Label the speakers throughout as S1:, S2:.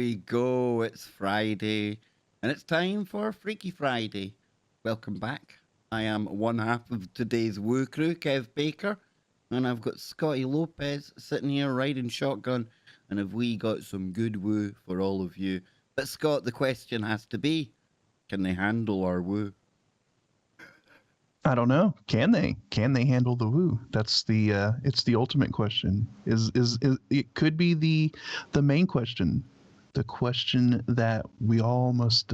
S1: we go. It's Friday, and it's time for Freaky Friday. Welcome back. I am one half of today's Woo crew, Kev Baker, and I've got Scotty Lopez sitting here riding shotgun, and have we got some good woo for all of you? But Scott, the question has to be, can they handle our woo?
S2: I don't know. Can they? Can they handle the woo? That's the it's the ultimate question. Is it could be the main question, the question that we all must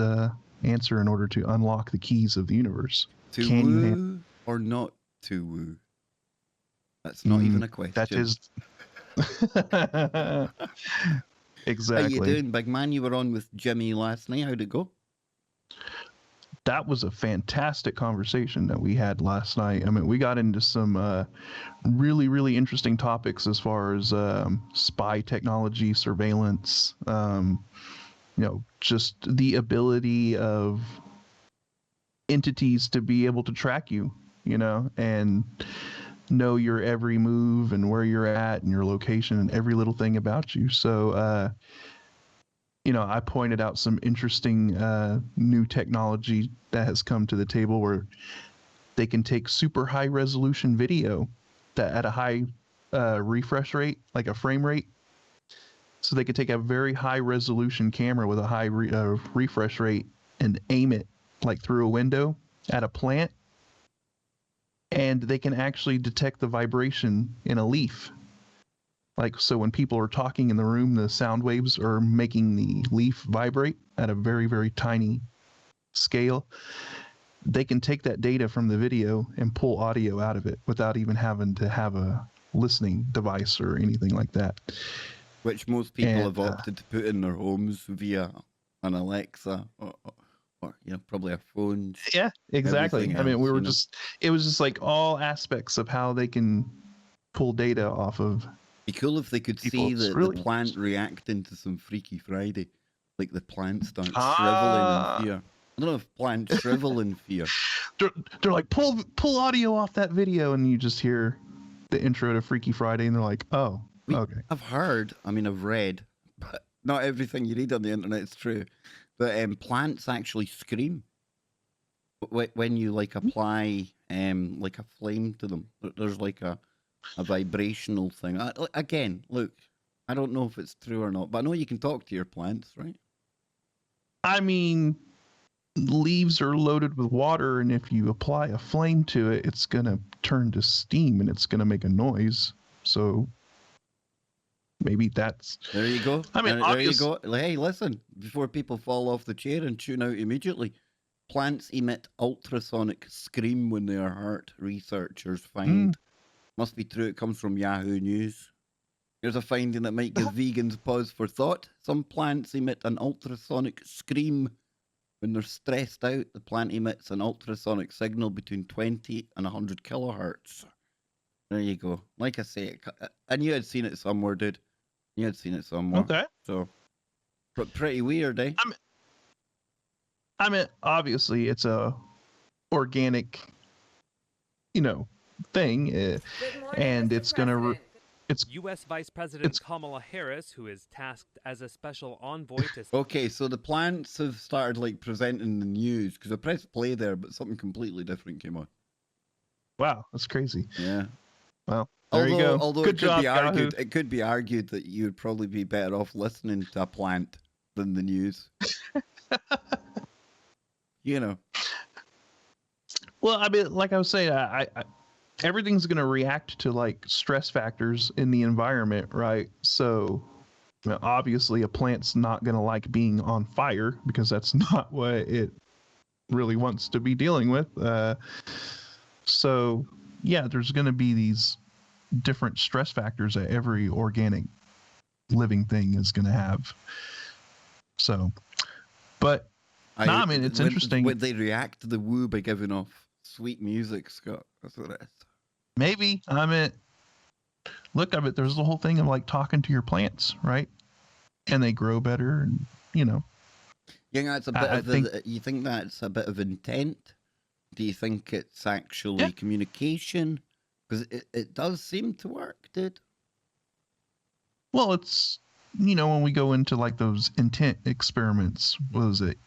S2: answer in order to unlock the keys of the universe.
S1: To
S2: Can you
S1: woo or not to woo? That's not even a question.
S2: That is exactly.
S1: How you doing, big man? You were on with Jimmy last night. How'd it go?
S2: That was a fantastic conversation that we had last night. I mean, we got into some really, really interesting topics as far as spy technology, surveillance, just the ability of entities to be able to track you, and know your every move and where you're at and your location and every little thing about you. So, I pointed out some interesting new technology that has come to the table where they can take super high resolution video that at a high refresh rate, like a frame rate. So they could take a very high resolution camera with a high refresh rate and aim it like through a window at a plant. And they can actually detect the vibration in a leaf. Like, so when people are talking in the room, the sound waves are making the leaf vibrate at a very, very tiny scale. They can take that data from the video and pull audio out of it without even having to have a listening device or anything like that.
S1: Which most people have opted to put in their homes via an Alexa or probably a phone.
S2: Yeah, exactly. I mean, it was just like all aspects of how they can pull data off of.
S1: Be cool if they could see the plant reacting to some Freaky Friday. Like the plant starts shriveling in fear. I don't know if plants shrivel in fear.
S2: They're like, pull audio off that video, and you just hear the intro to Freaky Friday, and they're like, oh, okay.
S1: I've read, but not everything you read on the internet is true. But plants actually scream when you apply like a flame to them. There's like a vibrational thing. Again, look, I don't know if it's true or not, but I know you can talk to your plants, right?
S2: I mean, leaves are loaded with water, and if you apply a flame to it, it's going to turn to steam, and it's going to make a noise. So maybe that's...
S1: There you go.
S2: I mean,
S1: there you go. Hey, listen, before people fall off the chair and tune out immediately, plants emit ultrasonic scream when they are hurt, researchers find. Must be true. It comes from Yahoo News. Here's a finding that might give vegans pause for thought. Some plants emit an ultrasonic scream. When they're stressed out, the plant emits an ultrasonic signal between 20 and 100 kilohertz. There you go. Like I say, I knew I'd seen it somewhere, dude. You had seen it somewhere.
S2: Okay.
S1: So, pretty weird, eh?
S2: I mean, obviously, it's a organic, thing, and it's gonna. It's
S3: U.S. Vice President Kamala Harris, who is tasked as a special envoy to...
S1: Okay, so the plants have started presenting the news, because I pressed play there, but something completely different came on.
S2: Wow, that's crazy.
S1: Yeah.
S2: Well, there you go.
S1: Although
S2: Good job,
S1: it could be argued that you would probably be better off listening to a plant than the news.
S2: Well, I mean, like I was saying, I everything's going to react to stress factors in the environment, right? So obviously a plant's not going to like being on fire because that's not what it really wants to be dealing with. So yeah, there's going to be these different stress factors that every organic living thing is going to have. So, but I mean, it's interesting.
S1: Would they react to the woo by giving off sweet music, Scott? That's what it is.
S2: Maybe. I mean, look of it. There's the whole thing of talking to your plants, right? And they grow better, and
S1: that's a bit you think that's a bit of intent? Do you think it's actually communication? Because it does seem to work, dude.
S2: Well, it's when we go into like those intent experiments, what was it,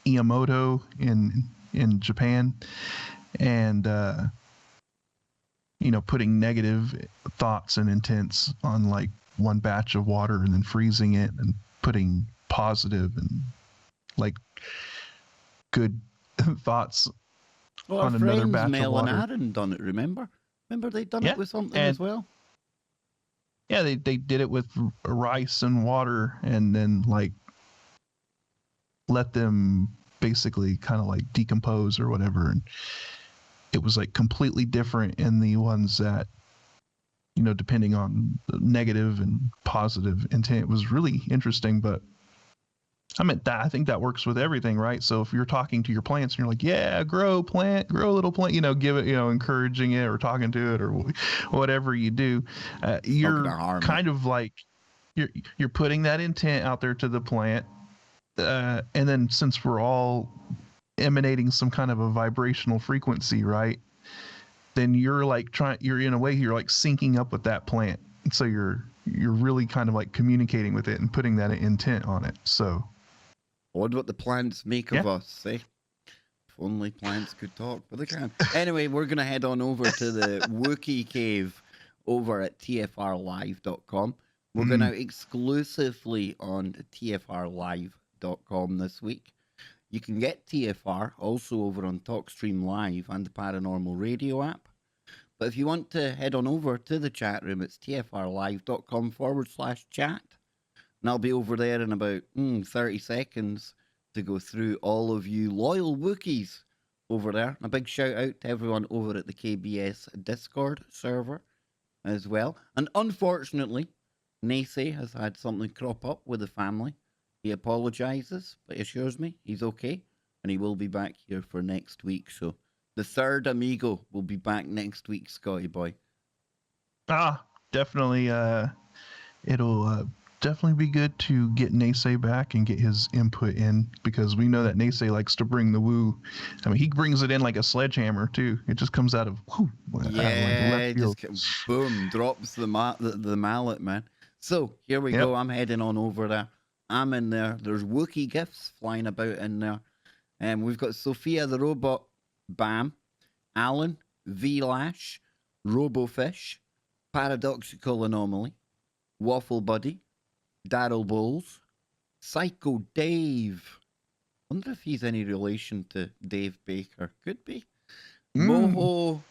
S2: Iamoto in Japan, and putting negative thoughts and intents on like one batch of water and then freezing it and putting positive and like good thoughts
S1: Well, our
S2: on another
S1: friends
S2: batch of
S1: Mel and
S2: water.
S1: Aaron done it, remember? Remember they'd done it with something
S2: and
S1: as well?
S2: Yeah, they did it with rice and water, and then like let them basically kind of like decompose or whatever. And it was like completely different in the ones that, depending on the negative and positive intent. It was really interesting, but I think that works with everything, right? So if you're talking to your plants and you're like, yeah, grow a little plant, give it, encouraging it or talking to it or whatever you do, you're kind of like, you're putting that intent out there to the plant. And then since we're all emanating some kind of a vibrational frequency, right? Then you're like you're in a way, you're like syncing up with that plant. And so you're really kind of like communicating with it and putting that intent on it. So
S1: I wonder what the plants make of us, eh? If only plants could talk, but they can't. Anyway, we're going to head on over to the Wookiee Cave over at tfrlive.com. We're going out exclusively on tfrlive.com this week. You can get TFR also over on TalkStream Live and the Paranormal Radio app. But if you want to head on over to the chat room, it's tfrlive.com/chat. And I'll be over there in about 30 seconds to go through all of you loyal Wookiees over there. And a big shout out to everyone over at the KBS Discord server as well. And unfortunately, Nacy has had something crop up with the family. He apologizes, but assures me he's okay. And he will be back here for next week. So the third amigo will be back next week, Scotty boy.
S2: Definitely. It'll definitely be good to get Nacy back and get his input in, because we know that Nacy likes to bring the woo. I mean, he brings it in like a sledgehammer too. It just comes out of
S1: boom, drops the mallet, man. So here we go. I'm heading on over there. I'm in there. There's Wookiee gifts flying about in there. And we've got Sophia the Robot, Bam, Alan, V-Lash, Robofish, Paradoxical Anomaly, Waffle Buddy, Daryl Bowles, Psycho Dave. Wonder if he's any relation to Dave Baker. Could be. Moho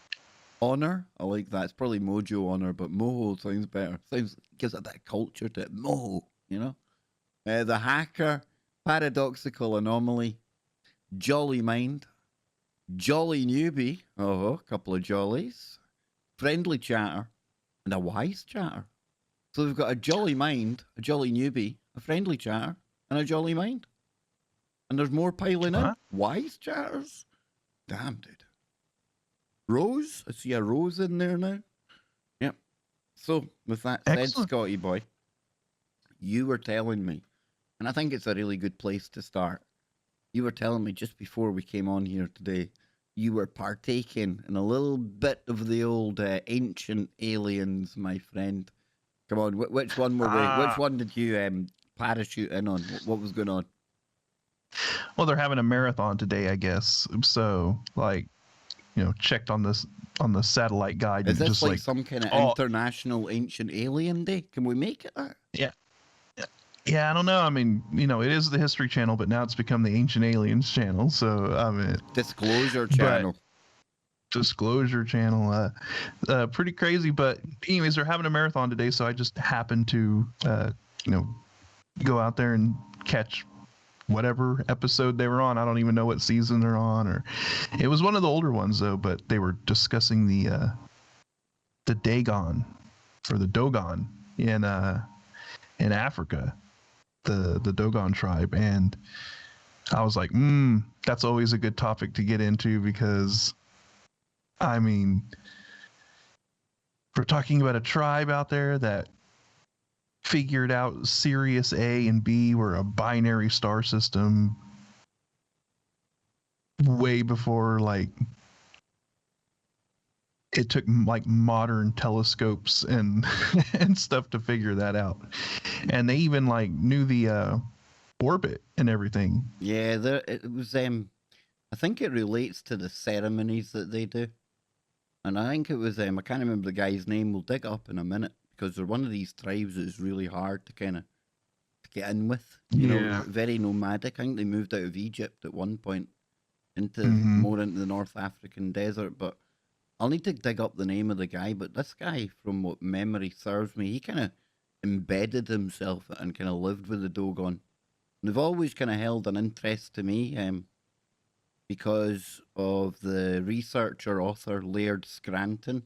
S1: Honor. I like that. It's probably Mojo Honor, but Moho sounds better. Gives it that culture to it. Moho, The Hacker, Paradoxical Anomaly, Jolly Mind, Jolly Newbie, a couple of jollies, Friendly Chatter, and a Wise Chatter. So we've got a Jolly Mind, a Jolly Newbie, a Friendly Chatter, and a Jolly Mind. And there's more piling in. Wise Chatters? Damn, dude. Rose? I see a Rose in there now. Yep. So, with that said, Scotty boy, you were telling me, and I think it's a really good place to start. You were telling me just before we came on here today, you were partaking in a little bit of the old ancient aliens, my friend. Come on, which one were we? Which one did you parachute in on? What was going on?
S2: Well, they're having a marathon today, I guess. So, checked on the satellite guide.
S1: Is this just like some kind of international ancient alien day? Can we make it that?
S2: Yeah, I don't know. I mean, it is the History Channel, but now it's become the Ancient Aliens Channel. So, I mean,
S1: Disclosure Channel.
S2: Disclosure Channel. Pretty crazy. But anyways, they're having a marathon today, so I just happened to, go out there and catch whatever episode they were on. I don't even know what season they're on, or it was one of the older ones though. But they were discussing the Dagon or the Dogon in Africa. The Dogon tribe, and I was like, that's always a good topic to get into, because I mean, we're talking about a tribe out there that figured out Sirius A and B were a binary star system way before it took like modern telescopes and and stuff to figure that out. And they even like knew the orbit and everything.
S1: Yeah, it was. I think it relates to the ceremonies that they do, and I think it was. I can't remember the guy's name. We'll dig it up in a minute because they're one of these tribes that is really hard to kind of get in with. You know, very nomadic. I think they moved out of Egypt at one point into more into the North African desert, but I'll need to dig up the name of the guy. But this guy, from what memory serves me, he kind of embedded himself and kind of lived with the Dogon. And they've always kind of held an interest to me because of the researcher, author Laird Scranton.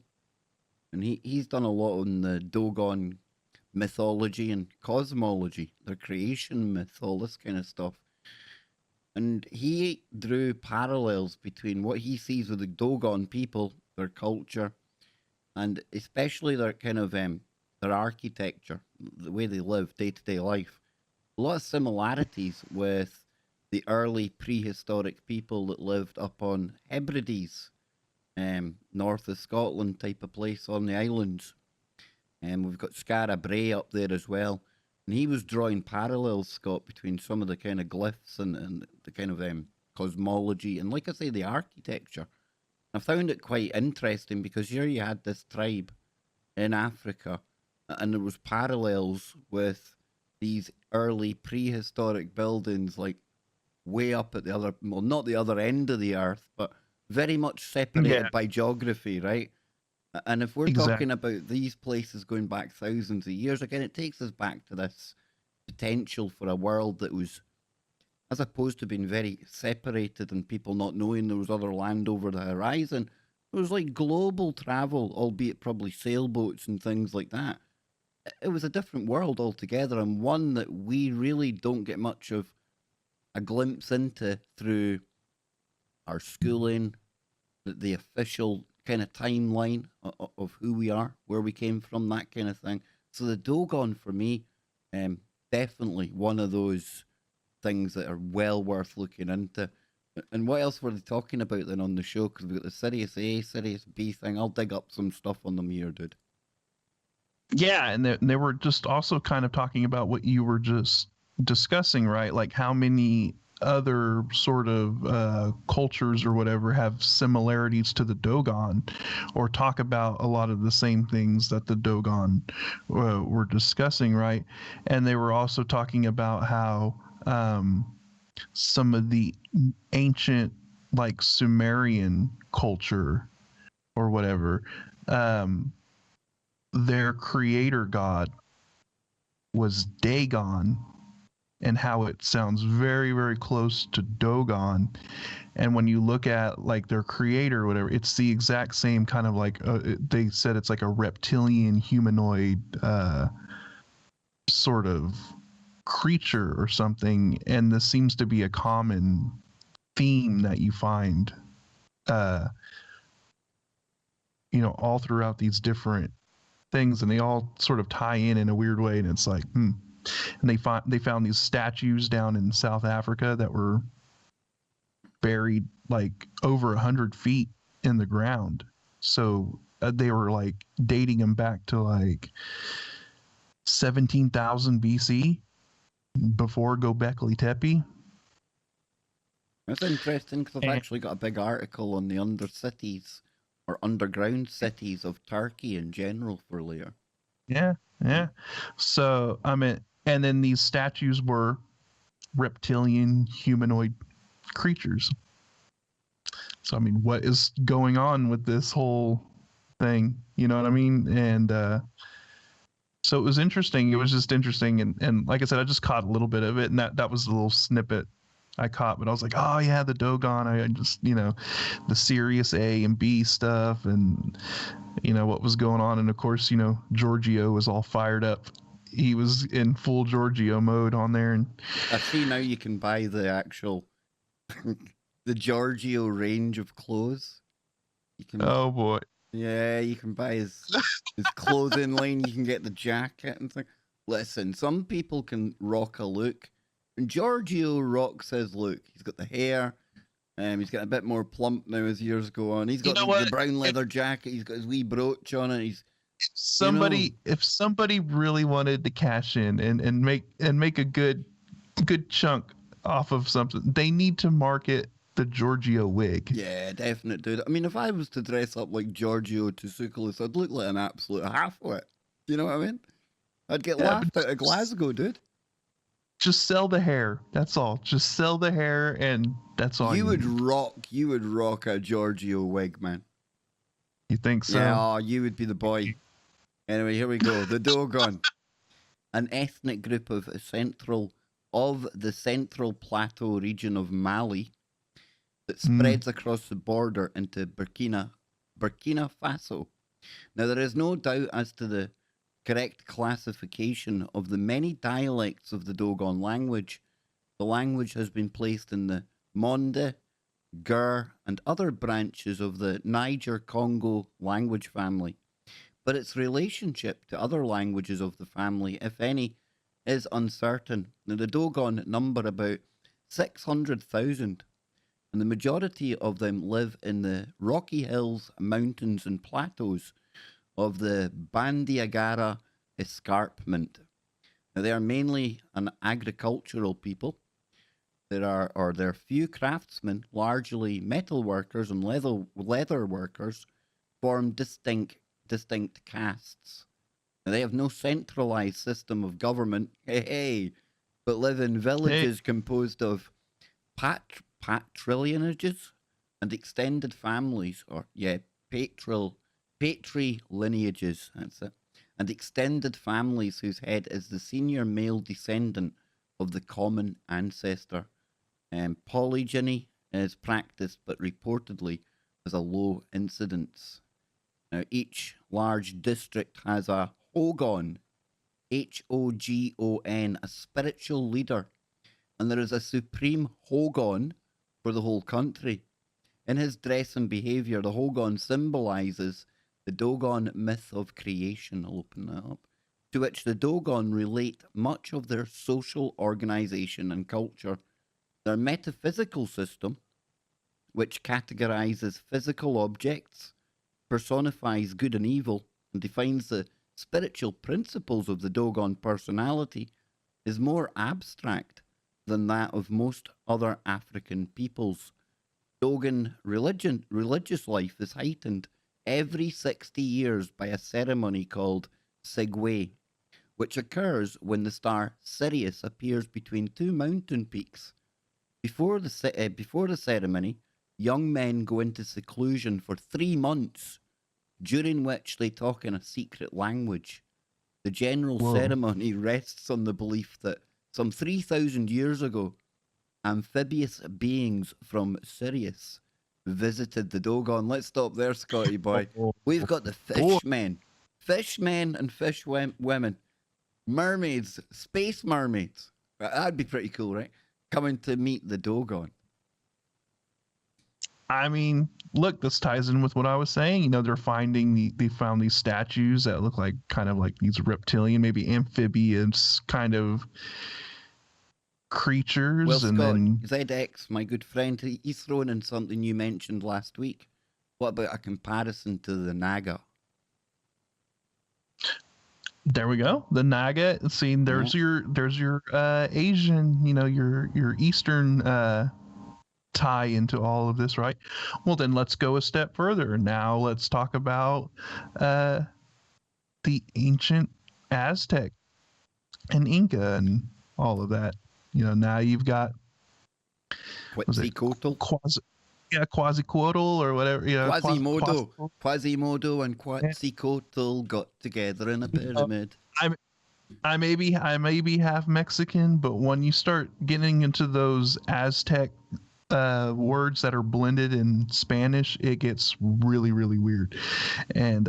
S1: And he's done a lot on the Dogon mythology and cosmology, their creation myth, all this kind of stuff. And he drew parallels between what he sees with the Dogon people, their culture, and especially their kind of their architecture, the way they live, day-to-day life. A lot of similarities with the early prehistoric people that lived up on Hebrides, north of Scotland type of place on the islands. And we've got Bray up there as well. And he was drawing parallels, Scott, between some of the kind of glyphs and the kind of cosmology and, like I say, the architecture. I found it quite interesting because here you had this tribe in Africa and there was parallels with these early prehistoric buildings, like way up at the other, well, not the other end of the earth, but very much separated by geography, right? And if we're talking about these places going back thousands of years, again, it takes us back to this potential for a world that was, as opposed to being very separated and people not knowing there was other land over the horizon, it was like global travel, albeit probably sailboats and things like that. It was a different world altogether, and one that we really don't get much of a glimpse into through our schooling, the official kind of timeline of who we are, where we came from, that kind of thing. So the Dogon, for me, definitely one of those things that are well worth looking into. And what else were they talking about then on the show? Because we've got the Sirius A, Sirius B thing. I'll dig up some stuff on them here, dude.
S2: Yeah, and they were just also kind of talking about what you were just discussing, right? Like how many other sort of cultures or whatever have similarities to the Dogon, or talk about a lot of the same things that the Dogon were discussing, right? And they were also talking about how some of the ancient, like Sumerian culture or whatever, their creator god was Dagon, and how it sounds very, very close to Dogon. And when you look at like their creator or whatever, it's the exact same kind of like, they said it's like a reptilian humanoid sort of creature or something. And this seems to be a common theme that you find, all throughout these different things, and they all sort of tie in a weird way. And it's like, And they found these statues down in South Africa that were buried like over 100 feet in the ground. So they were like dating them back to like 17,000 BC before Göbekli Tepe.
S1: That's interesting because I've actually got a big article on the undercities or underground cities of Turkey in general for later.
S2: Yeah. So, I mean, and then these statues were reptilian humanoid creatures. So, I mean, what is going on with this whole thing? You know what I mean? And so it was interesting. It was just interesting. And like I said, I just caught a little bit of it. And that was a little snippet I caught. But I was like, oh, yeah, the Dogon. I just, the Sirius A and B stuff and, what was going on. And, of course, Giorgio was all fired up. He was in full Giorgio mode on there. And
S1: I see now you can buy the actual the Giorgio range of clothes. You can,
S2: oh boy,
S1: yeah, you can buy his clothing line. You can get the jacket and things. Listen, some people can rock a look, and Giorgio rocks his look. He's got the hair, He's getting a bit more plump now as years go on. He's
S2: You
S1: got
S2: know
S1: the
S2: what?
S1: brown leather jacket. He's got his wee brooch on it. He's,
S2: If somebody really wanted to cash in and make a good chunk off of something, they need to market the Giorgio wig.
S1: yeah, definite dude. I mean, if I was to dress up like Giorgio Tsoukalos, I'd look like an absolute halfwit. Do you know what I mean? I'd get
S2: Yeah,
S1: laughed out of Glasgow, dude.
S2: Just sell the hair. That's all. Just sell the hair, and that's all.
S1: You would
S2: need.
S1: rock. You would rock a Giorgio wig, man.
S2: You think so?
S1: Yeah, oh, you would be the boy. Anyway, here we go. The Dogon, an ethnic group of the central plateau region of Mali that spreads across the border into Burkina Faso. Now, there is no doubt as to the correct classification of the many dialects of the Dogon language. The language has been placed in the Monde, Gur, and other branches of the Niger-Congo language family. But its relationship to other languages of the family, if any, is uncertain. Now, the Dogon number about 600,000, and the majority of them live in the rocky hills, mountains, and plateaus of the Bandiagara escarpment. Now, they are mainly an agricultural people. There are few craftsmen, largely metal workers and leather workers, form distinct castes. Now, they have no centralized system of government, but live in villages composed of patrilineages and extended families, patrilineages, that's it, and extended families whose head is the senior male descendant of the common ancestor. Polygyny is practiced, but reportedly has a low incidence. Now, each large district has a Hogon, Hogon, a spiritual leader, and there is a supreme Hogon for the whole country. In his dress and behavior, the Hogon symbolizes the Dogon myth of creation. I'll open that up. To which the Dogon relate much of their social organization and culture. Their metaphysical system, which categorizes physical objects, personifies good and evil, and defines the spiritual principles of the Dogon personality, is more abstract than that of most other African peoples. Dogon religious life is heightened every 60 years by a ceremony called Segwe, which occurs when the star Sirius appears between two mountain peaks. Before the ceremony, young men go into seclusion for 3 months, during which they talk in a secret language. The general ceremony rests on the belief that some 3,000 years ago, amphibious beings from Sirius visited the Dogon. Let's stop there, Scotty boy. We've got the fishmen and fish women, mermaids, space mermaids. That'd be pretty cool, right? Coming to meet the Dogon.
S2: I mean, look, this ties in with what I was saying. You know, they found these statues that look like kind of like these reptilian, maybe amphibious kind of creatures.
S1: Well,
S2: and
S1: Scott,
S2: then
S1: ZX, my good friend, he's thrown in something you mentioned last week. What about a comparison to the Naga?
S2: there we go. The Naga. See, there's your Asian, you know, your Eastern tie into all of this, right? Well, then let's go a step further. Now let's talk about the ancient Aztec and Inca and all of that. You know, now you've got
S1: Quetzalcoatl?
S2: Quasicoatl or whatever. You know,
S1: Quasimodo and Quetzalcoatl got together in a pyramid.
S2: I may be half Mexican, but when you start getting into those Aztec words that are blended in Spanish, it gets really, really weird. And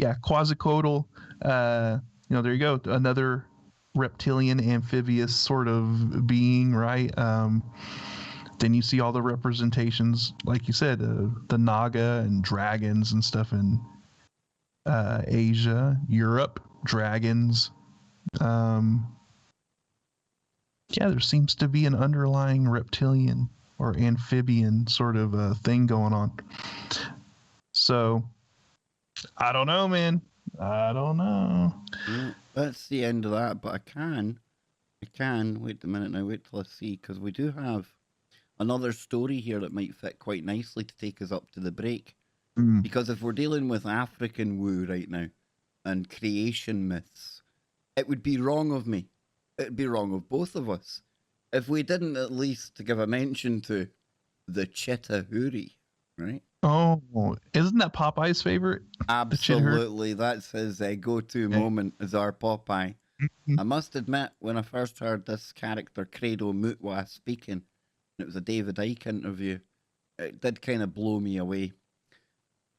S2: Quasicoatl, you know, there you go, another reptilian amphibious sort of being, right? Then you see all the representations, like you said, the Naga and dragons and stuff in Asia, Europe, dragons. There seems to be an underlying reptilian or amphibian sort of thing going on. So I don't know, man. I don't know.
S1: Well, that's the end of that, but I can, wait a minute now, wait till I see, because we do have another story here that might fit quite nicely to take us up to the break.
S2: Mm.
S1: Because if we're dealing with African woo right now and creation myths, it would be wrong of me, it'd be wrong of both of us, if we didn't at least give a mention to the Chitauri, right?
S2: Oh, isn't that Popeye's favorite?
S1: Absolutely, that's his go-to
S2: Yeah.
S1: moment as our Popeye.
S2: Mhm.
S1: I must admit, when I first heard this character, Credo Mutwa, speaking, and it was a David Icke interview, it did kind of blow me away.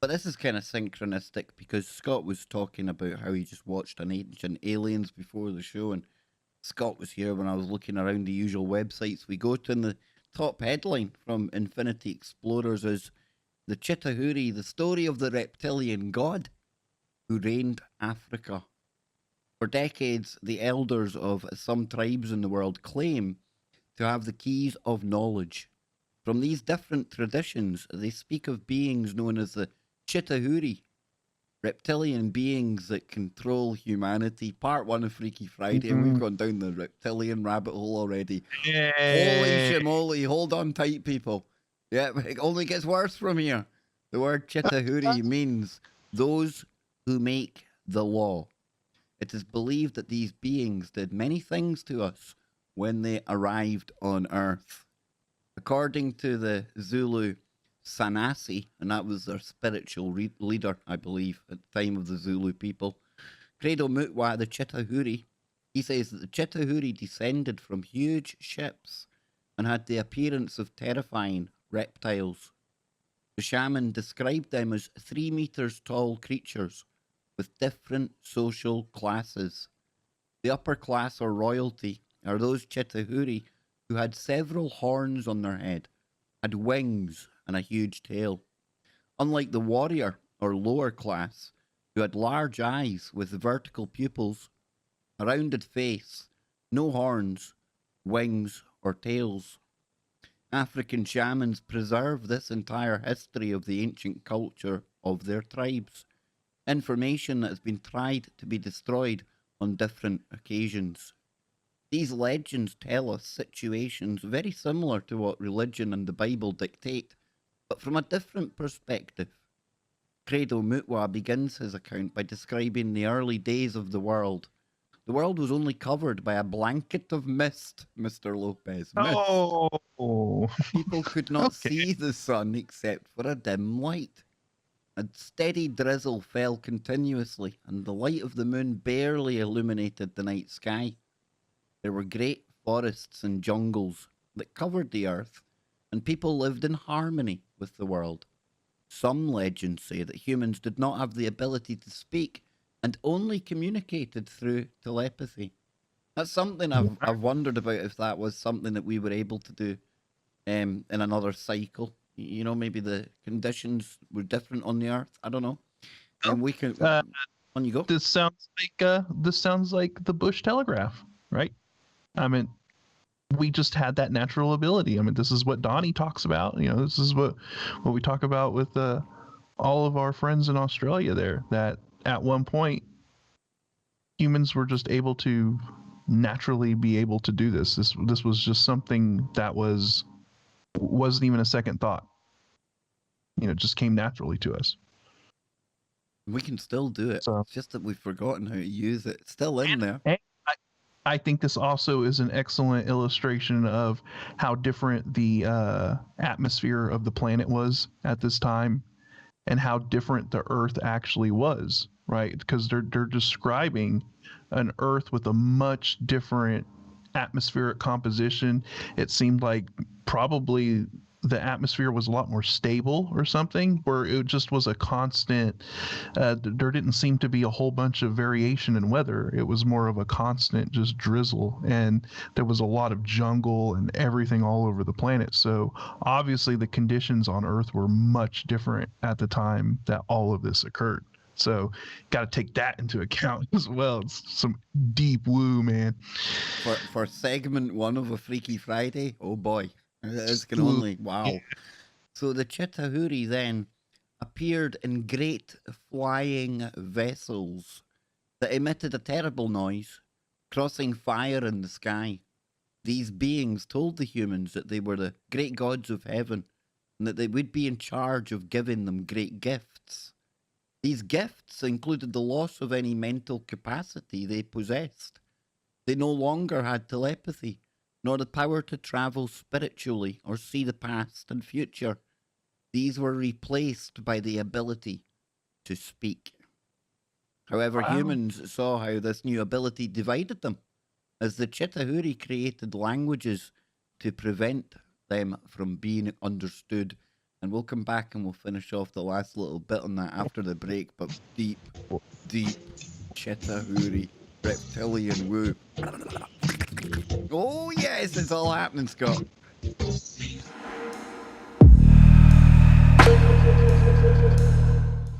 S1: But this is kind of synchronistic because Scott was talking about how he just watched an Ancient Aliens before the show, and Scott was here when I was looking around the usual websites we go to, and the top headline from Infinity Explorers is The Chitauri, the story of the reptilian god who reigned Africa. For decades, the elders of some tribes in the world claim to have the keys of knowledge. From these different traditions, they speak of beings known as the Chitauri, reptilian beings that control humanity. Part 1 of Freaky Friday, and we've gone down the reptilian rabbit hole already. Holy shimoly, hold on tight, people. Yeah, it only gets worse from here. The word Chitauri means those who make the law. It is believed that these beings did many things to us when they arrived on Earth. According to the Zulu Sanasi, and that was their spiritual leader, I believe, at the time of the Zulu people, Credo Mutwa, the Chitauri, he says that the Chitauri descended from huge ships and had the appearance of terrifying reptiles. The shaman described them as 3 meters tall creatures with different social classes. The upper class or royalty are those Chitauri who had several horns on their head, had wings and a huge tail. Unlike the warrior or lower class, who had large eyes with vertical pupils, a rounded face, no horns, wings or tails. African shamans preserve this entire history of the ancient culture of their tribes, information that has been tried to be destroyed on different occasions. These legends tell us situations very similar to what religion and the Bible dictate, but from a different perspective. Credo Mutwa begins his account by describing the early days of the world. The world was only covered by a blanket of mist, Mr. Lopez. Mist.
S2: Oh,
S1: People could not
S2: okay.
S1: see the sun except for a dim light. A steady drizzle fell continuously, and the light of the moon barely illuminated the night sky. There were great forests and jungles that covered the earth, and people lived in harmony with the world. Some legends say that humans did not have the ability to speak and only communicated through telepathy. That's something I've wondered about, if that was something that we were able to do in another cycle. You know, maybe the conditions were different on the earth. I don't know. And we can on you go.
S2: This sounds like the Bush Telegraph, right? I mean, we just had that natural ability. I mean, this is what Donnie talks about. You know, this is what we talk about with all of our friends in Australia there, that at one point humans were just able to naturally be able to do this. This was just something that wasn't even a second thought. You know, it just came naturally to us.
S1: We can still do it.
S2: So,
S1: it's just that we've forgotten how to use it. It's still in there.
S2: And I think this also is an excellent illustration of how different the atmosphere of the planet was at this time, and how different the Earth actually was, right? Because they're describing an Earth with a much different atmospheric composition. It seemed like probably the atmosphere was a lot more stable or something, where it just was a constant. There didn't seem to be a whole bunch of variation in weather. It was more of a constant just drizzle, and there was a lot of jungle and everything all over the planet. So obviously the conditions on Earth were much different at the time that all of this occurred. So got to take that into account as well. It's some deep woo, man.
S1: For segment 1 of a Freaky Friday, oh boy. This can
S2: Ooh,
S1: only, wow. So the Chitauri then appeared in great flying vessels that emitted a terrible noise, crossing fire in the sky. These beings told the humans that they were the great gods of heaven and that they would be in charge of giving them great gifts. These gifts included the loss of any mental capacity they possessed. They no longer had telepathy, nor the power to travel spiritually or see the past and future. These were replaced by the ability to speak. However,
S2: wow.
S1: humans saw how this new ability divided them, as the Chitauri created languages to prevent them from being understood. And we'll come back and we'll finish off the last little bit on that after the break. But deep, deep Chitauri reptilian woo. Oh, yes, it's all happening, Scott.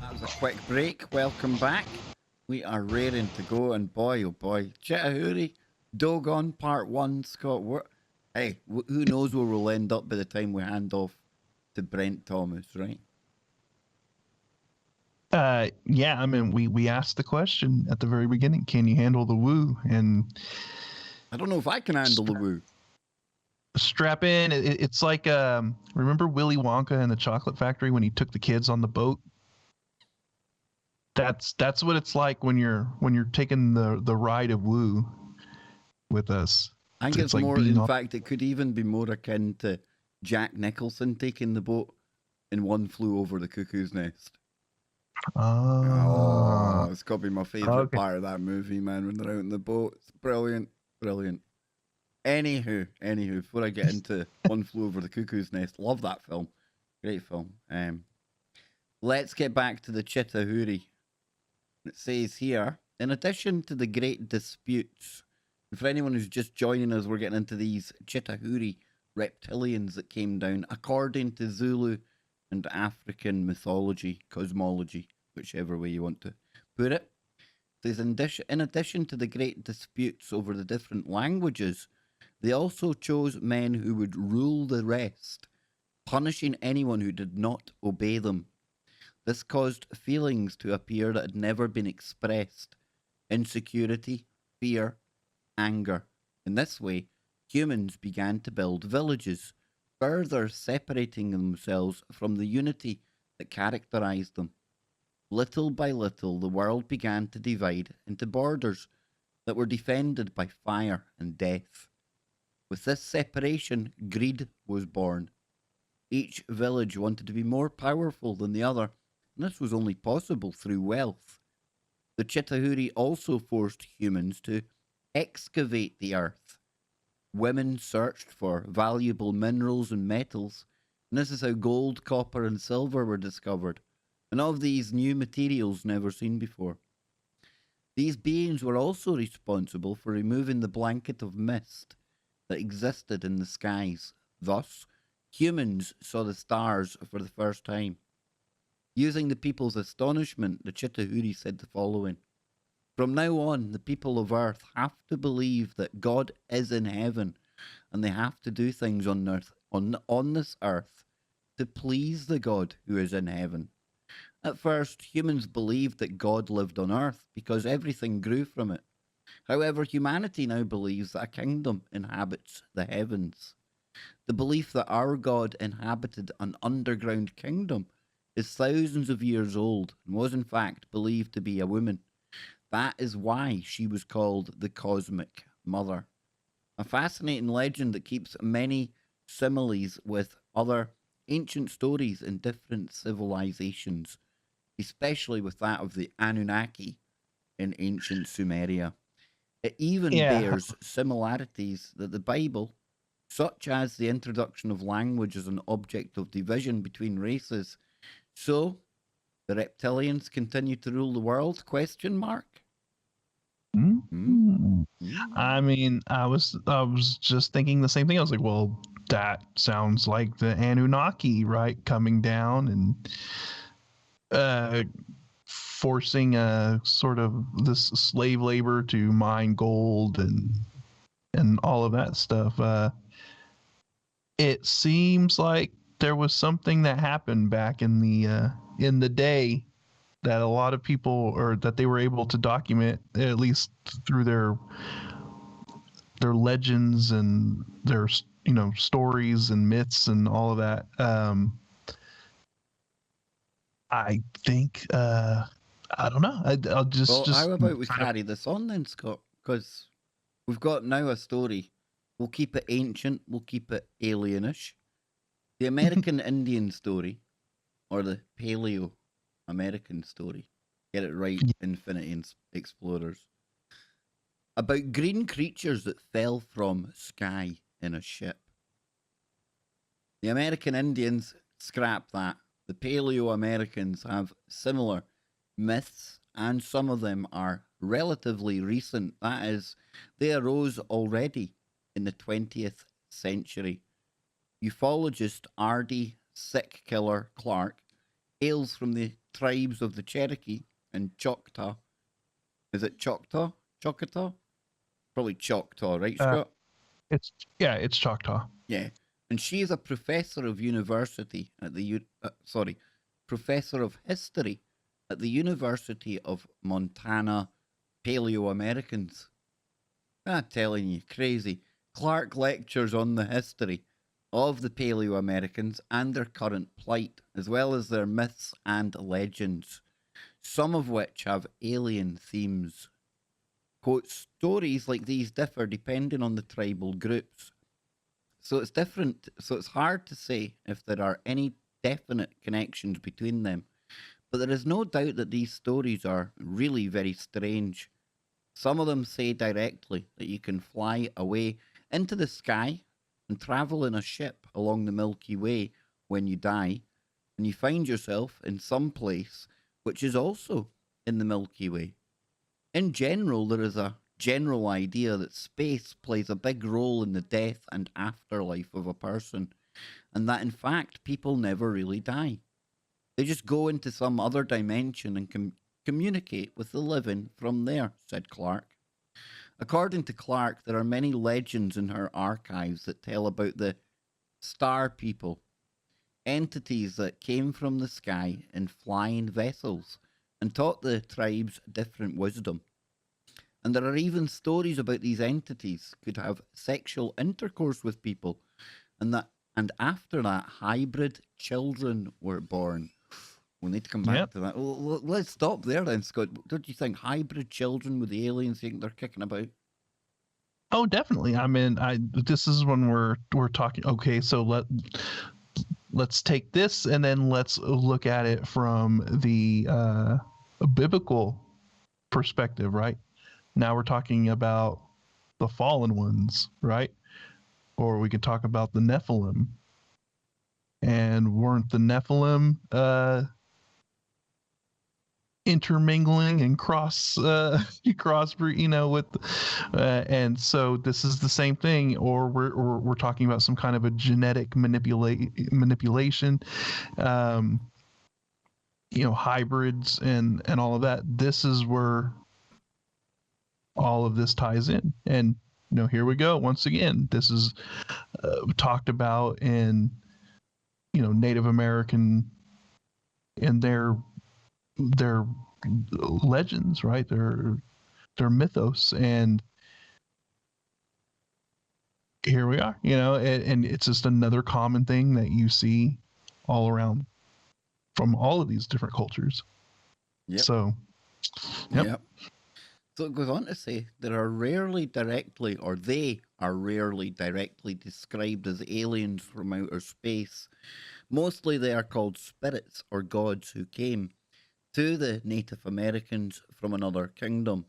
S1: That was a quick break. Welcome back. We are raring to go, and boy, oh boy, Chitauri, Dogon Part 1, Scott. Hey, who knows where we'll end up by the time we hand off to Brent Thomas, right?
S2: Yeah, I mean, we asked the question at the very beginning, can you handle the woo? And
S1: I don't know if I can handle the woo.
S2: strap in. It's like, remember Willy Wonka and the Chocolate Factory when he took the kids on the boat? That's what it's like when you're taking the ride of woo with us.
S1: I think it's
S2: like
S1: more,
S2: being
S1: in
S2: on.
S1: fact, it could even be more akin to Jack Nicholson taking the boat in One Flew Over the Cuckoo's Nest.
S2: Ah,
S1: Oh, it's got to be my favourite
S2: okay.
S1: part of that movie, man, when they're out in the boat. It's brilliant, brilliant. Anywho, before I get into One Flew Over the Cuckoo's Nest, love that film. Great film. Let's get back to the Chitauri. It says here, in addition to the great disputes, and for anyone who's just joining us, we're getting into these Chitauri reptilians that came down according to Zulu and African mythology, cosmology, whichever way you want to put it. It says, in addition to the great disputes over the different languages, they also chose men who would rule the rest, punishing anyone who did not obey them. This caused feelings to appear that had never been expressed: insecurity, fear, anger. In this way, humans began to build villages, further separating themselves from the unity that characterized them. Little by little, the world began to divide into borders that were defended by fire and death. With this separation, greed was born. Each village wanted to be more powerful than the other, and this was only possible through wealth. The Chitauri also forced humans to excavate the earth. Women searched for valuable minerals and metals, and this is how gold, copper, and silver were discovered, and of these new materials never seen before. These beings were also responsible for removing the blanket of mist that existed in the skies. Thus, humans saw the stars for the first time. Using the people's astonishment, the Chitauri said the following: from now on, the people of Earth have to believe that God is in heaven, and they have to do things on earth, on this earth, to please the God who is in heaven. At first, humans believed that God lived on Earth because everything grew from it. However, humanity now believes that a kingdom inhabits the heavens. The belief that our God inhabited an underground kingdom is thousands of years old and was in fact believed to be a woman. That is why she was called the Cosmic Mother. A fascinating legend that keeps many similes with other ancient stories in different civilizations, especially with that of the Anunnaki in ancient Sumeria. It even
S2: Yeah.
S1: bears similarities that the Bible, such as the introduction of language as an object of division between races. So, the reptilians continue to rule the world? Question mark.
S2: Mm.
S1: Mm.
S2: I mean, I was just thinking the same thing. I was like, well, that sounds like the Anunnaki, right? Coming down and forcing a sort of this slave labor to mine gold and all of that stuff. it seems like there was something that happened back in the day that a lot of people, or that they were able to document, at least through their legends and their stories and myths and all of that. I think I don't know. I'll
S1: Well,
S2: just
S1: how about we
S2: kind of
S1: carry this on then, Scott? Because we've got now a story. We'll keep it ancient. We'll keep it alienish. The American Indian story, or the Paleo American story. Get it right, Infinity Explorers. About green creatures that fell from sky in a ship. The American Indians scrap that. The Paleo Americans have similar myths, and some of them are relatively recent. That is, they arose already in the 20th century. Ufologist R.D. Sick Killer Clark hails from the tribes of the Cherokee and Choctaw. Is it Choctaw? Choctaw? Probably Choctaw, right, Scott?
S2: it's Choctaw.
S1: Yeah. And she is a professor of university at the professor of history at the University of Montana Paleo Americans. I'm telling you, crazy. Clark lectures on the history of the Paleo Americans and their current plight, as well as their myths and legends, some of which have alien themes. Quote, stories like these differ depending on the tribal groups. So it's hard to say if there are any definite connections between them. But there is no doubt that these stories are really very strange. Some of them say directly that you can fly away into the sky and travel in a ship along the Milky Way when you die, and you find yourself in some place which is also in the Milky Way. In general, there is a general idea that space plays a big role in the death and afterlife of a person, and that in fact people never really die. They just go into some other dimension and communicate with the living from there, said Clark. According to Clark, there are many legends in her archives that tell about the star people, entities that came from the sky in flying vessels and taught the tribes different wisdom. And there are even stories about these entities could have sexual intercourse with people, and after that, hybrid children were born. We need to come back to that. Well, let's stop there then, Scott. Don't you think hybrid children with the aliens think they're kicking about?
S2: Oh, definitely. I mean, this is when we're talking. Okay, so let's take this and then let's look at it from the biblical perspective, right? Now we're talking about the fallen ones, right? Or we could talk about the Nephilim. And weren't the Nephilim intermingling and crossbreed, with and so this is the same thing, or we're talking about some kind of a genetic manipulation, hybrids and all of that. This is where all of this ties in. And here we go once again. This is talked about in Native American and their legends, right? Their mythos, and here we are, and it's just another common thing that you see all around from all of these different cultures.
S1: Yep.
S2: So, yep.
S1: So it goes on to say they are rarely directly described as aliens from outer space. Mostly they are called spirits or gods who came to the Native Americans from another kingdom.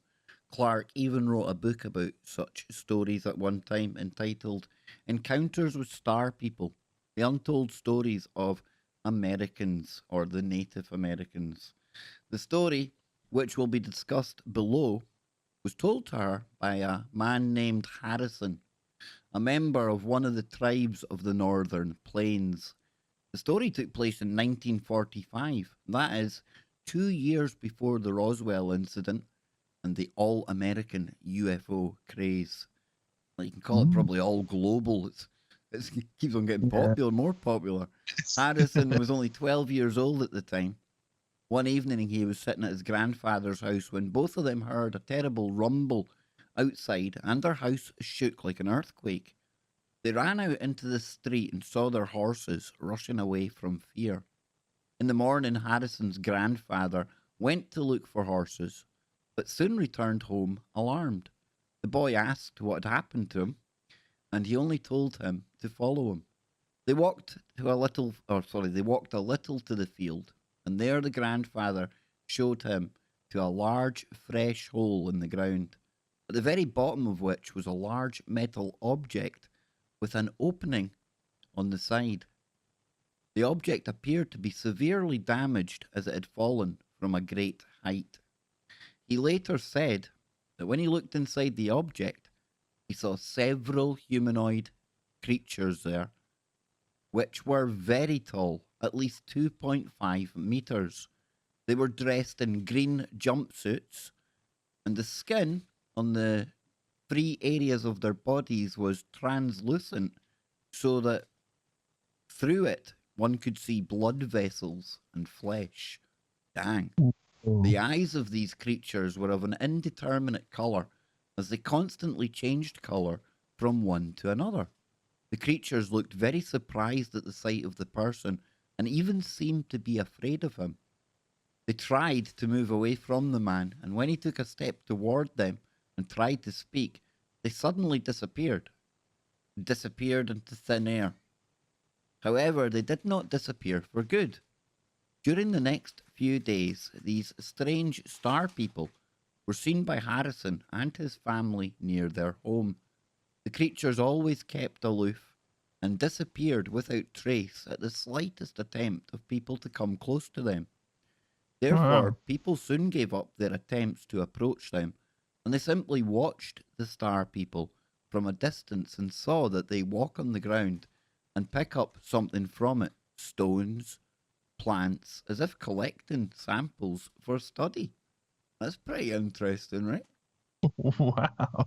S1: Clark even wrote a book about such stories at one time entitled Encounters with Star People, the Untold Stories of Americans or the Native Americans. The story, which will be discussed below, was told to her by a man named Harrison, a member of one of the tribes of the Northern Plains. The story took place in 1945, that is, 2 years before the Roswell incident and the all-American UFO craze. You can call it probably all global. It keeps on getting
S2: Yeah.
S1: popular, more popular. Harrison was only 12 years old at the time. One evening, he was sitting at his grandfather's house when both of them heard a terrible rumble outside, and their house shook like an earthquake. They ran out into the street and saw their horses rushing away from fear. In the morning, Harrison's grandfather went to look for horses, but soon returned home alarmed. The boy asked what had happened to him, and he only told him to follow him. They walked a little to the field, and there the grandfather showed him to a large fresh hole in the ground, at the very bottom of which was a large metal object with an opening on the side. The object appeared to be severely damaged as it had fallen from a great height. He later said that when he looked inside the object, he saw several humanoid creatures there, which were very tall, at least 2.5 meters. They were dressed in green jumpsuits, and the skin on the free areas of their bodies was translucent, so that through it one could see blood vessels and flesh. Dang. The eyes of these creatures were of an indeterminate colour, as they constantly changed colour from one to another. The creatures looked very surprised at the sight of the person, and even seemed to be afraid of him. They tried to move away from the man, and when he took a step toward them and tried to speak, they suddenly disappeared into thin air. However, they did not disappear for good. During the next few days, these strange star people were seen by Harrison and his family near their home. The creatures always kept aloof and disappeared without trace at the slightest attempt of people to come close to them. Therefore, people soon gave up their attempts to approach them, and they simply watched the star people from a distance and saw that they walk on the ground and pick up something from it, stones, plants, as if collecting samples for study. That's pretty interesting, right?
S2: Wow,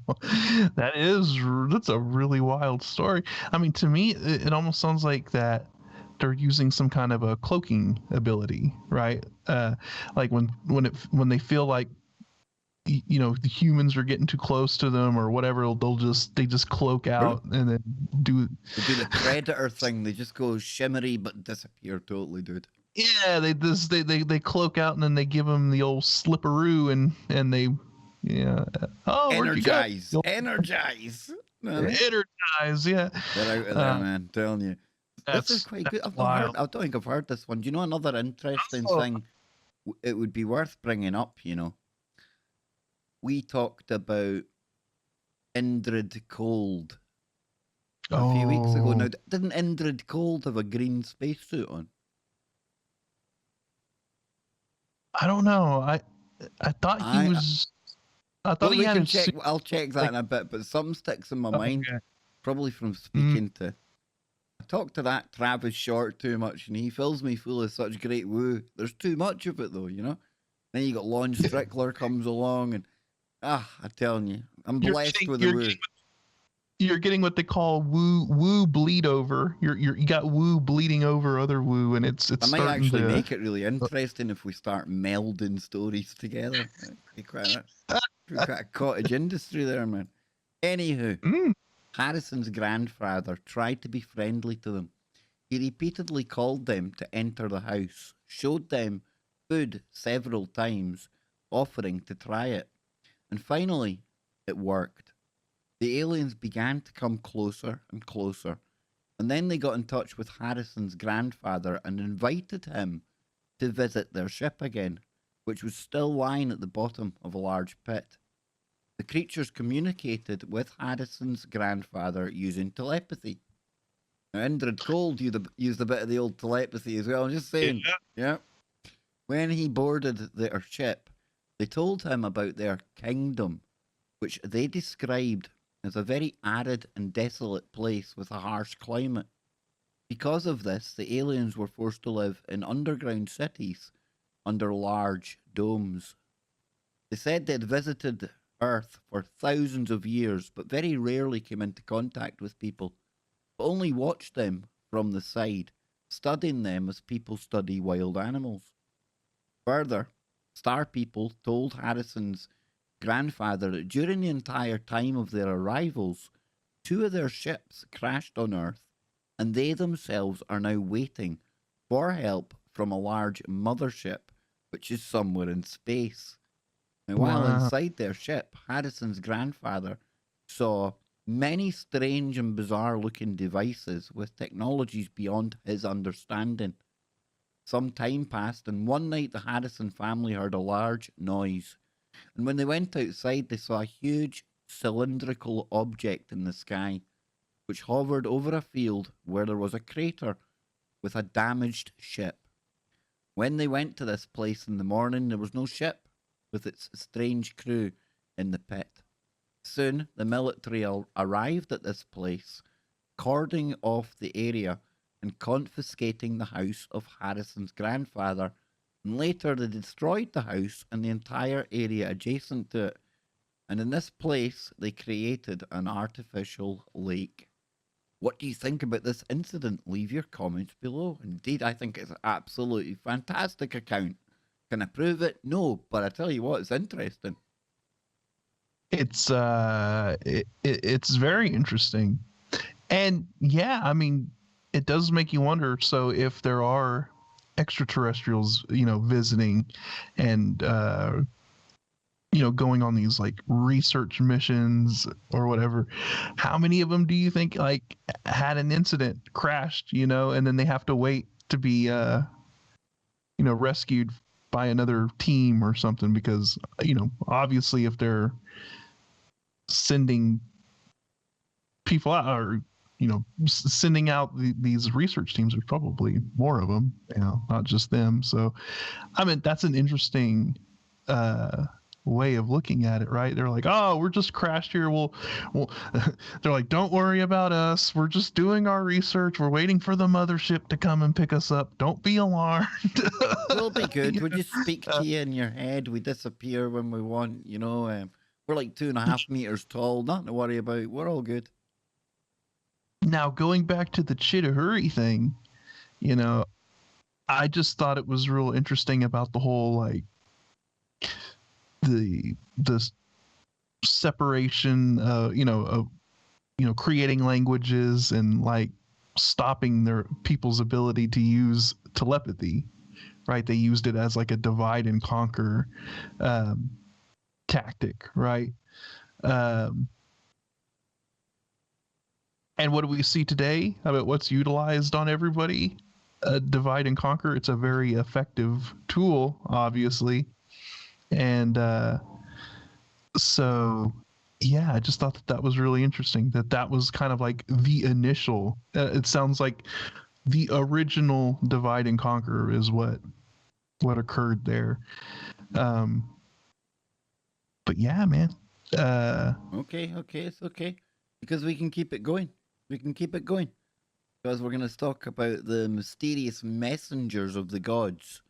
S2: that's a really wild story. I mean, to me, it almost sounds like that they're using some kind of a cloaking ability, right? Like when they feel like the humans are getting too close to them or whatever, they just cloak out and then do
S1: the predator thing. They just go shimmery but disappear totally, dude.
S2: Yeah, they cloak out and then they give them the old slipperoo and they
S1: energize.
S2: Energize, yeah.
S1: They're out of there, man. I'm telling you. This is quite good. I don't think I've heard this one. Do you know another interesting thing? It would be worth bringing up. We talked about Indrid Cold a few weeks ago. Now, didn't Indrid Cold have a green spacesuit on?
S2: I don't know. I thought he was. I thought he had a suit.
S1: I'll check that in a bit, but something sticks in my mind, probably from speaking to. I talk to that Travis Short too much, and he fills me full of such great woo. There's too much of it, though, Then you got Lon Strickler comes along, and I'm telling you, I'm blessed with the woo.
S2: You're getting what they call woo bleed over. You got woo bleeding over other woo, and it's.
S1: I might actually make it really interesting if we start melding stories together. Quite a cottage industry there, man. Anywho, Harrison's grandfather tried to be friendly to them. He repeatedly called them to enter the house, showed them food several times, offering to try it, and finally, it worked. The aliens began to come closer and closer, and then they got in touch with Harrison's grandfather and invited him to visit their ship again, which was still lying at the bottom of a large pit. The creatures communicated with Harrison's grandfather using telepathy. Now, Indrid Cold used a bit of the old telepathy as well. I'm just saying. Yeah. When he boarded their ship, they told him about their kingdom, which they described as a very arid and desolate place with a harsh climate. Because of this, the aliens were forced to live in underground cities under large domes. They said they had visited Earth for thousands of years, but very rarely came into contact with people. but only watched them from the side, studying them as people study wild animals. Further, Star People told Harrison's grandfather that during the entire time of their arrivals, two of their ships crashed on Earth, and they themselves are now waiting for help from a large mothership, which is somewhere in space. Now, while
S2: Wow.
S1: inside their ship, Harrison's grandfather saw many strange and bizarre looking devices with technologies beyond his understanding. Some time passed, and one night the Harrison family heard a large noise. And when they went outside, they saw a huge cylindrical object in the sky, which hovered over a field where there was a crater with a damaged ship. When they went to this place in the morning, there was no ship with its strange crew in the pit. Soon, the military arrived at this place, cordoning off the area and confiscating the house of Harrison's grandfather. And later, they destroyed the house and the entire area adjacent to it. And in this place, they created an artificial lake. What do you think about this incident? Leave your comments below. Indeed, I think it's an absolutely fantastic account. Can I prove it? No, but I tell you what, it's interesting.
S2: It's it's very interesting. And yeah, I mean, it does make you wonder. So if there are extraterrestrials, visiting and going on these like research missions or whatever, how many of them do you think like had an incident, crashed, and then they have to wait to be rescued by another team or something? Because obviously if they're sending people out, or sending out these research teams, there's probably more of them, not just them. So I mean, that's an interesting way of looking at it, right? They're like, oh, we're just crashed here, well they're like, don't worry about us, we're just doing our research, we're waiting for the mothership to come and pick us up, don't be alarmed.
S1: We'll be good. We just speak to you in your head. We disappear when we want, we're like 2.5 meters tall, nothing to worry about, we're all good.
S2: Now, going back to the Chitauri thing, I just thought it was real interesting about the whole like the separation, of creating languages and like stopping their people's ability to use telepathy, right? They used it as like a divide and conquer tactic, right? And what do we see today about what's utilized on everybody? Divide and conquer. It's a very effective tool, obviously. And so, yeah, I just thought that was really interesting. That was kind of like the initial. It sounds like the original divide and conquer is what occurred there. But yeah, man.
S1: Okay, it's okay. Because we can keep it going. Because we're going to talk about the mysterious messengers of the gods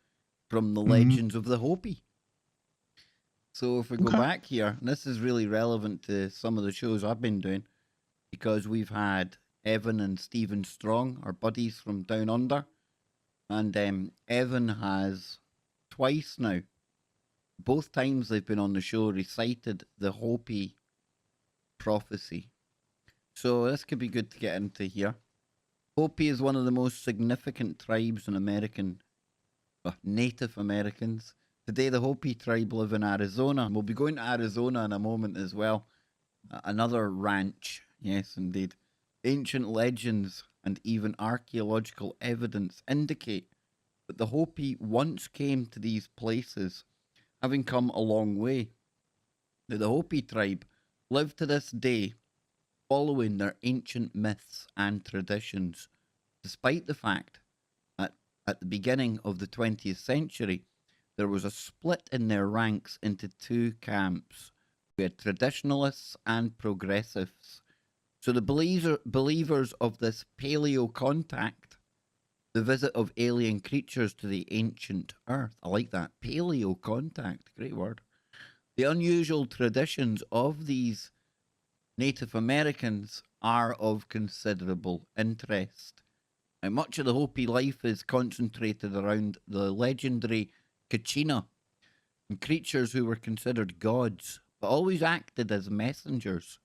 S1: from the legends of the Hopi. So if we go back here, and this is really relevant to some of the shows I've been doing, because we've had Evan and Stephen Strong, our buddies from Down Under, and Evan has twice now, both times they've been on the show, recited the Hopi prophecy. So this could be good to get into here. Hopi is one of the most significant tribes in Native Americans. Today, the Hopi tribe live in Arizona. We'll be going to Arizona in a moment as well. Another ranch, yes, indeed. Ancient legends and even archaeological evidence indicate that the Hopi once came to these places, having come a long way. Now, the Hopi tribe live to this day following their ancient myths and traditions, despite the fact that at the beginning of the 20th century, there was a split in their ranks into two camps. We had traditionalists and progressives. So the believers of this paleo contact, the visit of alien creatures to the ancient earth. I like that. Paleo contact. Great word. The unusual traditions of these Native Americans are of considerable interest. Now, much of the Hopi life is concentrated around the legendary Kachina, and creatures who were considered gods, but always acted as messengers.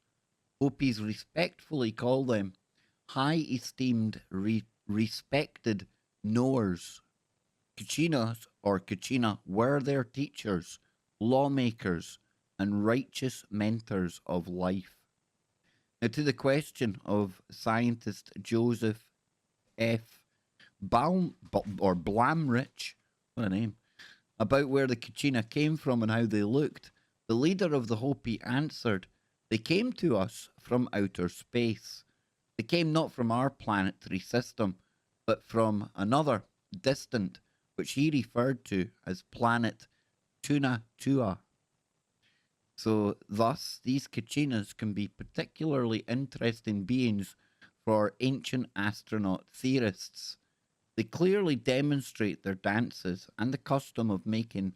S1: Hopis respectfully call them high esteemed, respected knowers. Kachinas or Kachina were their teachers, lawmakers, and righteous mentors of life. Now, to the question of scientist Joseph F. Blamrich, what a name, about where the Kachina came from and how they looked, the leader of the Hopi answered, "They came to us from outer space. They came not from our planetary system, but from another, distant, which he referred to as planet Tunatua." So, thus, these Kachinas can be particularly interesting beings for ancient astronaut theorists. They clearly demonstrate their dances and the custom of making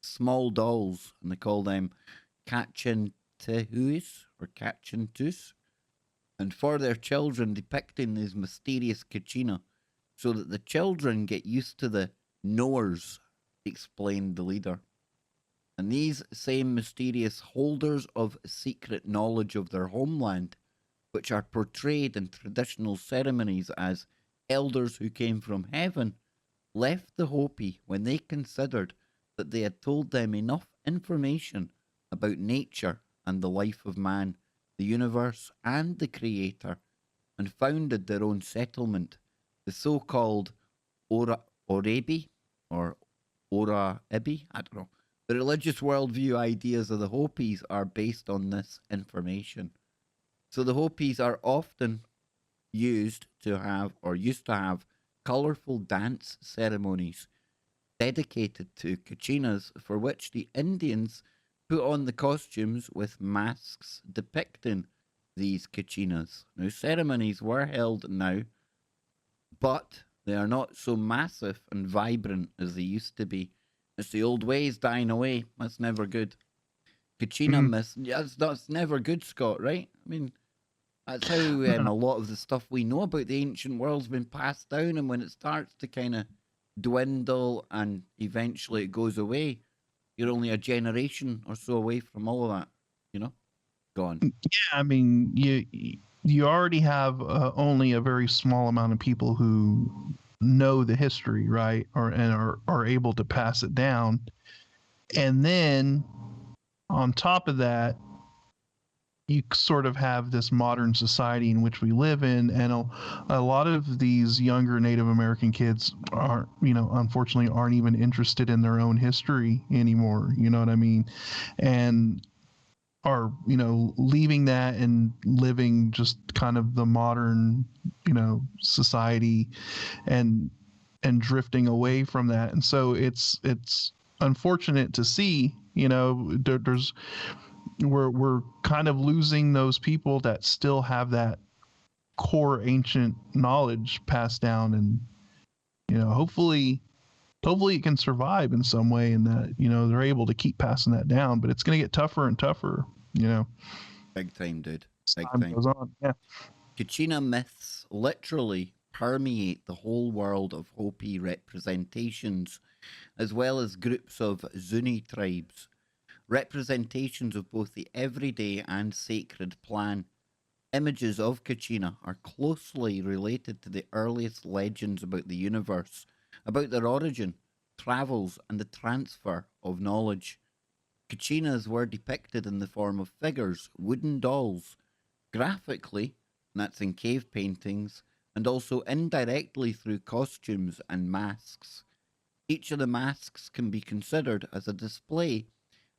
S1: small dolls, and they call them Kachintuhus or Kachintus, and for their children depicting these mysterious Kachina so that the children get used to the knowers, explained the leader. And these same mysterious holders of secret knowledge of their homeland, which are portrayed in traditional ceremonies as elders who came from heaven, left the Hopi when they considered that they had told them enough information about nature and the life of man, the universe, and the Creator, and founded their own settlement, the so-called Orebi, or Ora-Ibi, I don't know. The religious worldview ideas of the Hopis are based on this information. So the Hopis are often used to have colourful dance ceremonies dedicated to Kachinas, for which the Indians put on the costumes with masks depicting these Kachinas. Now, ceremonies were held now, but they are not so massive and vibrant as they used to be. It's the old ways dying away. That's never good. Kachina myths, that's never good, Scott, right? I mean, that's how a lot of the stuff we know about the ancient world's been passed down, and when it starts to kind of dwindle and eventually it goes away, you're only a generation or so away from all of that, gone.
S2: Yeah, I mean, you already have only a very small amount of people who know the history, right, and are able to pass it down, and then on top of that, you sort of have this modern society in which we live in, and a lot of these younger Native American kids unfortunately aren't even interested in their own history anymore. You know what I mean? And are leaving that and living just kind of the modern society and drifting away from that. And so it's unfortunate to see there's we're kind of losing those people that still have that core ancient knowledge passed down, and hopefully it can survive in some way, and that they're able to keep passing that down. But it's going to get tougher and tougher.
S1: Big time, dude. Big
S2: time
S1: time.
S2: goes on. Yeah.
S1: Kachina myths literally permeate the whole world of Hopi representations, as well as groups of Zuni tribes. Representations of both the everyday and sacred plan. Images of Kachina are closely related to the earliest legends about the universe, about their origin, travels, and the transfer of knowledge. Kachinas were depicted in the form of figures, wooden dolls, graphically, and that's in cave paintings, and also indirectly through costumes and masks. Each of the masks can be considered as a display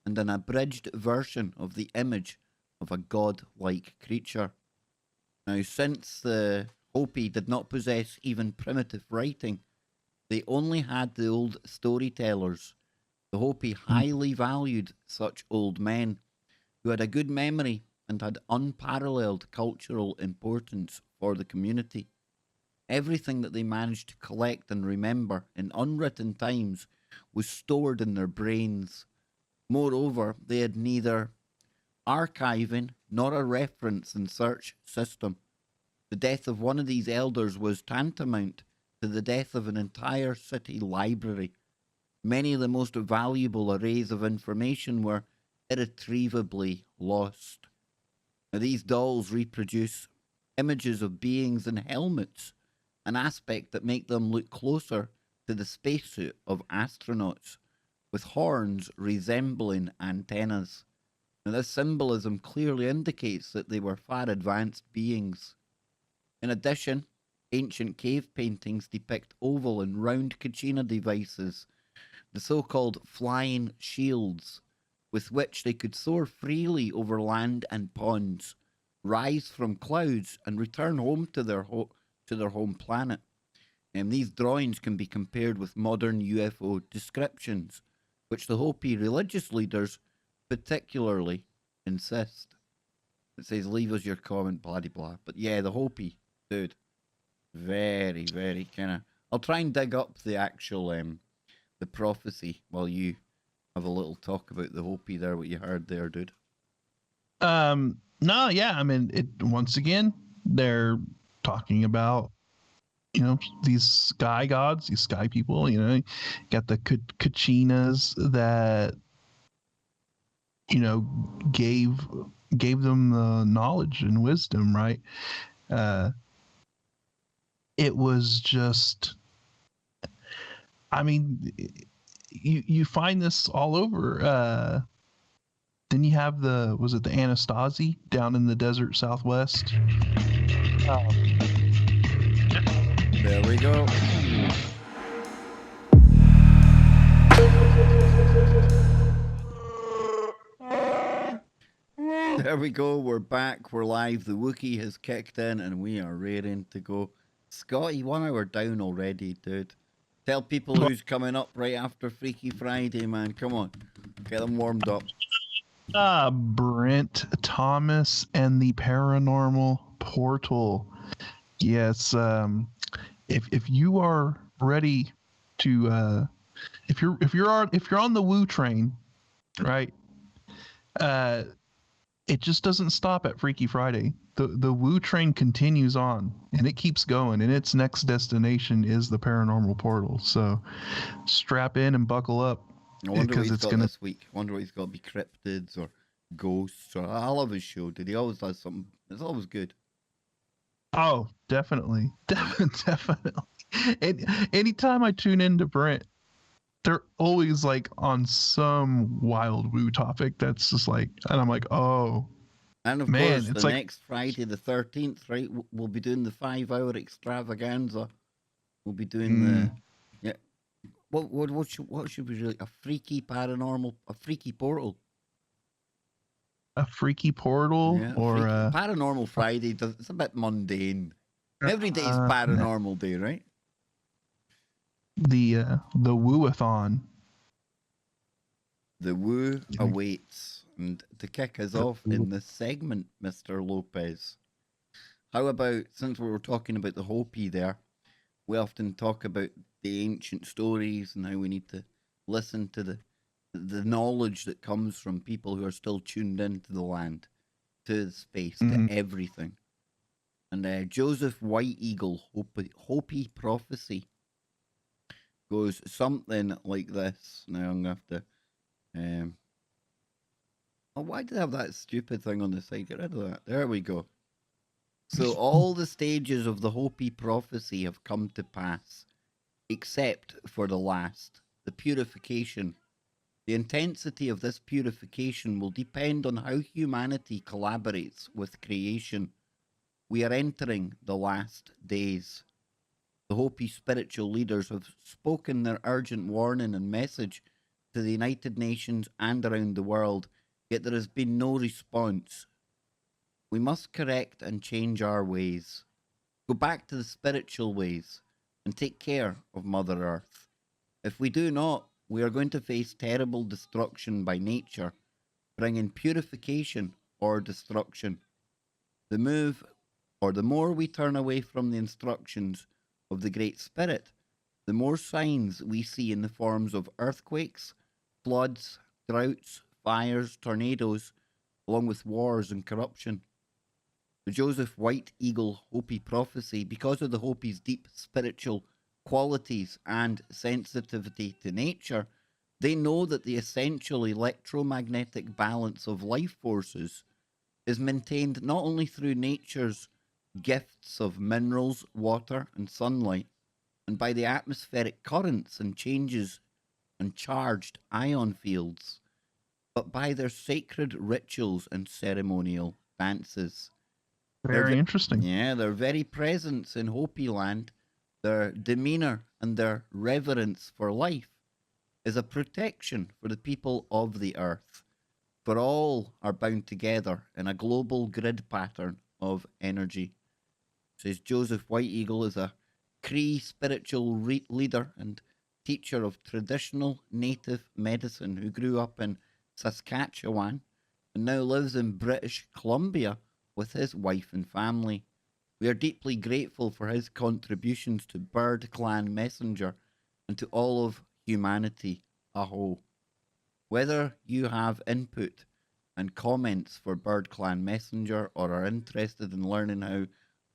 S1: and an abridged version of the image of a god-like creature. Now, since the Hopi did not possess even primitive writing, they only had the old storytellers. The Hopi highly valued such old men who had a good memory and had unparalleled cultural importance for the community. Everything that they managed to collect and remember in unwritten times was stored in their brains. Moreover, they had neither archiving not a reference and search system. The death of one of these elders was tantamount to the death of an entire city library. Many of the most valuable arrays of information were irretrievably lost. Now, these dolls reproduce images of beings in helmets, an aspect that make them look closer to the spacesuit of astronauts, with horns resembling antennas. Now, this symbolism clearly indicates that they were far advanced beings. In addition, ancient cave paintings depict oval and round Kachina devices, the so-called flying shields, with which they could soar freely over land and ponds, rise from clouds, and return home to their home planet. And these drawings can be compared with modern UFO descriptions, which the Hopi religious leaders particularly insist. It says, leave us your comment, blah, blah, blah. But yeah, the Hopi, dude, very, very kind of... I'll try and dig up the actual, the prophecy while you have a little talk about the Hopi there, what you heard there, dude.
S2: No, yeah, I mean, once again, they're talking about, these sky gods, these sky people, got the Kachinas that, gave them the knowledge and wisdom, right? It was just, I mean, you find this all over. Then you have was it the Anastasi down in the desert Southwest?
S1: There we go. There we go. We're back. We're live. The Wookiee has kicked in and we are raring to go. Scotty, 1 hour down already, dude. Tell people who's coming up right after Freaky Friday, man. Come on. Get them warmed up.
S2: Brent Thomas and the Paranormal Portal. Yes, if you are ready to if you're on the woo train, right? It just doesn't stop at Freaky Friday. The woo train continues on and it keeps going, and its next destination is the Paranormal Portal. So strap in and buckle up.
S1: I wonder what he's got this week. I wonder what he's got. Be cryptids or ghosts. Or I love his show. Did he always does something? It's always good.
S2: Oh, definitely, definitely. Anytime I tune into Brent, they're always like on some wild woo topic. That's just like, and I'm like, oh.
S1: And of course, the next Friday, the 13th, right? We'll be doing the 5-hour extravaganza. We'll be doing What should we really... A freaky paranormal... A freaky portal.
S2: A freaky portal?
S1: Yeah,
S2: or
S1: Paranormal Friday, it's a bit mundane. Every day is paranormal day, right?
S2: The woo-a-thon.
S1: The woo awaits. And to kick us off in this segment, Mr. Lopez, how about, since we were talking about the Hopi there, we often talk about the ancient stories and how we need to listen to the knowledge that comes from people who are still tuned into the land, to the space, to everything. And Joseph White Eagle, Hopi prophecy, goes something like this. Now I'm going to have to... oh, why did I have that stupid thing on the side? Get rid of that. There we go. So all the stages of the Hopi prophecy have come to pass, except for the last, the purification. The intensity of this purification will depend on how humanity collaborates with creation. We are entering the last days. The Hopi spiritual leaders have spoken their urgent warning and message to the United Nations and around the world, yet there has been no response. We must correct and change our ways. Go back to the spiritual ways and take care of Mother Earth. If we do not, we are going to face terrible destruction by nature, bringing purification or destruction. The more we turn away from the instructions of the Great Spirit, the more signs we see in the forms of earthquakes, floods, droughts, fires, tornadoes, along with wars and corruption. The Joseph White Eagle Hopi prophecy, because of the Hopi's deep spiritual qualities and sensitivity to nature, they know that the essential electromagnetic balance of life forces is maintained not only through nature's gifts of minerals, water, and sunlight, and by the atmospheric currents and changes and charged ion fields, but by their sacred rituals and ceremonial dances.
S2: Very interesting.
S1: Yeah, their very presence in Hopi land, their demeanor and their reverence for life is a protection for the people of the earth, for all are bound together in a global grid pattern of energy. Says Joseph White Eagle is a Cree spiritual leader and teacher of traditional native medicine who grew up in Saskatchewan and now lives in British Columbia with his wife and family. We are deeply grateful for his contributions to Bird Clan Messenger and to all of humanity. Aho. Whether you have input and comments for Bird Clan Messenger or are interested in learning how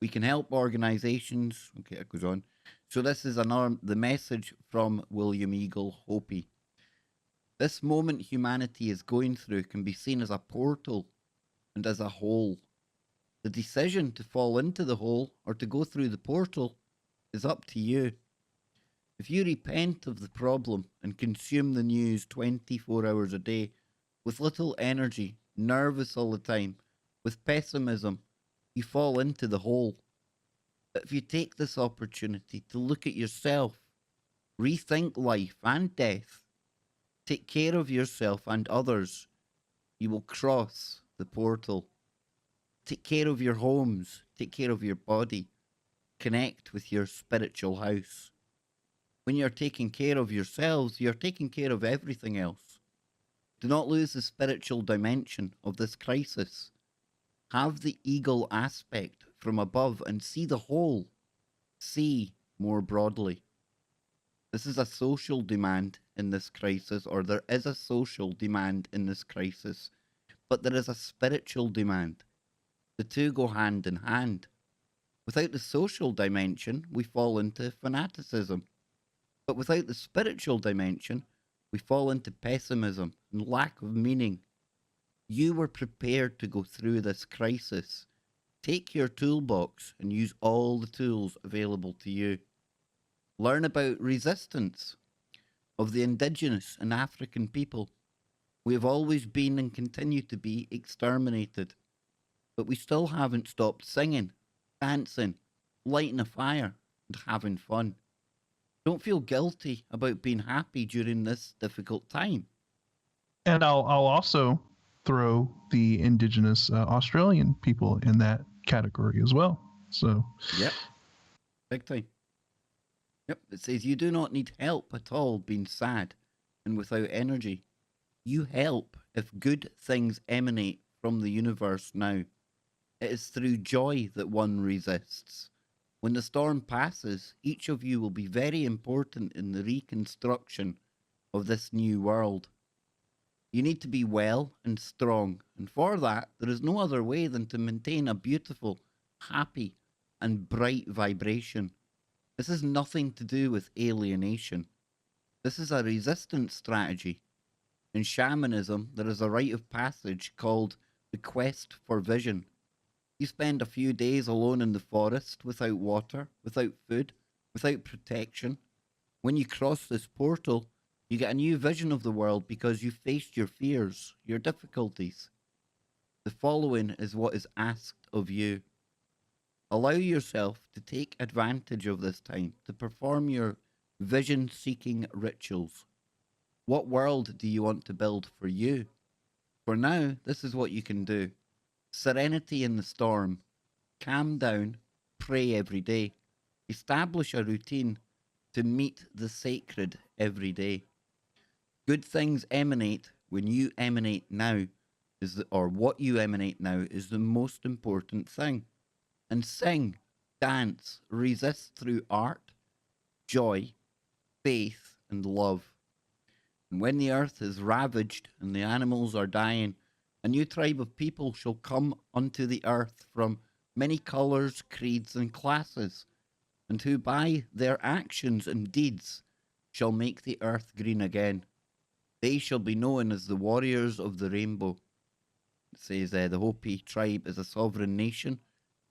S1: we can help organizations, okay, it goes on. So this is the message from William Eagle Hopi. This moment humanity is going through can be seen as a portal and as a hole. The decision to fall into the hole or to go through the portal is up to you. If you repent of the problem and consume the news 24 hours a day with little energy, nervous all the time, with pessimism, you fall into the hole. But if you take this opportunity to look at yourself, rethink life and death, take care of yourself and others, you will cross the portal. Take care of your homes, take care of your body, connect with your spiritual house. When you're taking care of yourselves, you're taking care of everything else. Do not lose the spiritual dimension of this crisis. Have the eagle aspect from above and see the whole. See more broadly. This is a social demand in this crisis, or there is a social demand in this crisis, but there is a spiritual demand. The two go hand in hand. Without the social dimension, we fall into fanaticism. But without the spiritual dimension, we fall into pessimism and lack of meaning. You were prepared to go through this crisis. Take your toolbox and use all the tools available to you. Learn about resistance of the indigenous and African people. We have always been and continue to be exterminated, but we still haven't stopped singing, dancing, lighting a fire, and having fun. Don't feel guilty about being happy during this difficult time.
S2: And I'll also throw the indigenous Australian people in that category as well. So,
S1: yep, big time. Yep, it says you do not need help at all being sad and without energy. You help if good things emanate from the universe now. It is through joy that one resists. When the storm passes, each of you will be very important in the reconstruction of this new world. You need to be well and strong, and for that, there is no other way than to maintain a beautiful, happy, and bright vibration. This has nothing to do with alienation. This is a resistance strategy. In shamanism, there is a rite of passage called the quest for vision. You spend a few days alone in the forest, without water, without food, without protection. When you cross this portal, you get a new vision of the world because you faced your fears, your difficulties. The following is what is asked of you. Allow yourself to take advantage of this time to perform your vision-seeking rituals. What world do you want to build for you? For now, this is what you can do. Serenity in the storm. Calm down. Pray every day. Establish a routine to meet the sacred every day. Good things emanate when you emanate now, or what you emanate now is the most important thing. And sing, dance, resist through art, joy, faith, and love. And when the earth is ravaged and the animals are dying, A new tribe of people shall come unto the earth from many colours, creeds, and classes, and who by their actions and deeds shall make the earth green again. They shall be known as the warriors of the rainbow. It says the Hopi tribe is a sovereign nation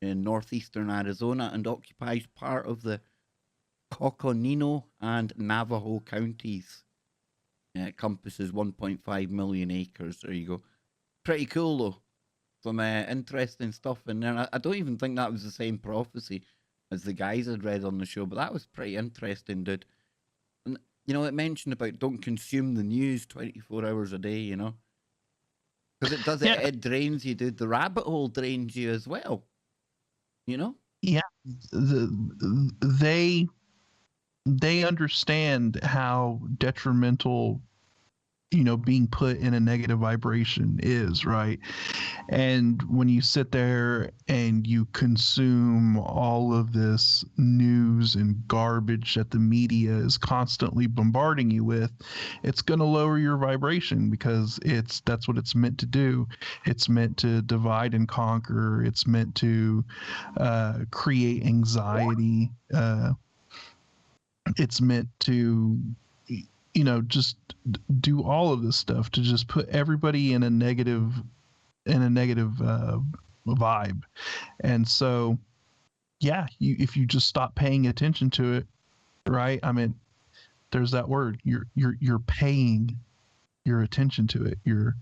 S1: in northeastern Arizona and occupies part of the Coconino and Navajo counties. It encompasses 1.5 million acres. There you go. Pretty cool, though. Some interesting stuff in there. And I don't even think that was the same prophecy as the guys had read on the show, but that was pretty interesting, dude. And, it mentioned about don't consume the news 24 hours a day, Because it does, it drains you, dude. The rabbit hole drains you as well,
S2: Yeah. They understand how detrimental being put in a negative vibration is, right? And when you sit there and you consume all of this news and garbage that the media is constantly bombarding you with, it's going to lower your vibration because that's what it's meant to do. It's meant to divide and conquer. It's meant to create anxiety. It's meant to just do all of this stuff to just put everybody in a negative vibe. And so if you just stop paying attention to it, right? I mean, there's that word, you're paying your attention to it, you're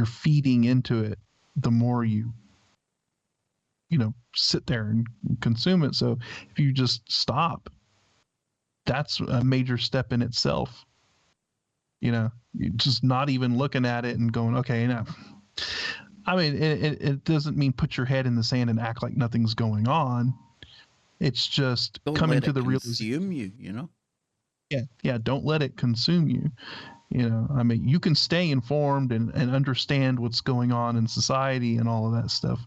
S2: feeding into it the more you sit there and consume it. So if you just stop, that's a major step in itself. You're just not even looking at it and going, okay, now. I mean, it doesn't mean put your head in the sand and act like nothing's going on. It's just coming to the realization.
S1: Consume you,
S2: Yeah. Don't let it consume you. I mean, you can stay informed and understand what's going on in society and all of that stuff,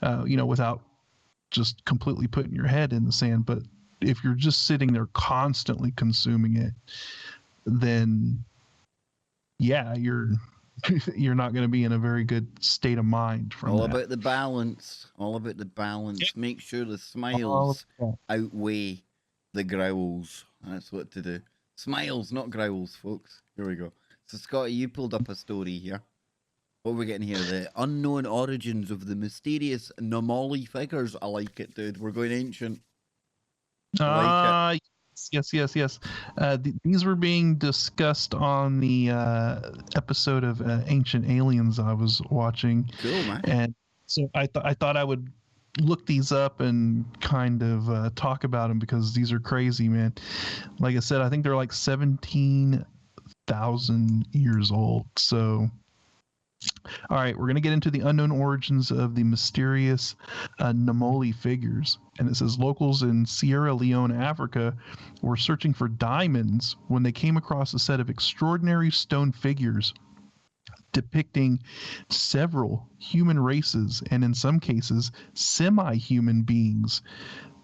S2: without just completely putting your head in the sand. But if you're just sitting there constantly consuming it, then you're not going to be in a very good state of mind from that.
S1: About the balance. Make sure the smiles outweigh the growls. That's what to do. Smiles, not growls, folks. Here we go. So, Scotty, you pulled up a story here. What are we getting here? The unknown origins of the mysterious Nomoli figures. I like it, dude. We're going ancient.
S2: Yes. These were being discussed on the episode of Ancient Aliens I was watching.
S1: Cool, man.
S2: And so I thought I would look these up and kind of talk about them because these are crazy, man. Like I said, I think they're like 17,000 years old. So all right, we're going to get into the unknown origins of the mysterious Nomoli figures. And it says locals in Sierra Leone, Africa, were searching for diamonds when they came across a set of extraordinary stone figures depicting several human races and in some cases semi-human beings.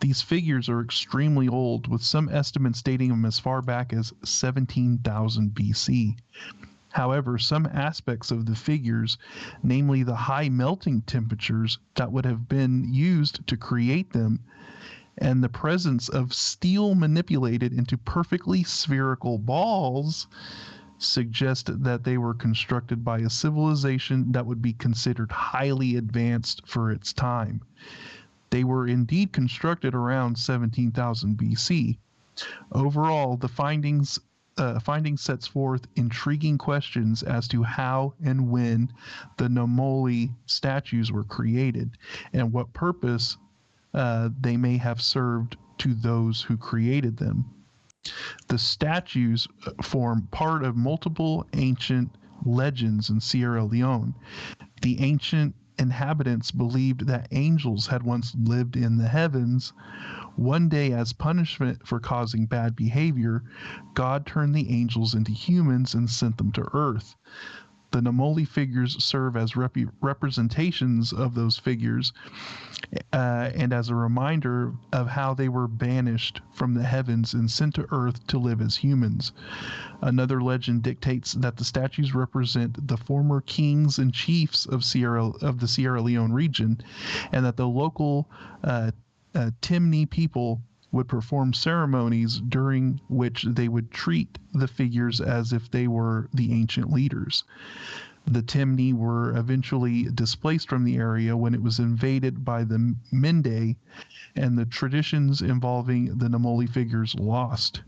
S2: These figures are extremely old, with some estimates dating them as far back as 17,000 BC. However, some aspects of the figures, namely the high melting temperatures that would have been used to create them, and the presence of steel manipulated into perfectly spherical balls, suggest that they were constructed by a civilization that would be considered highly advanced for its time. They were indeed constructed around 17,000 BC. Overall, the findings sets forth intriguing questions as to how and when the Nomoli statues were created and what purpose they may have served to those who created them. The statues form part of multiple ancient legends in Sierra Leone. The ancient inhabitants believed that angels had once lived in the heavens. One day, as punishment for causing bad behavior, God turned the angels into humans and sent them to earth. The Nomoli figures serve as representations of those figures and as a reminder of how they were banished from the heavens and sent to earth to live as humans. Another legend dictates that the statues represent the former kings and chiefs of the Sierra Leone region, and that the local Timni people would perform ceremonies during which they would treat the figures as if they were the ancient leaders. The Timni were eventually displaced from the area when it was invaded by the Mende, and the traditions involving the Nomoli figures lost.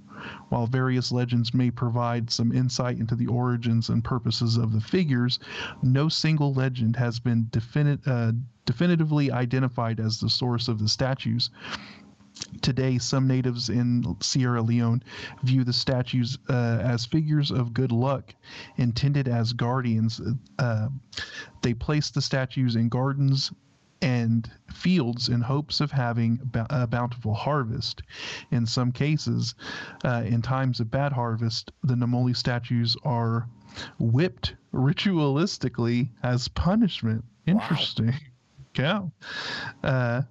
S2: While various legends may provide some insight into the origins and purposes of the figures, no single legend has been definitively identified as the source of the statues. Today, some natives in Sierra Leone view the statues as figures of good luck, intended as guardians. They place the statues in gardens and fields in hopes of having a bountiful harvest. In some cases, in times of bad harvest, the Nomoli statues are whipped ritualistically as punishment. Interesting. Wow. Yeah.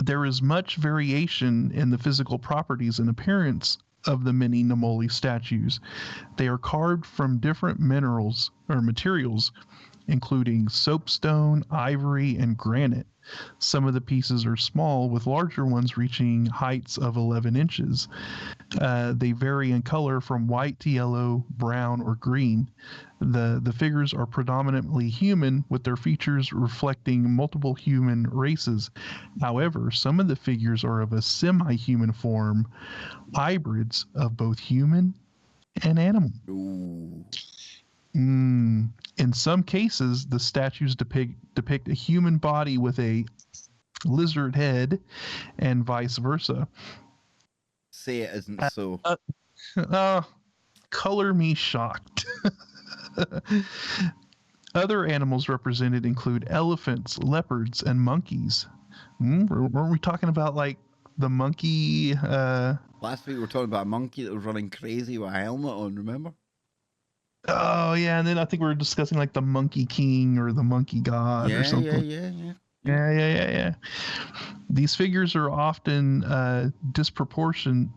S2: There is much variation in the physical properties and appearance of the many Nomoli statues. They are carved from different minerals or materials, including soapstone, ivory, and granite. Some of the pieces are small, with larger ones reaching heights of 11 inches. They vary in color from white to yellow, brown, or green. The figures are predominantly human, with their features reflecting multiple human races. However, some of the figures are of a semi-human form, hybrids of both human and animal.
S1: Ooh.
S2: In some cases, the statues depict a human body with a lizard head, and vice versa.
S1: Say it isn't so.
S2: Color me shocked. Other animals represented include elephants, leopards, and monkeys. Weren't we talking about like the monkey?
S1: Last week we were talking about a monkey that was running crazy with a helmet on, remember?
S2: Oh yeah, and then I think we were discussing like the monkey king or the monkey god or something. Yeah. These figures are often disproportionate,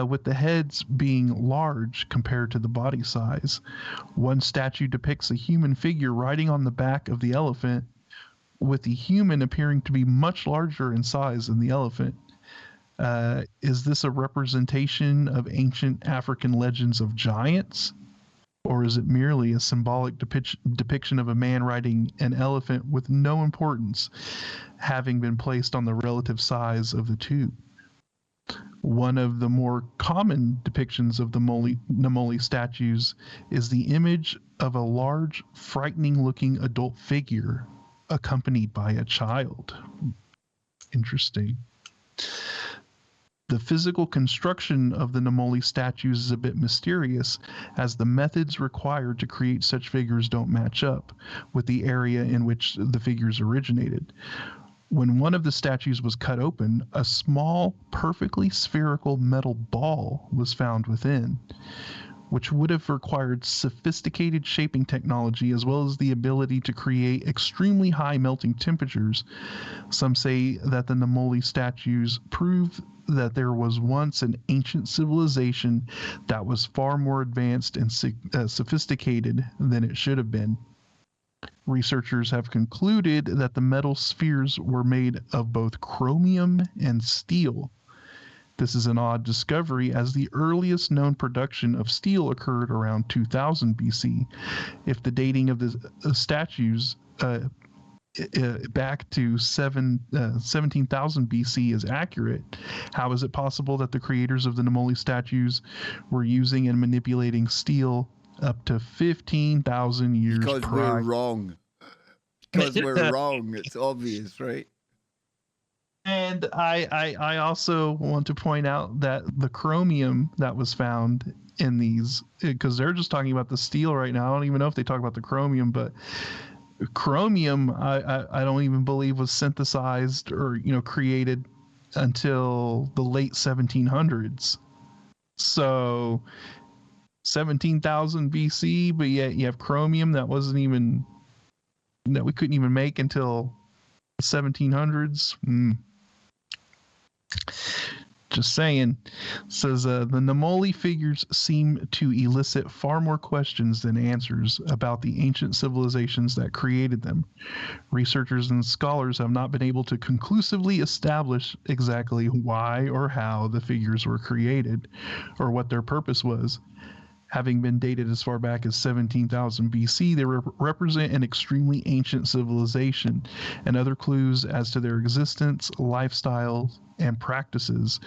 S2: with the heads being large compared to the body size. One statue depicts a human figure riding on the back of the elephant, with the human appearing to be much larger in size than the elephant. Is this a representation of ancient African legends of giants? Or is it merely a symbolic depiction of a man riding an elephant with no importance, having been placed on the relative size of the two? One of the more common depictions of the Nomoli statues is the image of a large, frightening-looking adult figure accompanied by a child. Interesting. The physical construction of the Nomoli statues is a bit mysterious, as the methods required to create such figures don't match up with the area in which the figures originated. When one of the statues was cut open, a small, perfectly spherical metal ball was found within, which would have required sophisticated shaping technology as well as the ability to create extremely high melting temperatures. Some say that the Nomoli statues prove that there was once an ancient civilization that was far more advanced and sophisticated than it should have been. Researchers have concluded that the metal spheres were made of both chromium and steel. This is an odd discovery, as the earliest known production of steel occurred around 2000 BC. If the dating of the statues back to 17,000 BC is accurate, how is it possible that the creators of the Nomoli statues were using and manipulating steel up to 15,000 years
S1: prior?
S2: Because
S1: we're wrong. Because we're wrong. It's obvious, right?
S2: And I also want to point out that the chromium that was found in these, because they're just talking about the steel right now. I don't even know if they talk about the chromium, but chromium I don't even believe was synthesized or created until the late 1700s. So 17,000 BC, but yet you have chromium that we couldn't even make until the 1700s. Just saying. Says the Nomoli figures seem to elicit far more questions than answers about the ancient civilizations that created them. Researchers and scholars have not been able to conclusively establish exactly why or how the figures were created or what their purpose was. Having been dated as far back as 17,000 BC, they represent an extremely ancient civilization, and other clues as to their existence, lifestyle, and practices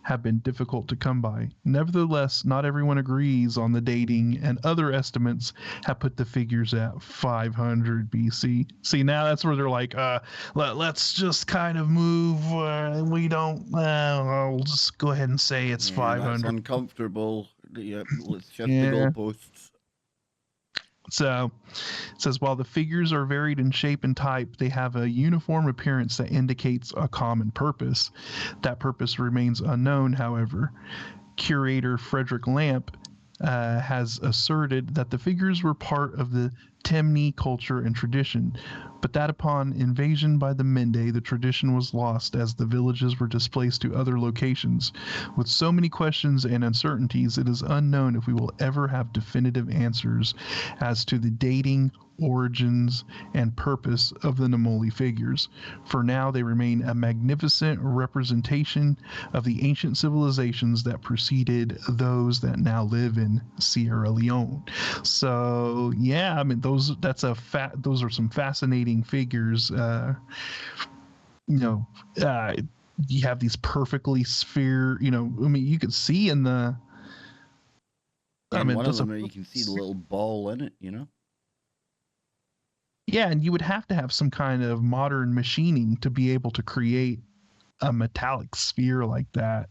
S2: have been difficult to come by. Nevertheless, not everyone agrees on the dating, and other estimates have put the figures at 500 BC. See, now that's where they're like, let's just kind of move. We'll just go ahead and say it's 500.
S1: That's uncomfortable. Yeah, let's shift the
S2: Yeah.
S1: goalposts.
S2: So it says, while the figures are varied in shape and type, they have a uniform appearance that indicates a common purpose. That purpose remains unknown, however. Curator Frederick Lamp has asserted that the figures were part of the Temne culture and tradition, but that upon invasion by the Mende, the tradition was lost as the villages were displaced to other locations. With so many questions and uncertainties, it is unknown if we will ever have definitive answers as to the dating, origins, and purpose of the Nomoli figures. For now, they remain a magnificent representation of the ancient civilizations that preceded those that now live in Sierra Leone. So, yeah, I mean, those are some fascinating figures. You have these perfectly you could see in the.
S1: And one of them, you can see the little ball in it,
S2: Yeah, and you would have to have some kind of modern machining to be able to create a metallic sphere like that,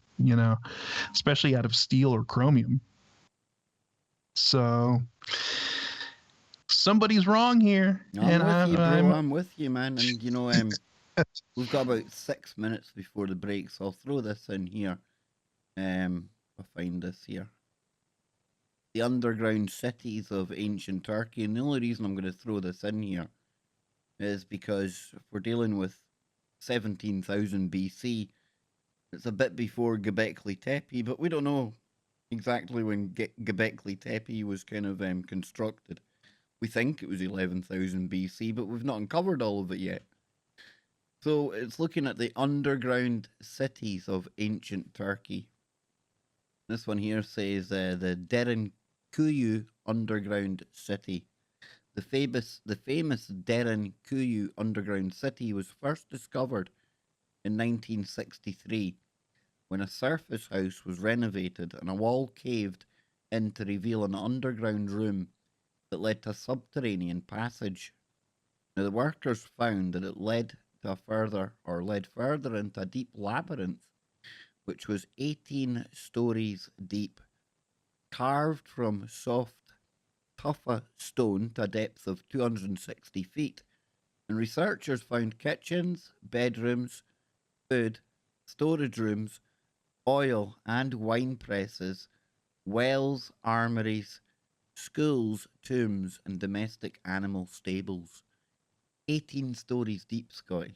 S2: especially out of steel or chromium. So somebody's wrong here.
S1: I'm with you, man. And we've got about 6 minutes before the break, so I'll throw this in here. I'll find this here. The underground cities of ancient Turkey, and the only reason I'm going to throw this in here is because if we're dealing with 17,000 BC, it's a bit before Göbekli Tepe, but we don't know exactly when Göbekli Tepe was kind of constructed. We think it was 11,000 BC, but we've not uncovered all of it yet. So it's looking at the underground cities of ancient Turkey. This one here says the Derinkuyu underground city. The famous Derinkuyu underground city was first discovered in 1963 when a surface house was renovated and a wall caved in to reveal an underground room that led to a subterranean passage. Now the workers found that it led further into a deep labyrinth, which was 18 stories deep, carved from soft tufa stone to a depth of 260 feet. And researchers found kitchens, bedrooms, food, storage rooms, oil and wine presses, wells, armories, schools, tombs, and domestic animal stables. 18 stories deep, Scotty.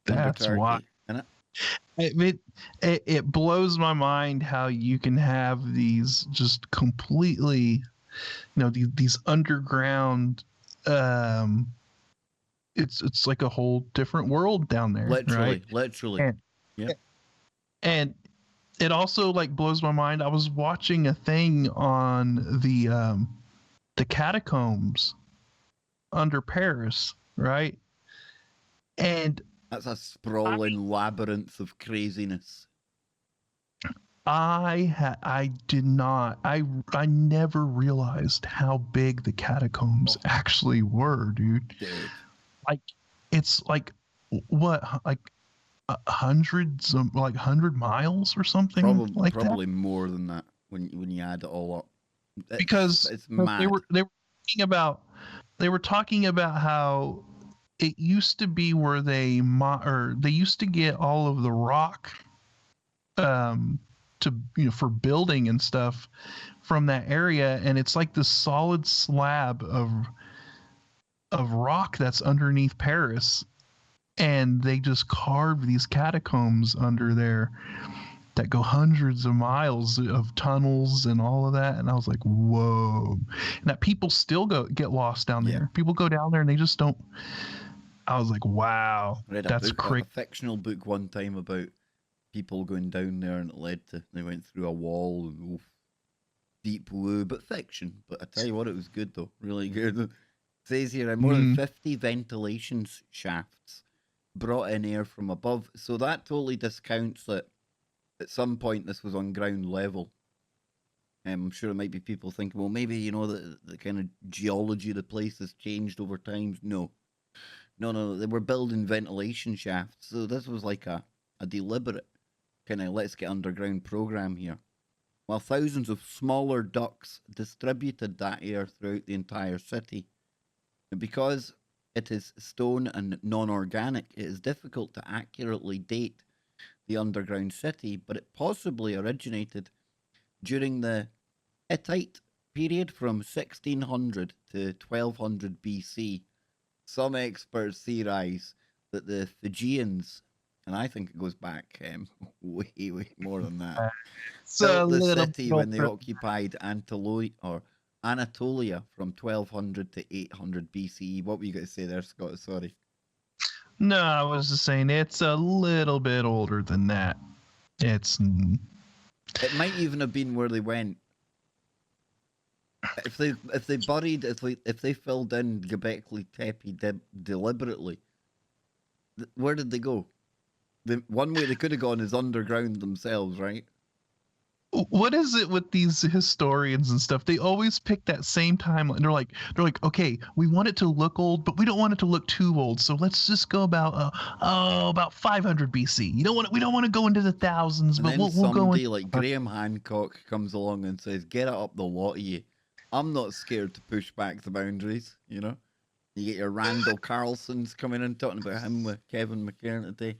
S2: That's why. It blows my mind how you can have these just completely, these underground. It's like a whole different world down there.
S1: Literally.
S2: And it also blows my mind. I was watching a thing on the catacombs under Paris, right? And
S1: that's a sprawling labyrinth of craziness.
S2: I never realized how big the catacombs actually were, dude. It's hundreds of 100 miles or something
S1: probably more than that when you add it all up. It's mad.
S2: They were talking about how it used to be where they used to get all of the rock to for building and stuff from that area, and it's like this solid slab of rock that's underneath Paris, and they just carved these catacombs under there that go hundreds of miles of tunnels and all of that. And I was like, whoa. And that people still get lost down there.
S1: Yeah.
S2: People go down there and they just don't. I was like, wow,
S1: I read
S2: that's
S1: a
S2: crazy.
S1: fictional book one time about people going down there, and it led to, they went through a wall and deep woo, but fiction. But I tell you what, it was good though, really good. It says here, more than 50 ventilation shafts brought in air from above. So that totally discounts that at some point this was on ground level. I'm sure there might be people thinking, well, maybe, the kind of geology of the place has changed over time. No, they were building ventilation shafts. So this was like a deliberate kind of let's get underground program here. While thousands of smaller ducts distributed that air throughout the entire city. And because it is stone and non-organic, it is difficult to accurately date the underground city, but it possibly originated during the Hittite period from 1600 to 1200 BC. Some experts theorize that the Fijians, and I think it goes back way more than that, built the city when they occupied Anatolia from 1200 to 800 BCE. What were you going to say there, Scott? Sorry.
S2: No, I was just saying it's a little bit older than that. It
S1: might even have been where they went. If they filled in Göbekli Tepe deliberately, where did they go? The one way they could have gone is underground themselves, right?
S2: What is it with these historians and stuff? They always pick that same timeline. They're like, okay, we want it to look old, but we don't want it to look too old. So let's just go about 500 BC. We don't want to go into the thousands,
S1: and
S2: but
S1: then
S2: we'll go into
S1: like Graham Hancock comes along and says, "Get it up the lot of you. I'm not scared to push back the boundaries." You get your Randall Carlsons coming in talking about him with Kevin McKernity.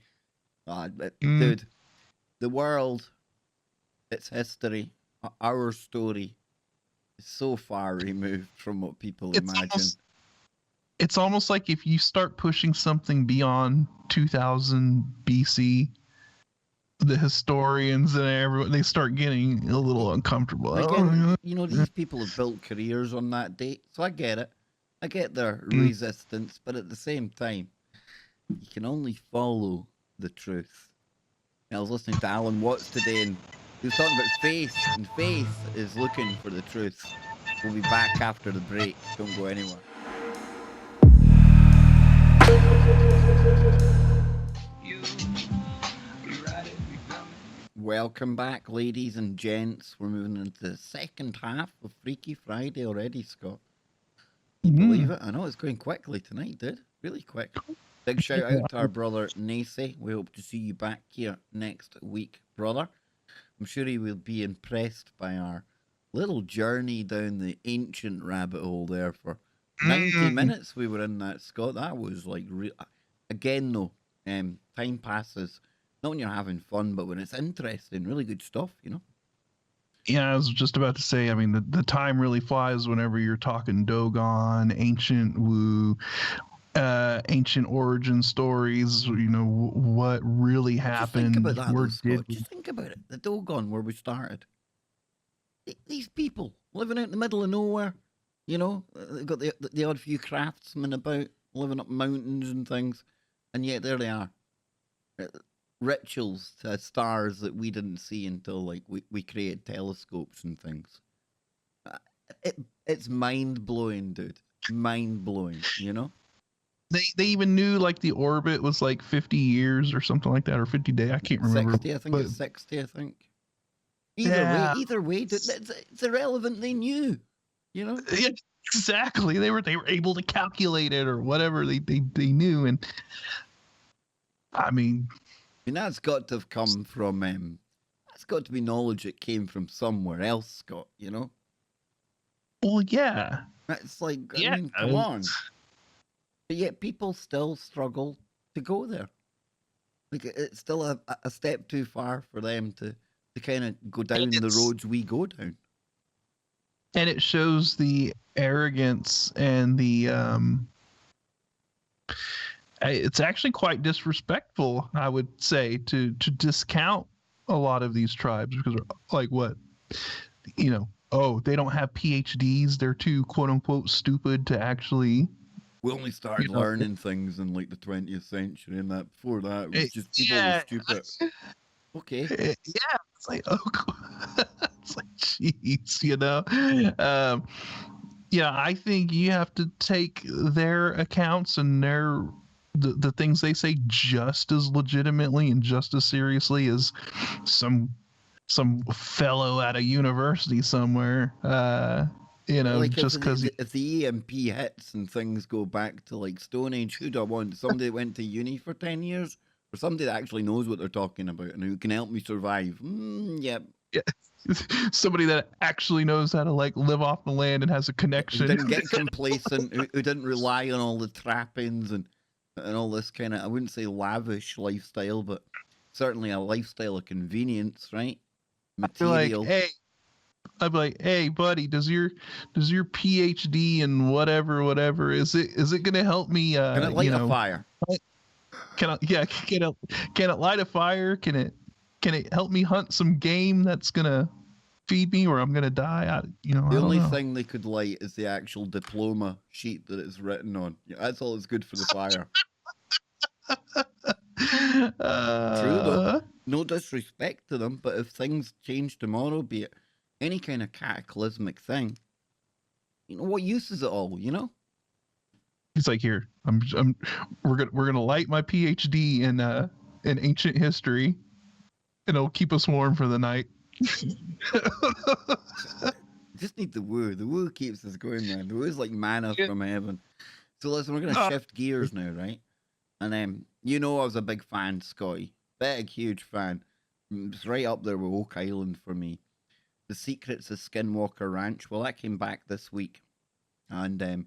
S1: Dude, the world, its history, our story is so far removed from what people imagine.
S2: It's almost like if you start pushing something beyond 2000 BC, the historians and everyone, they start getting a little uncomfortable.
S1: Again, these people have built careers on that date, so I get it. I get their resistance, but at the same time, you can only follow the truth. I was listening to Alan Watts today, and he was talking about faith, and faith is looking for the truth. We'll be back after the break. Don't go anywhere. Welcome back, ladies and gents. We're moving into the second half of Freaky Friday already, Scott. Can you believe it? I know it's going quickly tonight, dude. Really quick. Big shout out to our brother Nacy. We hope to see you back here next week, brother. I'm sure he will be impressed by our little journey down the ancient rabbit hole there for 90 minutes. We were in that, Scott. That was like again though. Time passes not when you're having fun, but when it's interesting. Really good stuff,
S2: Yeah, I was just about to say, I mean, the time really flies whenever you're talking Dogon, ancient Wu, ancient origin stories, what really happened.
S1: Just think about that, though, Scott. Just think about it. The Dogon, where we started. These people living out in the middle of nowhere, they've got the odd few craftsmen about, living up mountains and things, and yet there they are. Rituals to stars that we didn't see until like we created telescopes and things. It's mind blowing, dude. Mind blowing.
S2: They even knew like the orbit was like 50 years or something like that, or 50 days. I can't remember.
S1: 60, I think it's 60. I think. Either way, it's irrelevant. They knew.
S2: Yeah, exactly. They were able to calculate it or whatever they knew, and I mean,
S1: that's got to have come from that's got to be knowledge that came from somewhere else, Scott,
S2: Well, yeah.
S1: It's like, I mean, come on. But yet people still struggle to go there. Like, it's still a step too far for them to to kind of go down the roads we go down.
S2: And it shows the arrogance and the it's actually quite disrespectful, I would say, to discount a lot of these tribes because like what, oh, they don't have PhDs, they're too quote unquote stupid to actually.
S1: We only started learning things in like the 20th century, and that before that it was just people were stupid. Okay.
S2: Yeah, it's like, oh, it's like, jeez, yeah, I think you have to take their accounts and the things they say just as legitimately and just as seriously as some fellow at a university somewhere.
S1: Like
S2: just because
S1: if the EMP hits and things go back to like Stone Age, who do I want? Somebody that went to uni for 10 years, or somebody that actually knows what they're talking about and who can help me survive? Yep.
S2: Yeah. Somebody that actually knows how to like live off the land and has a connection.
S1: Who didn't get complacent, who didn't rely on all the trappings and all this kind of, I wouldn't say lavish lifestyle, but certainly a lifestyle of convenience, right? Material.
S2: I'd be like, hey, buddy, does your PhD in whatever is it gonna help me?
S1: Can it light a fire?
S2: Can it light a fire? Can it help me hunt some game that's gonna feed me, or I'm gonna die? The
S1: only thing they could light is the actual diploma sheet that it's written on. Yeah, that's all that's good for the fire. True though. No disrespect to them, but if things change tomorrow, be it any kind of cataclysmic thing, what use is it all?
S2: He's like, here, we're gonna light my PhD in ancient history, and it'll keep us warm for the night.
S1: Just need the woo. The woo keeps us going, man. The woo is like manna from heaven. So listen, we're gonna shift gears now, right? And I was a big fan, Scotty. Big, huge fan. It's right up there with Oak Island for me. The Secrets of Skinwalker Ranch. Well, that came back this week. And,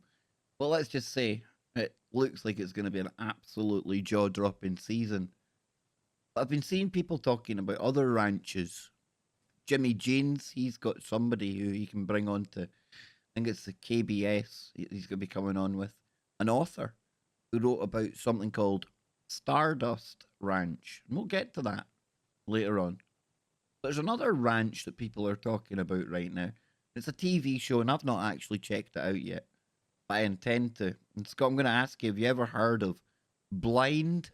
S1: well, let's just say it looks like it's going to be an absolutely jaw-dropping season. But I've been seeing people talking about other ranches. Jimmy James, he's got somebody who he can bring on to, I think it's the KBS, he's going to be coming on with an author who wrote about something called Stardust Ranch. And we'll get to that later on. There's another ranch that people are talking about right now. It's a TV show, and I've not actually checked it out yet. But I intend to. And Scott, I'm going to ask you, have you ever heard of Blind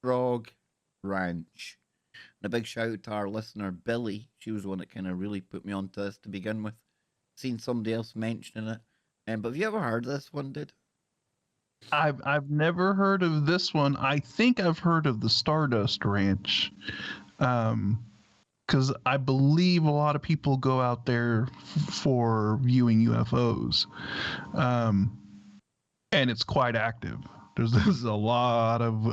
S1: Frog Ranch? And a big shout out to our listener, Billy. She was the one that kind of really put me onto this to begin with. Seen somebody else mentioning it. But have you ever heard of this one, dude?
S2: I've never heard of this one. I think I've heard of the Stardust Ranch. Because I believe a lot of people go out there for viewing UFOs. And it's quite active. There's a lot of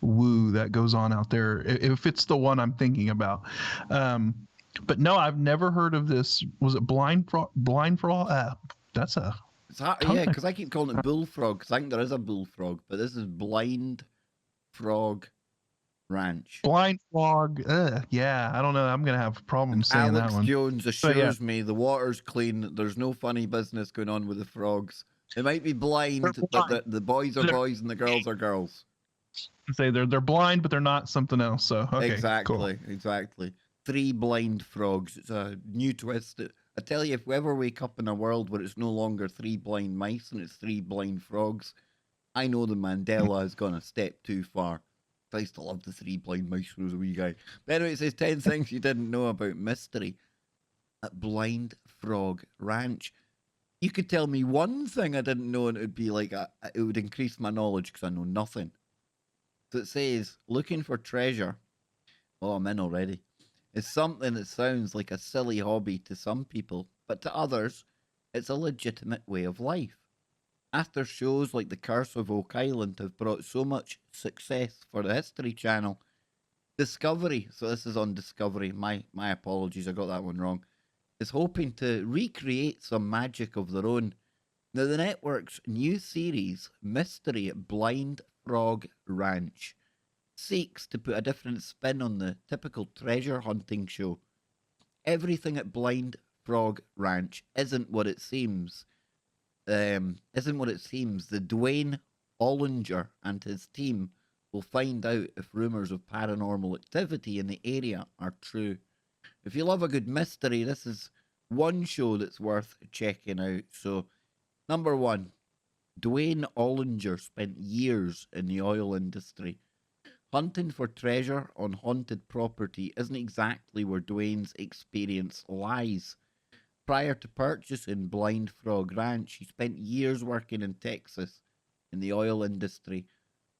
S2: woo that goes on out there, if it's the one I'm thinking about. But no, I've never heard of this. Was it Blind Frog? That's a...
S1: It's hard, yeah, because I keep calling it bullfrog, because I think there is a bullfrog, but this is Blind Frog Ranch.
S2: Blind Frog, yeah, I don't know. I'm going to have problems saying
S1: Alex
S2: that one.
S1: Jones assures me the water's clean, there's no funny business going on with the frogs. They might be blind, but the boys are boys and the girls are girls.
S2: Say they're blind, but they're not something else, so okay,
S1: exactly,
S2: cool.
S1: Exactly. 3 blind frogs. It's a new twist. I tell you, if we ever wake up in a world where it's no longer 3 blind mice and it's 3 blind frogs, I know the Mandela has gone a step too far. I used to love the 3 blind mice when I was a wee guy. But anyway, it says 10 things you didn't know about mystery at Blind Frog Ranch. You could tell me one thing I didn't know and it would be like, it would increase my knowledge because I know nothing. So it says, looking for treasure. Oh, I'm in already. It's something that sounds like a silly hobby to some people, but to others, it's a legitimate way of life. After shows like The Curse of Oak Island have brought so much success for the History Channel, Discovery, so this is on Discovery, my apologies, I got that one wrong, is hoping to recreate some magic of their own. Now, the network's new series, Mystery at Blind Frog Ranch, seeks to put a different spin on the typical treasure hunting show. Everything at Blind Frog Ranch isn't what it seems. Isn't what it seems. The Dwayne Ollinger and his team will find out if rumors of paranormal activity in the area are true. If you love a good mystery, this is one show that's worth checking out. So, number one, Dwayne Ollinger spent years in the oil industry. Hunting for treasure on haunted property isn't exactly where Dwayne's experience lies. Prior to purchasing Blind Frog Ranch, he spent years working in Texas in the oil industry.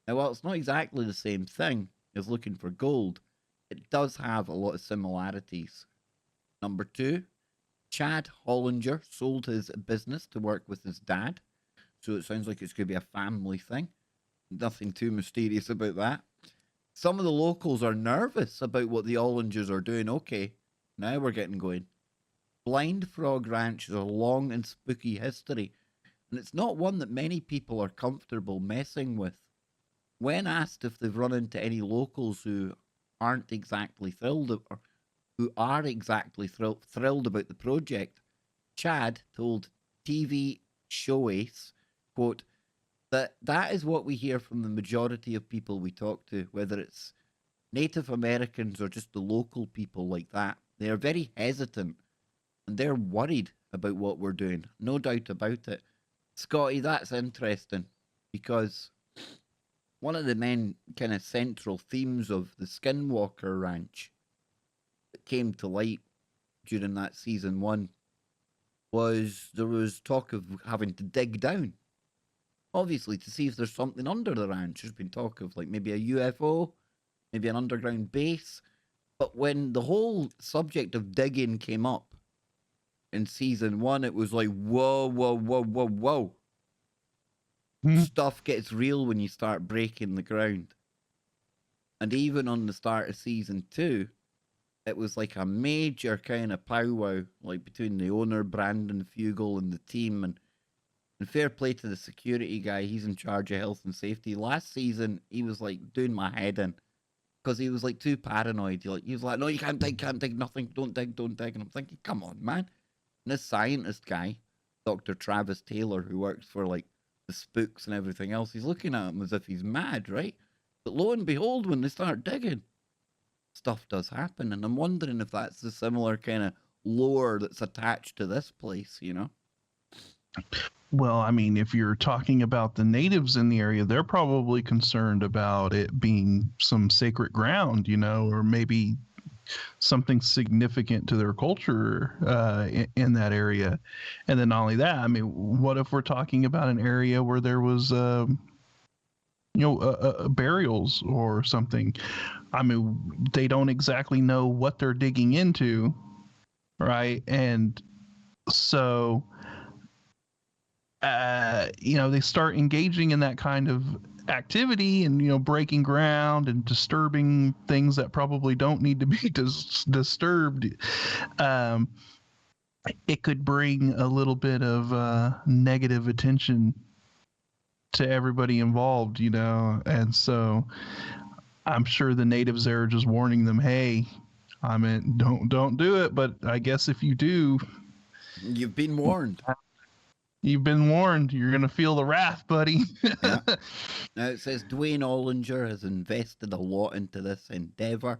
S1: Now, while it's not exactly the same thing as looking for gold, it does have a lot of similarities. Number two, Chad Hollinger sold his business to work with his dad, so it sounds like it's going to be a family thing. Nothing too mysterious about that. Some of the locals are nervous about what the Ollingers are doing. Okay, now we're getting going. Blind Frog Ranch has a long and spooky history, and it's not one that many people are comfortable messing with. When asked if they've run into any locals who aren't exactly thrilled, or who are exactly thrilled about the project, Chad told TV Show Ace, quote, that is what we hear from the majority of people we talk to, whether it's Native Americans or just the local people like that. They are very hesitant and they're worried about what we're doing. No doubt about it. Scotty, that's interesting because one of the main kind of central themes of the Skinwalker Ranch that came to light during that season one was there was talk of having to dig down, obviously, to see if there's something under the ranch. There's been talk of like maybe a UFO, maybe an underground base. But when the whole subject of digging came up in season one, it was like, whoa, whoa, whoa, whoa, whoa. Stuff gets real when you start breaking the ground. And even on the start of season two, it was like a major kind of powwow, like between the owner, Brandon Fugel, and the team. And fair play to the security guy, he's in charge of health and safety. Last season, he was like doing my head in because he was like too paranoid. He was like, no, you can't dig, nothing, don't dig. And I'm thinking, come on, man. And this scientist guy, Dr. Travis Taylor, who works for like the spooks and everything else, he's looking at him as if he's mad, right? But lo and behold, when they start digging, stuff does happen. And I'm wondering if that's the similar kind of lore that's attached to this place, you know?
S2: Well, I mean, if you're talking about the natives in the area, they're probably concerned about it being some sacred ground, or maybe something significant to their culture in that area. And then not only that, I mean, what if we're talking about an area where there was, burials or something? I mean, they don't exactly know what they're digging into, right? And so they start engaging in that kind of activity and, breaking ground and disturbing things that probably don't need to be disturbed. It could bring a little bit of negative attention to everybody involved, and so I'm sure the natives there are just warning them, hey, I mean, don't do it, but I guess if you do,
S1: you've been warned.
S2: You've been warned. You're going to feel the wrath, buddy.
S1: Yeah. Now it says Dwayne Ollinger has invested a lot into this endeavor.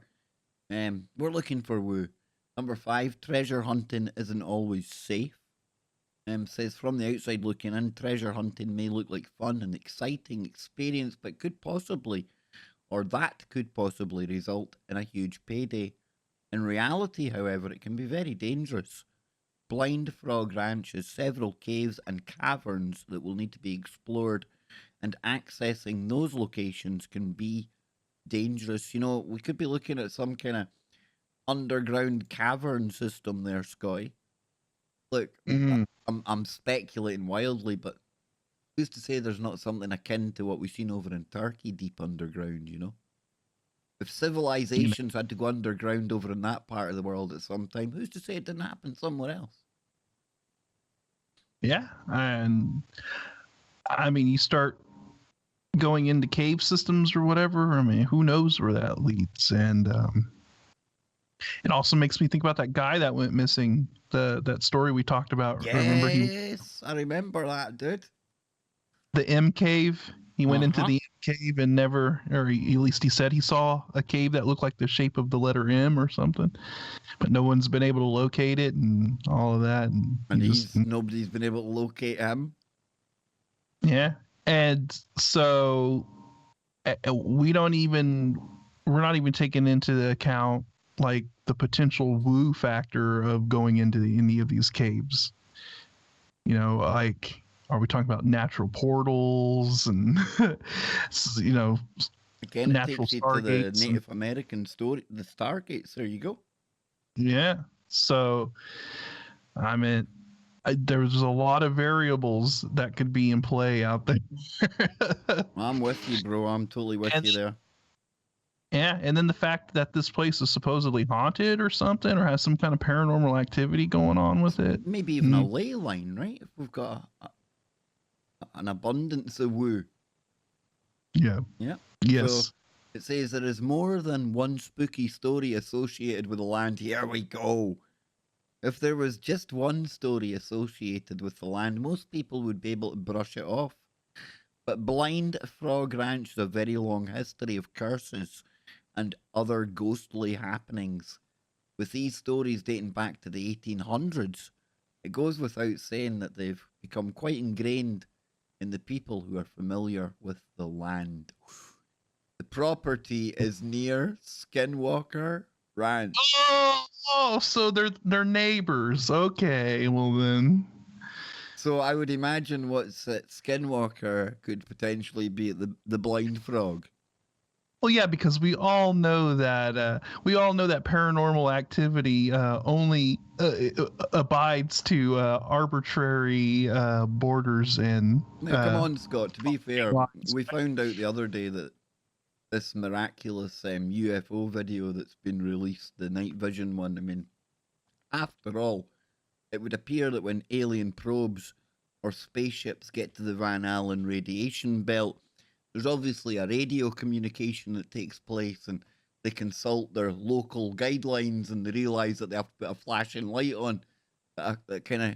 S1: We're looking for woo. Number 5, treasure hunting isn't always safe. Says from the outside looking in, treasure hunting may look like fun and exciting experience, but could possibly result in a huge payday. In reality, however, it can be very dangerous. Blind Frog Ranch has several caves and caverns that will need to be explored, and accessing those locations can be dangerous. We could be looking at some kind of underground cavern system there, Sky. Look, I'm speculating wildly, but who's to say there's not something akin to what we've seen over in Turkey deep underground, If civilizations had to go underground over in that part of the world at some time, who's to say it didn't happen somewhere else?
S2: Yeah, and I mean, you start going into cave systems or whatever. I mean, who knows where that leads? And it also makes me think about that guy that went missing. That story we talked about. Remember
S1: Yes, I remember that, dude.
S2: the M cave. He went into
S1: Uh-huh.
S2: the M cave and never, or at least he said he saw a cave that looked like the shape of the letter M or something, but no one's been able to locate it and all of that. And
S1: nobody's been able to locate him.
S2: yeah, and so we're not even taking into account like the potential woo factor of going into any of these caves. You know, like, are we talking about natural portals and you know,
S1: Again, it
S2: natural
S1: takes you to the
S2: stargates?
S1: Native American story, the Stargates. There you go.
S2: Yeah. So, I mean, there's a lot of variables that could be in play out there.
S1: I'm with you, bro. I'm totally with you there.
S2: Yeah, and then the fact that this place is supposedly haunted or something, or has some kind of paranormal activity going on with it.
S1: Maybe even a ley line, right? If we've got an abundance of woo.
S2: Yeah.
S1: Yeah.
S2: Yes.
S1: So it says there is more than one spooky story associated with the land. Here we go. If there was just one story associated with the land, most people would be able to brush it off. But Blind Frog Ranch has a very long history of curses and other ghostly happenings. With these stories dating back to the 1800s, it goes without saying that they've become quite ingrained in the people who are familiar with the land. The property is near Skinwalker Ranch.
S2: Oh, so they're neighbors. Okay, well then.
S1: So I would imagine what's at Skinwalker could potentially be at the Blind Frog.
S2: Well, yeah, because we all know that paranormal activity only abides to arbitrary borders and.
S1: Now, come on, Scott. To be fair,
S2: lines.
S1: we found out the other day that this miraculous UFO video that's been released, the night vision one. I mean, after all, it would appear that when alien probes or spaceships get to the Van Allen radiation belt, there's obviously a radio communication that takes place, and they consult their local guidelines, and they realize that they have to put a flashing light on that kind of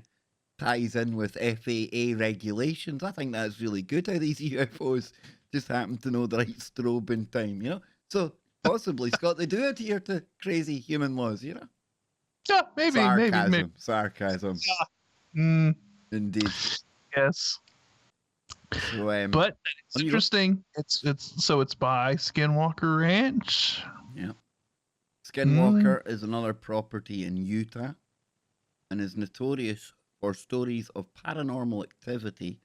S1: ties in with FAA regulations. I think that's really good how these UFOs just happen to know the right strobe in time, you know? So possibly, Scott, they do adhere to crazy human laws, you know?
S2: Yeah, maybe.
S1: Sarcasm.
S2: Yeah.
S1: Indeed.
S2: Yes.
S1: So,
S2: but it's interesting. It's by Skinwalker Ranch.
S1: Yeah. Skinwalker is another property in Utah and is notorious for stories of paranormal activity,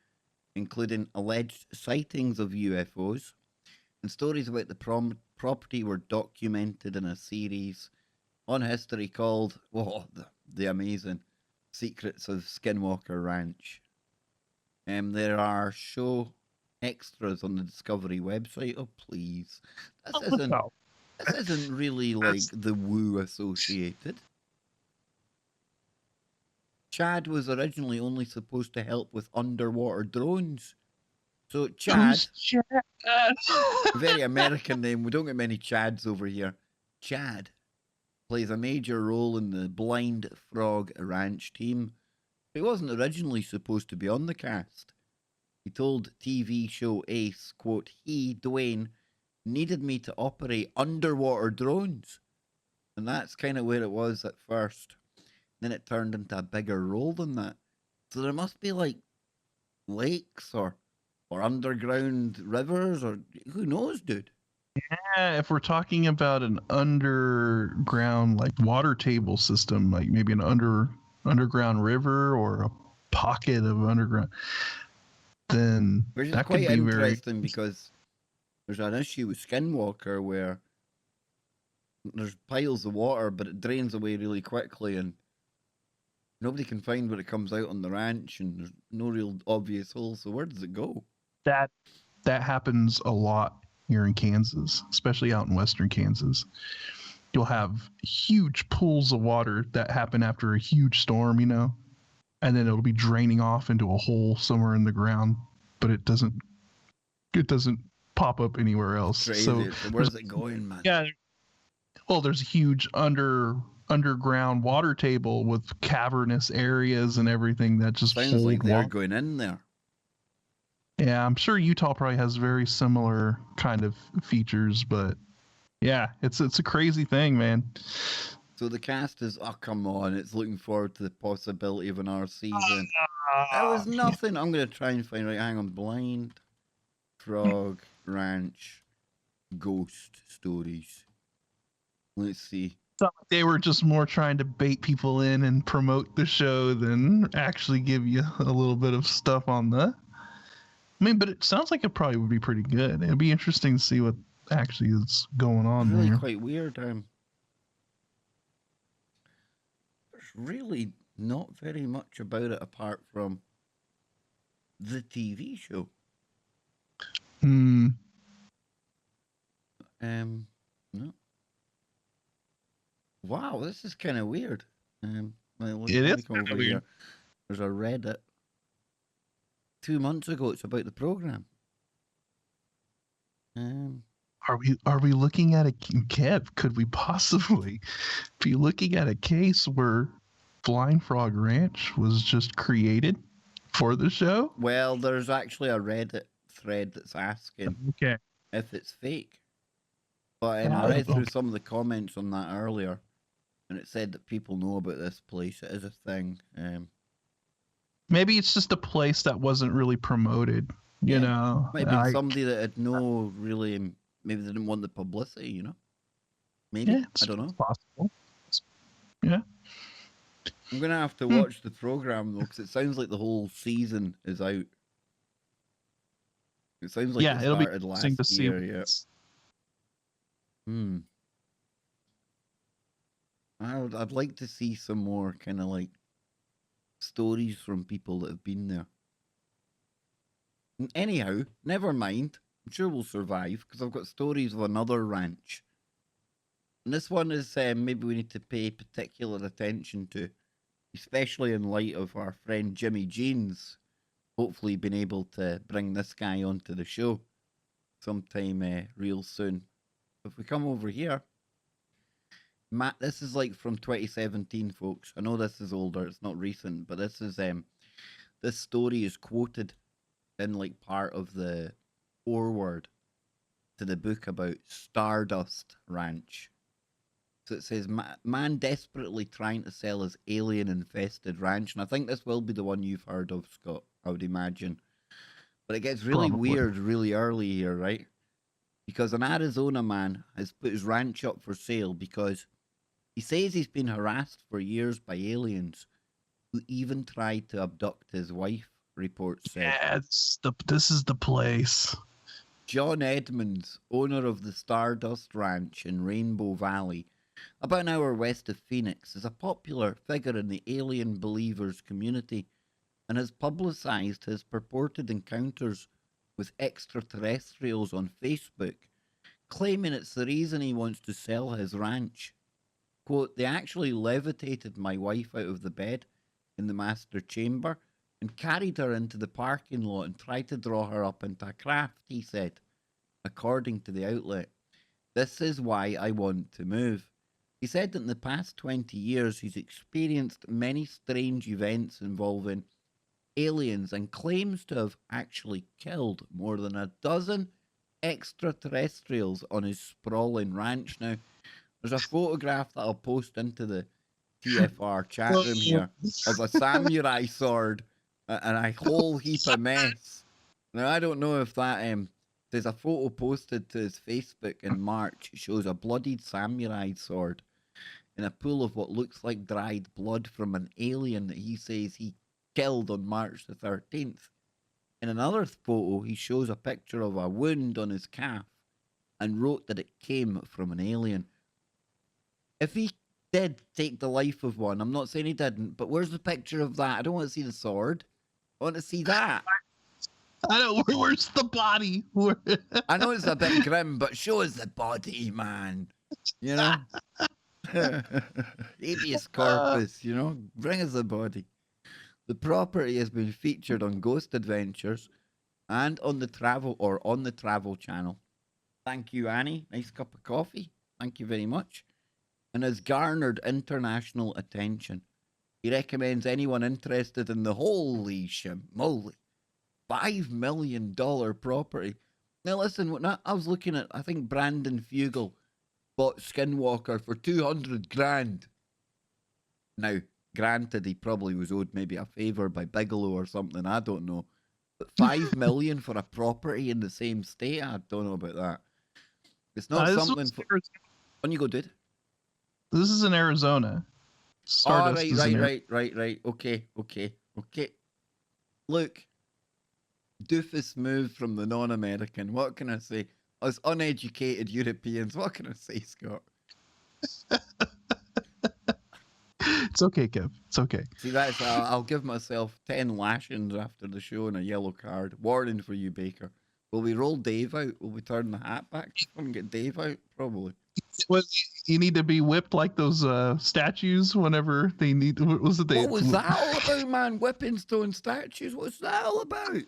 S1: including alleged sightings of UFOs, and stories about the property were documented in a series on history called the amazing Secrets of Skinwalker Ranch. There are show extras on the Discovery website. Oh, please. This isn't really like the woo associated. Chad was originally only supposed to help with underwater drones. So Chad, very American name. We don't get many Chads over here. Chad plays a major role in the Blind Frog Ranch team. He wasn't originally supposed to be on the cast. He told TV show Ace, quote, Dwayne, needed me to operate underwater drones. And that's kind of where it was at first. Then it turned into a bigger role than that. So there must be like lakes or underground rivers or who knows, dude.
S2: Yeah, if we're talking about an underground like water table system, like maybe an underground river or a pocket of underground, then
S1: which is
S2: that
S1: quite
S2: could be
S1: interesting because there's an issue with Skinwalker where there's piles of water, but it drains away really quickly, and nobody can find where it comes out on the ranch, and there's no real obvious hole. So where does it go?
S2: That happens a lot here in Kansas, especially out in western Kansas. You'll have huge pools of water that happen after a huge storm, you know, and then it'll be draining off into a hole somewhere in the ground, but it doesn't it doesn't pop up anywhere else.
S1: Crazy.
S2: So
S1: Where's it going, man?
S2: yeah, well, there's a huge underground water table with cavernous areas and everything that just
S1: Sounds
S2: hold
S1: like they're
S2: water.
S1: going in there.
S2: Yeah, I'm sure Utah probably has very similar kind of features, but yeah, it's a crazy thing, man.
S1: So the cast is, oh, come on, it's looking forward to the possibility of another season. There was nothing. I'm going to try and find, right, hang on, Blind Frog Ranch Ghost Stories. Let's see.
S2: They were just more trying to bait people in and promote the show than actually give you a little bit of stuff on the. I mean, but it sounds like it probably would be pretty good. It'd be interesting to see what actually is going on
S1: Really
S2: there.
S1: quite weird. There's really not very much about it apart from the TV show. No. Wow, this is kind of weird. Let me come over here. There's a Reddit. 2 months ago, it's about the program.
S2: Are we looking at a Kev? Could we possibly be looking at a case where Blind Frog Ranch was just created for the show?
S1: Well, there's actually a Reddit thread that's asking if it's fake. But I read through some of the comments on that earlier, and it said that people know about this place. It is a thing.
S2: Maybe it's just a place that wasn't really promoted. You know,
S1: might have been somebody that had no really. Maybe they didn't want the publicity. You know, maybe I don't know.
S2: Possible. Yeah.
S1: I'm gonna have to watch the program though, because it sounds like the whole season is out. It sounds like it
S2: it'll be
S1: started
S2: interesting
S1: last
S2: to
S1: year.
S2: see.
S1: I'd like to see some more kind of like stories from people that have been there. Anyhow, never mind. I'm sure we'll survive because I've got stories of another ranch. And this one is maybe we need to pay particular attention to, especially in light of our friend Jimmy Jeans hopefully being able to bring this guy onto the show sometime real soon. If we come over here, Matt, this is like from 2017, folks. I know this is older, it's not recent, but this is this story is quoted in like part of the foreword to the book about Stardust Ranch. So it says, man desperately trying to sell his alien-infested ranch. And I think this will be the one you've heard of, Scott, I would imagine. But it gets really weird really early here, right? Because an Arizona man has put his ranch up for sale because he says he's been harassed for years by aliens who even tried to abduct his wife, reports said.
S2: Yeah, this is the place.
S1: John Edmonds, owner of the Stardust Ranch in Rainbow Valley, about an hour west of Phoenix, is a popular figure in the alien believers community and has publicized his purported encounters with extraterrestrials on Facebook, claiming it's the reason he wants to sell his ranch. Quote, they actually levitated my wife out of the bed in the master chamber and carried her into the parking lot and tried to draw her up into a craft, he said, according to the outlet. This is why I want to move. He said that in the past 20 years he's experienced many strange events involving aliens and claims to have actually killed more than a dozen extraterrestrials on his sprawling ranch. Now, there's a photograph that I'll post into the TFR chat room here of a samurai sword and a whole heap of mess. Now, I don't know if that there's a photo posted to his Facebook in March. It shows a bloodied samurai sword in a pool of what looks like dried blood from an alien that he says he killed on March the 13th. In another photo, he shows a picture of a wound on his calf and wrote that it came from an alien. If he did take the life of one, I'm not saying he didn't, but where's the picture of that? I don't want to see the sword. I want to see that.
S2: I don't. Where's the body?
S1: I know it's a bit grim, but show us the body, man. You know? Habeas corpus, you know? Bring us the body. The property has been featured on Ghost Adventures, and on the Travel channel. Thank you, Annie. Nice cup of coffee. Thank you very much. And has garnered international attention. He recommends anyone interested in the holy shimoly $5 million property. Now listen, I was looking at, I think Brandon Fugel bought Skinwalker for 200 grand. Now, granted, he probably was owed maybe a favour by Bigelow or something, I don't know. But 5 million for a property in the same state, I don't know about that. It's not something for... On you go, dude.
S2: This is in Arizona. Stardust
S1: Right. Okay. Look, doofus move from the non-American. What can I say? Us uneducated Europeans. What can I say, Scott?
S2: It's okay, Kev. It's okay.
S1: See, that's I'll give myself 10 lashings after the show and a yellow card. Warning for you, Baker. Will we roll Dave out? Will we turn the hat back and get Dave out? Probably.
S2: Well, you need to be whipped like those statues whenever they need. What was it?
S1: What was that all about, man? Whipping stone statues? What's that all about?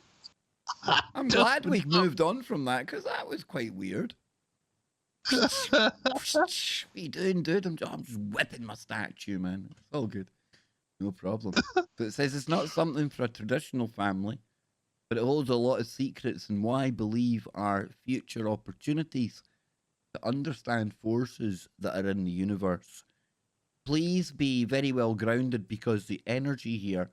S1: I'm glad we've moved on from that because that was quite weird. What you doing, dude? I'm just whipping my statue, man. It's all good. No problem. So it says it's not something for a traditional family, but it holds a lot of secrets and what I believe are future opportunities to understand forces that are in the universe. Please be very well grounded because the energy here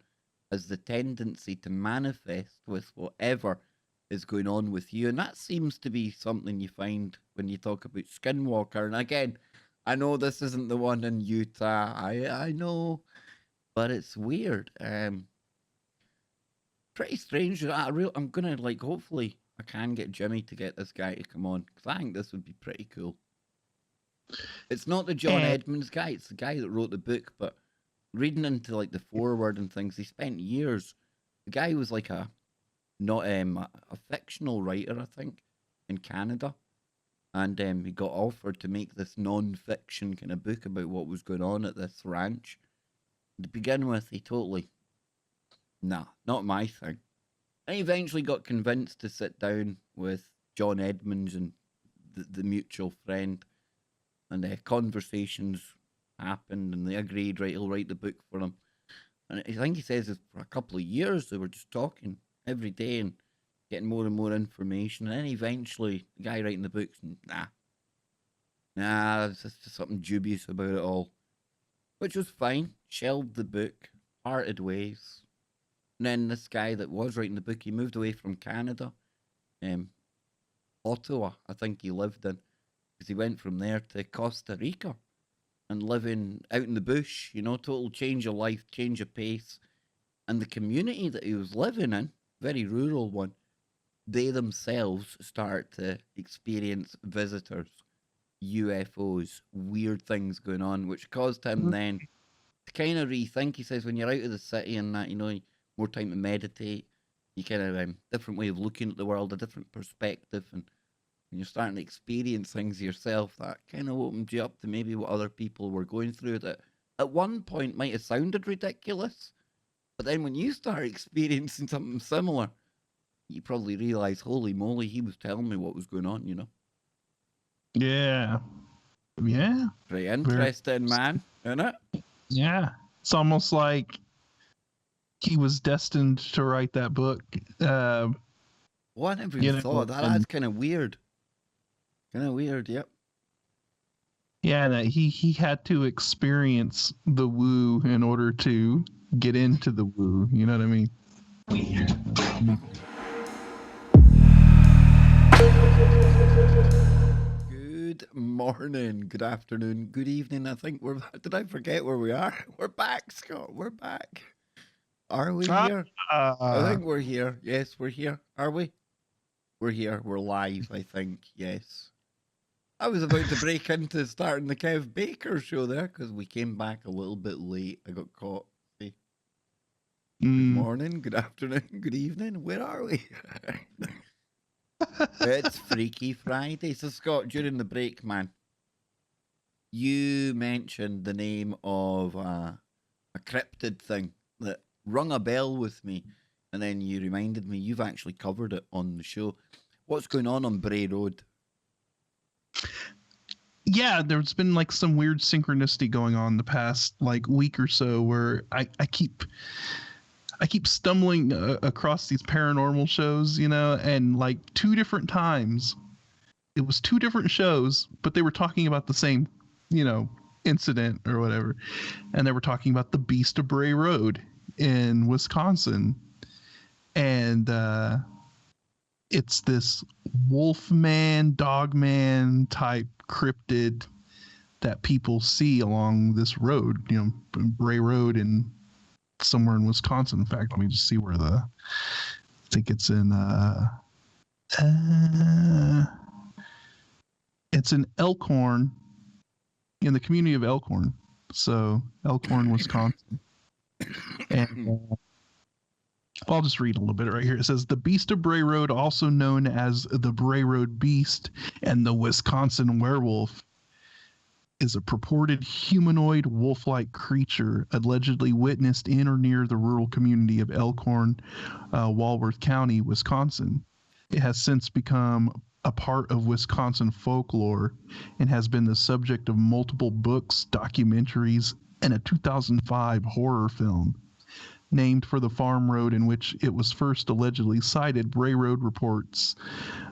S1: has the tendency to manifest with whatever is going on with you. And that seems to be something you find when you talk about Skinwalker. And again, I know this isn't the one in Utah. I know, but it's weird. Pretty strange. I'm gonna hopefully I can get Jimmy to get this guy to come on because I think this would be pretty cool. It's not the John Edmonds guy; it's the guy that wrote the book. But reading into the foreword and things, he spent years. The guy was a fictional writer, I think, in Canada, and he got offered to make this non-fiction kind of book about what was going on at this ranch. To begin with, he totally, nah, not my thing. And he eventually got convinced to sit down with John Edmonds and the mutual friend, and conversations happened, and they agreed, right, he'll write the book for him. And I think he says that for a couple of years they were just talking every day and getting more and more information. And then eventually the guy writing the books, nah, there's just something dubious about it all, which was fine. Shelved the book, parted ways. And then this guy that was writing the book, he moved away from Canada, Ottawa, I think he lived in, because he went from there to Costa Rica and living out in the bush, total change of life, change of pace. And the community that he was living in, very rural one, they themselves start to experience visitors, UFOs, weird things going on, which caused him then to kind of rethink. He says when you're out of the city and that, more time to meditate, you kind of different way of looking at the world, a different perspective, and when you're starting to experience things yourself, that kind of opens you up to maybe what other people were going through that at one point might have sounded ridiculous, but then when you start experiencing something similar, you probably realize, holy moly, he was telling me what was going on,
S2: Yeah.
S1: Very interesting, man, isn't it?
S2: Yeah. It's almost like he was destined to write that book.
S1: Well, I never even thought that. That's kind of weird. Yep.
S2: Yeah, that he had to experience the woo in order to get into the woo. You know what I mean? Weird.
S1: Good morning, good afternoon, good evening. I think did I forget where we are? We're back, Scott. We're back. Are we here? I think we're here. Yes, we're here. Are we? We're here. We're live, I think. Yes. I was about to break into starting the Kev Baker show there because we came back a little bit late. I got caught. See? Good morning, good afternoon, good evening. Where are we? It's Freaky Friday. So, Scott, during the break, man, you mentioned the name of a cryptid thing that rung a bell with me. and then you reminded me you've actually covered it on the show. What's going on Bray Road?
S2: Yeah, there's been like some weird synchronicity going on the past like week or so where I keep stumbling across these paranormal shows, you know, and like two different times it was two different shows, but they were talking about the same, you know, incident or whatever, and they were talking about the Beast of Bray Road in Wisconsin, and it's this wolfman, dogman type cryptid that people see along this road, you know, Bray Road in somewhere in Wisconsin. In fact, let me just see where I think it's in it's in Elkhorn, in the community of Elkhorn. So Elkhorn, Wisconsin. And I'll just read a little bit right here. It says, the Beast of Bray Road, also known as the Bray Road Beast and the Wisconsin Werewolf, is a purported humanoid wolf-like creature allegedly witnessed in or near the rural community of Elkhorn, Walworth County, Wisconsin. It has since become a part of Wisconsin folklore and has been the subject of multiple books, documentaries, and a 2005 horror film. Named for the farm road in which it was first allegedly sighted, Bray Road reports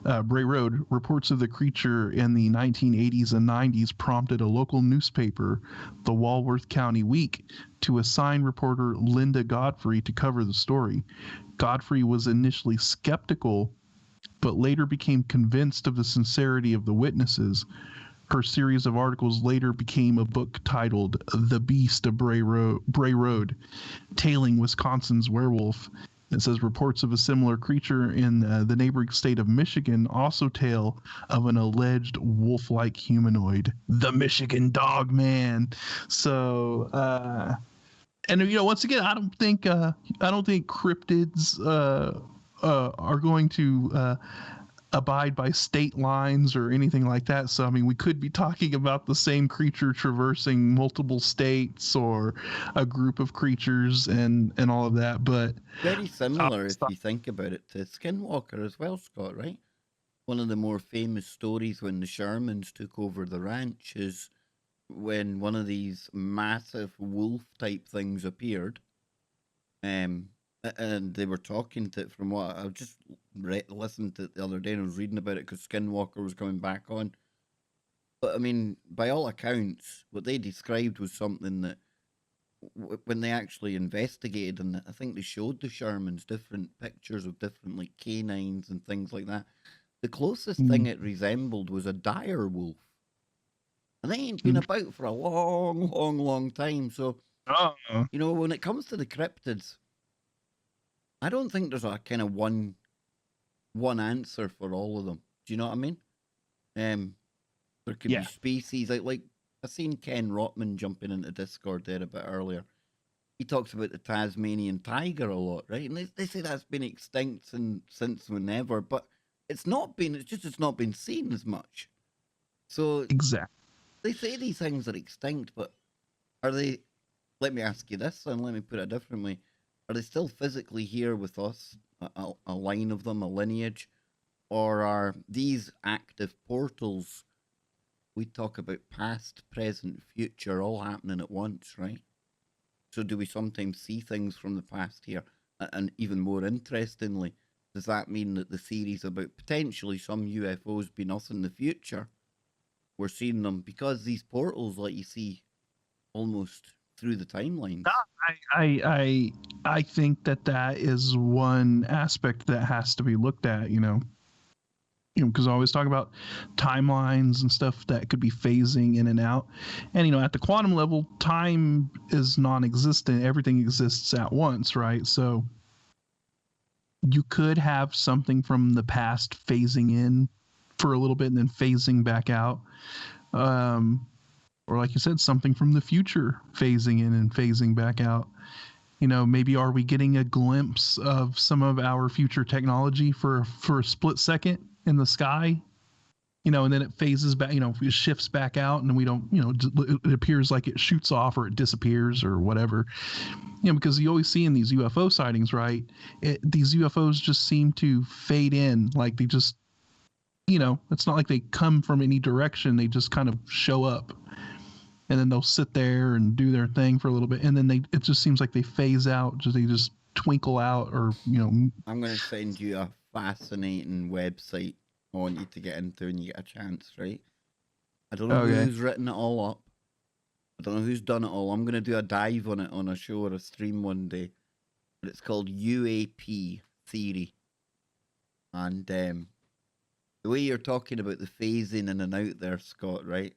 S2: of the creature in the 1980s and 90s prompted a local newspaper, the Walworth County Week, to assign reporter Linda Godfrey to cover the story. Godfrey was initially skeptical, but later became convinced of the sincerity of the witnesses. Her series of articles later became a book titled The Beast of Bray Road, Tailing Wisconsin's Werewolf. It says reports of a similar creature in the neighboring state of Michigan also tell of an alleged wolf-like humanoid, the Michigan Dog Man. So, and you know, once again, I don't think cryptids are going to abide by state lines or anything like that. So I mean, we could be talking about the same creature traversing multiple states or a group of creatures and all of that, but
S1: Very similar if you think about it to Skinwalker as well, Scott, right? One of the more famous stories when the Shermans took over the ranch is when one of these massive wolf type things appeared. And they were talking to, from what I just listened to the other day, and I was reading about it because Skinwalker was coming back on. But I mean, by all accounts, what they described was something that when they actually investigated, and I think they showed the Shermans different pictures of different like canines and things like that. The closest thing it resembled was a dire wolf. And they ain't been about for a long, long, long time. So, you know, when it comes to the cryptids, I don't think there's a kind of one answer for all of them. Do you know what I mean? There could be species like I seen Ken Rotman jumping into Discord there a bit earlier. He talks about the Tasmanian tiger a lot, right? And they say that's been extinct since whenever, but it's not been. It's not been seen as much. So
S2: exactly,
S1: they say these things are extinct, but are they? Let me ask you this, and let me put it differently. Are they still physically here with us, a line of them, a lineage? Or are these active portals, we talk about past, present, future, all happening at once, right? So do we sometimes see things from the past here? And even more interestingly, does that mean that the theories about potentially some UFOs being us in the future, we're seeing them because these portals let you see almost through the timelines?
S2: I think that is one aspect that has to be looked at, you know, because I always talk about timelines and stuff that could be phasing in and out. And, you know, at the quantum level, time is non-existent. Everything exists at once, right? So you could have something from the past phasing in for a little bit and then phasing back out. Or like you said, something from the future phasing in and phasing back out. You know, maybe are we getting a glimpse of some of our future technology for a split second in the sky? and then it phases back, it shifts back out, and we don't, it appears like it shoots off or it disappears or whatever. Because you always see in these UFO sightings, right? These UFOs just seem to fade in, like they just, it's not like they come from any direction. They just kind of show up, and then they'll sit there and do their thing for a little bit, and then it just seems like they phase out. They just twinkle out, or
S1: I'm going to send you a fascinating website I want you to get into when you get a chance, right? I don't know who's written it all up. I don't know who's done it all. I'm going to do a dive on it on a show or a stream one day. But it's called UAP Theory. And the way you're talking about the phasing in and out there, Scott, right?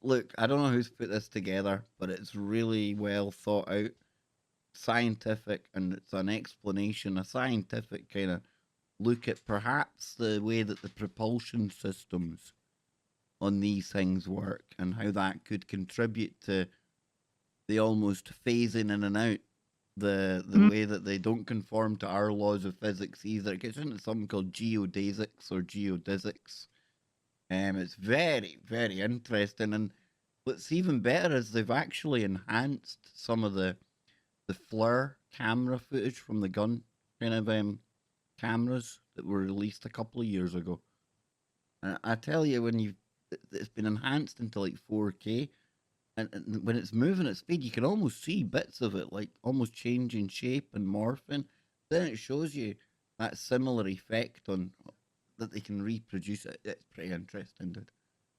S1: Look, I don't know who's put this together, but it's really well thought out, scientific, and it's an explanation, a scientific kind of look at perhaps the way that the propulsion systems on these things work and how that could contribute to the almost phasing in and out, the way that they don't conform to our laws of physics either. It gets into something called geodesics or geodesics. It's very, very interesting, and what's even better is they've actually enhanced some of the FLIR camera footage from the gun kind of cameras that were released a couple of years ago. And I tell you, it's been enhanced into like 4K, and when it's moving at speed, you can almost see bits of it, like almost changing shape and morphing. Then it shows you that similar effect that they can reproduce it. It's pretty interesting, dude.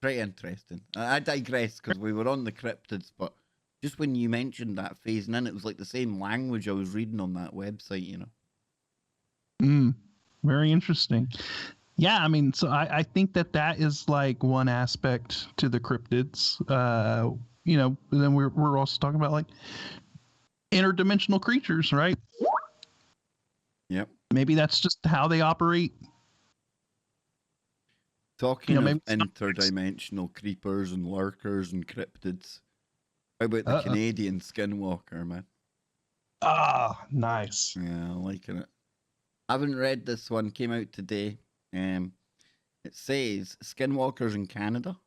S1: Pretty interesting. I digress because we were on the cryptids, but just when you mentioned that phasing in, it was like the same language I was reading on that website,
S2: Very interesting. Yeah, I mean, so I think that is like one aspect to the cryptids. Then we're also talking about like interdimensional creatures, right?
S1: Yep.
S2: Maybe that's just how they operate.
S1: Talking of interdimensional creepers and lurkers and cryptids, how about the Canadian Skinwalker, man?
S2: Ah, nice.
S1: Yeah, I'm liking it. I haven't read this one, came out today. It says Skinwalkers in Canada.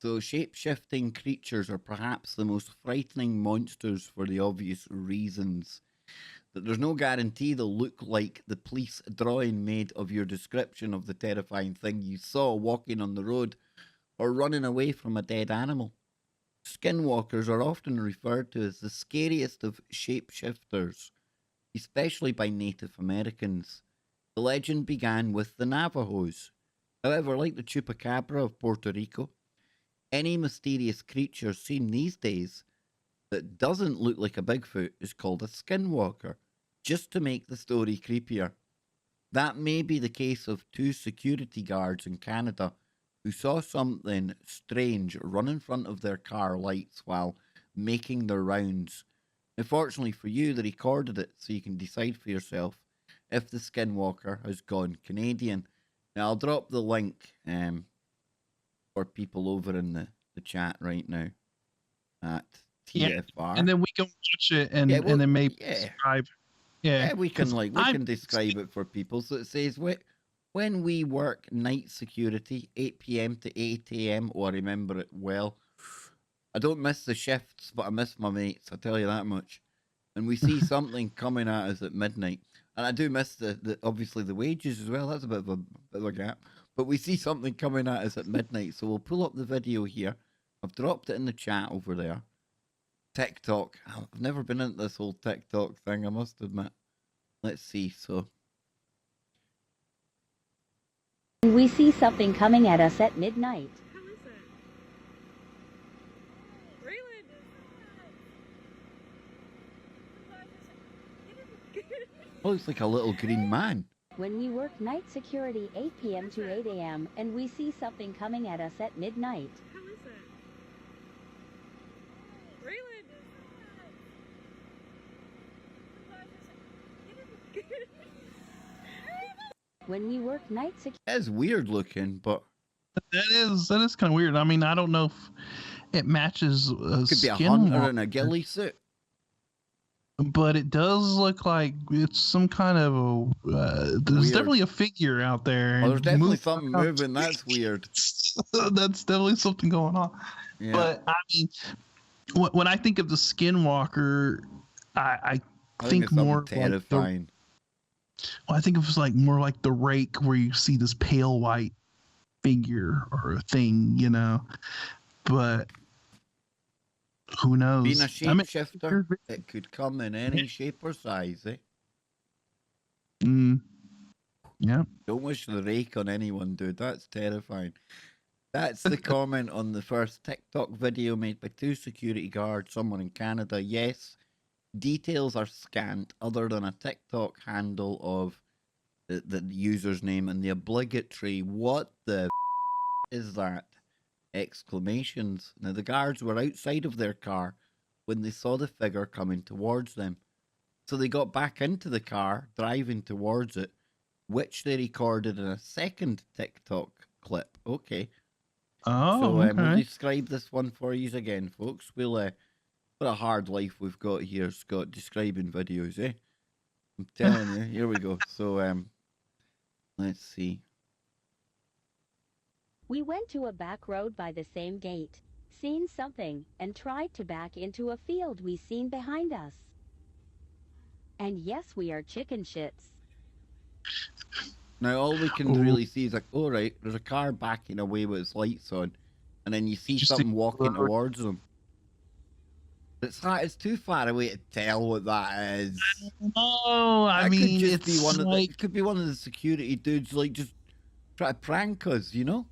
S1: So shape-shifting creatures are perhaps the most frightening monsters for the obvious reasons that there's no guarantee they'll look like the police drawing made of your description of the terrifying thing you saw walking on the road or running away from a dead animal. Skinwalkers are often referred to as the scariest of shapeshifters, especially by Native Americans. The legend began with the Navajos. However, like the chupacabra of Puerto Rico, any mysterious creature seen these days that doesn't look like a Bigfoot is called a skinwalker, just to make the story creepier. That may be the case of two security guards in Canada who saw something strange run in front of their car lights while making their rounds. Unfortunately for you, they recorded it so you can decide for yourself if the skinwalker has gone Canadian. Now, I'll drop the link for people over in the chat right now at TFR.
S2: Yeah, and then we can watch it and then maybe describe.
S1: Yeah, we can describe it for people. So it says, when we work night security, 8 p.m. to 8 a.m. Oh, I remember it well. I don't miss the shifts, but I miss my mates, I tell you that much. And we see something coming at us at midnight. And I do miss the obviously the wages as well. That's a bit of a gap. But we see something coming at us at midnight. So we'll pull up the video here. I've dropped it in the chat over there. TikTok. I've never been into this whole TikTok thing, I must admit. Let's see. So
S4: we see something coming at us at midnight.
S5: How is it? Raylan!
S1: looks like a little green man.
S4: When we work night security 8 p.m. to 8 a.m. and we see something coming at us at midnight.
S5: How is it? Raylan!
S4: When we work night security.
S1: It's weird looking, but
S2: that is kind of weird. I mean, I don't know if it matches.
S1: Could be a hunter in a ghillie suit.
S2: but it does look like it's some kind of there's
S1: Weird.
S2: definitely a figure out there.
S1: Oh, there's definitely
S2: moving
S1: something
S2: around.
S1: moving. That's weird.
S2: That's definitely something going on.
S1: Yeah.
S2: But I mean, when I think of the Skinwalker, I
S1: I think
S2: think
S1: it's something
S2: more like
S1: terrifying.
S2: I think it was like more like the Rake, where you see this pale white figure or a thing, you know. But who knows?
S1: Being a
S2: I mean,
S1: shapeshifter, it could come in any shape or size, eh?
S2: Yeah.
S1: Don't wish the rake on anyone, dude. That's terrifying. That's the comment on the first TikTok video made by 2 security guards, someone in Canada. Yes, details are scant other than a TikTok handle of the user's name and the obligatory "what the is that?" exclamations. Now, the guards were outside of their car when they saw the figure coming towards them. So they got back into the car, driving towards it, which they recorded in a second TikTok clip. Okay.
S2: Oh,
S1: So
S2: okay.
S1: we'll describe this one for you again, folks. We'll what a hard life we've got here, Scott, describing videos, eh? I'm telling you. Here we go. So let's see.
S4: We went to a back road by the same gate, seen something, and tried to back into a field we seen behind us. And yes, we are chicken shits.
S1: Now all we can really see is like, oh right, there's a car backing away with its lights on, and then you see something walking towards them. It's too far away to tell what that is.
S2: No, I mean,
S1: could just
S2: it's
S1: be one of
S2: like,
S1: it could be one of the security dudes, like just try to prank us, you know?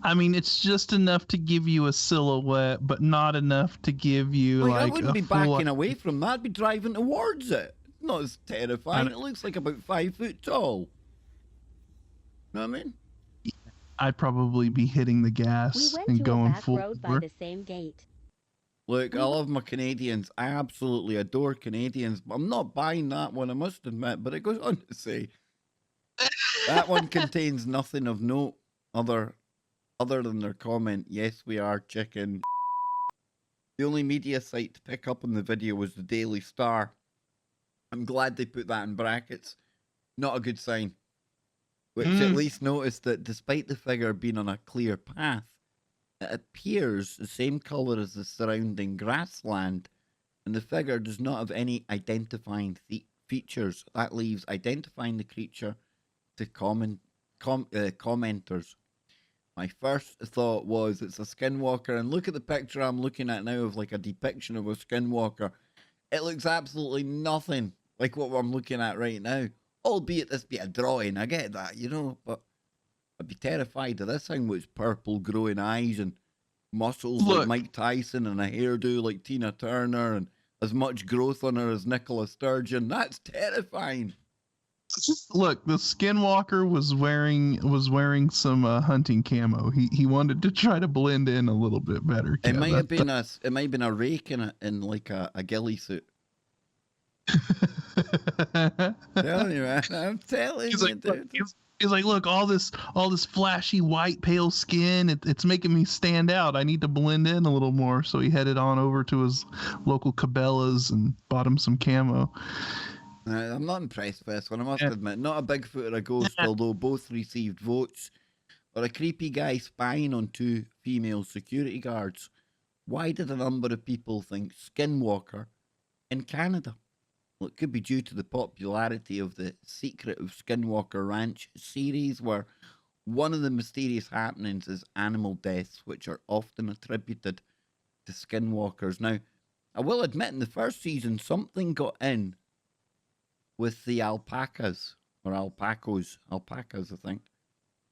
S2: I mean, it's just enough to give you a silhouette, but not enough to give you
S1: Like I
S2: like
S1: wouldn't
S2: a
S1: be
S2: full.
S1: backing away from that. I'd be driving towards it. It's not as terrifying. It looks like about 5 foot tall. Know what I mean?
S2: I'd probably be hitting the gas
S4: We went
S2: and
S4: to
S2: going
S4: a back
S2: full.
S4: road by the same gate.
S1: Look, I love my Canadians. I absolutely adore Canadians, but I'm not buying that one, I must admit. But it goes on to say that one contains nothing of note other than their comment, "Yes, we are chicken." The only media site to pick up on the video was the Daily Star. I'm glad they put that in brackets. Not a good sign. Which at least noticed that despite the figure being on a clear path, it appears the same colour as the surrounding grassland, and the figure does not have any identifying features. That leaves identifying the creature to commenters. My first thought was it's a Skinwalker, and look at the picture I'm looking at now of like a depiction of a Skinwalker. It looks absolutely nothing like what I'm looking at right now. Albeit this be a drawing, I get that, you know, but I'd be terrified of this thing with its purple growing eyes and muscles like Mike Tyson and a hairdo like Tina Turner and as much growth on her as Nicola Sturgeon. That's terrifying.
S2: Look, the Skinwalker was wearing some hunting camo. He wanted to try to blend in a little bit better.
S1: It might have been a rake in like a ghillie suit. Telling you, man. I'm telling you, dude.
S2: He's like, look, all this flashy white pale skin. It's making me stand out. I need to blend in a little more. So he headed on over to his local Cabela's and bought him some camo.
S1: I'm not impressed with this one, I must admit. Not a Bigfoot or a ghost, although both received votes. Or a creepy guy spying on 2 female security guards. Why did a number of people think Skinwalker in Canada? Well, it could be due to the popularity of the Secret of Skinwalker Ranch series, where one of the mysterious happenings is animal deaths, which are often attributed to Skinwalkers. Now, I will admit, in the first season, something got in with the alpacas, or alpacas, I think.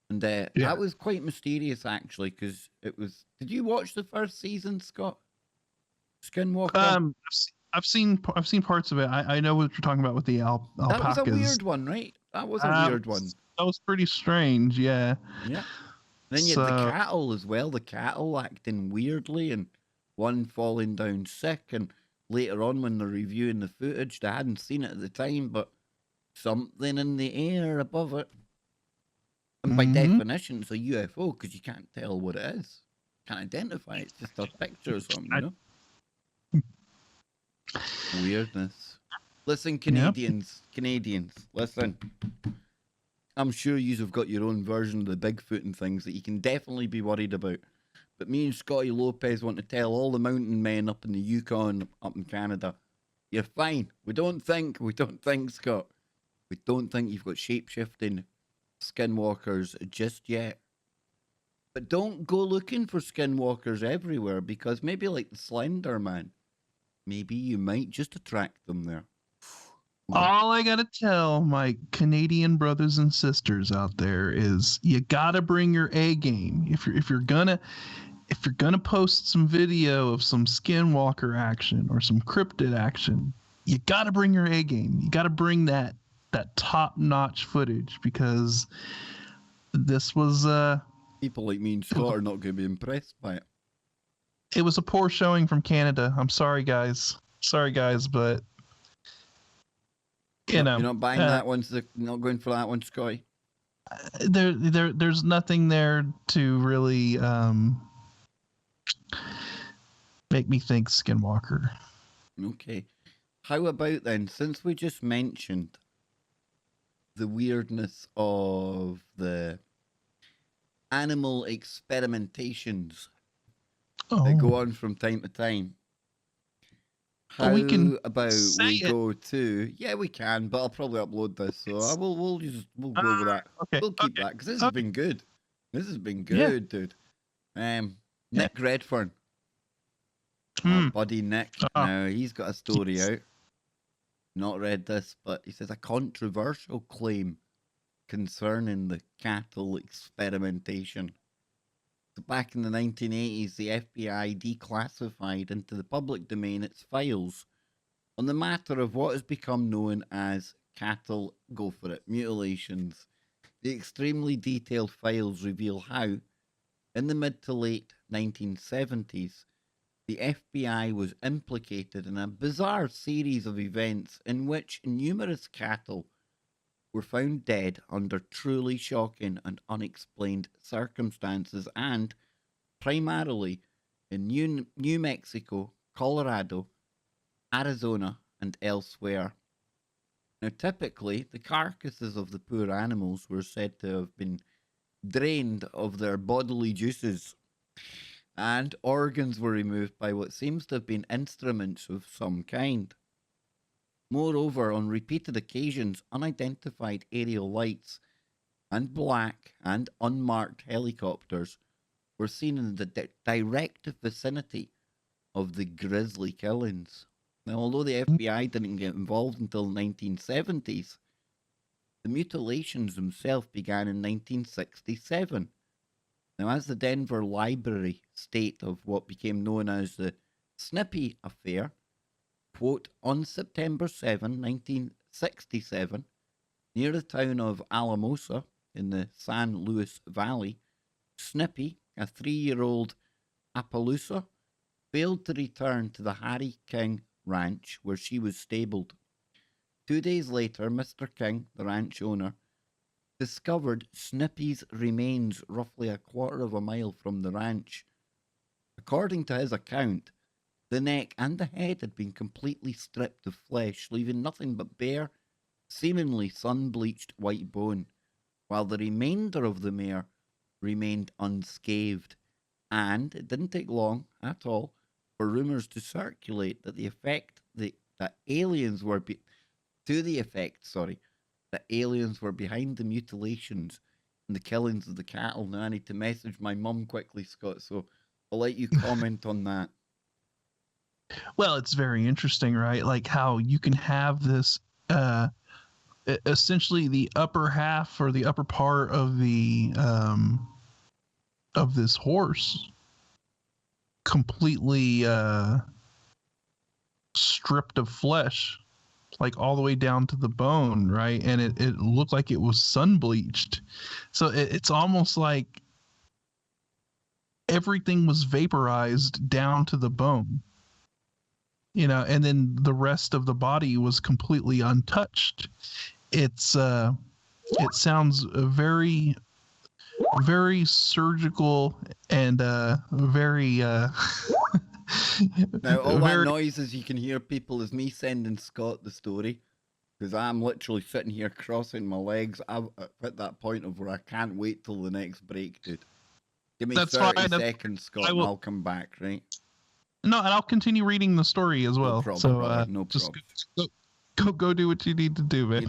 S1: And that was quite mysterious, actually, because it was... Did you watch the first season, Scott? Skinwalker?
S2: I've seen parts of it. I know what you're talking about with the alpacas.
S1: That was a weird one, right? That was a weird one.
S2: That was pretty strange, yeah.
S1: Yeah. And then you had the cattle as well. The cattle acting weirdly and one falling down sick. And later on when they're reviewing the footage, they hadn't seen it at the time, but something in the air above it. And by definition, it's a UFO because you can't tell what it is. Can't identify it. It's just a picture or something, you know? Weirdness. Listen, Canadians, listen. I'm sure you've got your own version of the Bigfoot and things that you can definitely be worried about. But me and Scotty Lopez want to tell all the mountain men up in the Yukon, up in Canada, you're fine. We don't think, Scott. We don't think you've got shape-shifting skinwalkers just yet. But don't go looking for skinwalkers everywhere, because maybe like the Slender Man, maybe you might just attract them there.
S2: All I gotta tell my Canadian brothers and sisters out there is you gotta bring your A game. If you're gonna post some video of some skinwalker action or some cryptid action, you gotta bring your A game. You gotta bring that top-notch footage, because this was
S1: people like me and Scott are not going to be impressed by it.
S2: It was a poor showing from Canada. I'm sorry, guys. But you're not
S1: buying that one. Not going for that one, Scotty.
S2: There's nothing there to really make me think Skinwalker.
S1: Okay. How about then, since we just mentioned the weirdness of the animal experimentations that go on from time to time, how about we go to... Yeah, we can, but I'll probably upload this, so we'll go with that.
S2: Okay,
S1: we'll keep that, because this has been good. This has been good, dude. Nick Redfern. Our buddy Nick. Now, he's got a story out. Not read this, but he says a controversial claim concerning the cattle experimentation. So back in the 1980s, the FBI declassified into the public domain its files on the matter of what has become known as cattle, go for it, mutilations. The extremely detailed files reveal how, in the mid to late 1970s, the FBI was implicated in a bizarre series of events in which numerous cattle were found dead under truly shocking and unexplained circumstances, and primarily in New Mexico, Colorado, Arizona, and elsewhere. Now, typically, the carcasses of the poor animals were said to have been drained of their bodily juices, and organs were removed by what seems to have been instruments of some kind. Moreover, on repeated occasions, unidentified aerial lights and black and unmarked helicopters were seen in the direct vicinity of the grisly killings. Now, although the FBI didn't get involved until the 1970s, the mutilations themselves began in 1967. Now, as the Denver Library state of what became known as the Snippy Affair, quote, on September 7, 1967, near the town of Alamosa in the San Luis Valley, Snippy, a 3-year-old Appaloosa, failed to return to the Harry King Ranch where she was stabled. 2 days later, Mr. King, the ranch owner, discovered Snippy's remains roughly a quarter of a mile from the ranch. According to his account, the neck and the head had been completely stripped of flesh, leaving nothing but bare, seemingly sun-bleached white bone, while the remainder of the mare remained unscathed. And it didn't take long at all for rumours to circulate that aliens were behind the mutilations and the killings of the cattle. Now I need to message my mum quickly, Scott, so I'll let you comment on that.
S2: Well, it's very interesting, right? Like how you can have this, essentially the upper half or the upper part of the of this horse completely stripped of flesh, like all the way down to the bone, right? And it looked like it was sun bleached. So it's almost like everything was vaporized down to the bone, and then the rest of the body was completely untouched. It sounds very, very surgical and very
S1: Now, all that
S2: Very,
S1: noises you can hear, people, is me sending Scott the story. Because I'm literally sitting here crossing my legs. I'm at that point of where I can't wait till the next break, dude. Give me
S2: that's
S1: 30
S2: fine.
S1: seconds, Scott,
S2: I
S1: and
S2: will.
S1: I'll come back, right?
S2: No, and I'll continue reading the story as
S1: No
S2: well.
S1: problem,
S2: So
S1: brother. No
S2: just
S1: problem.
S2: go do what you need to do, man.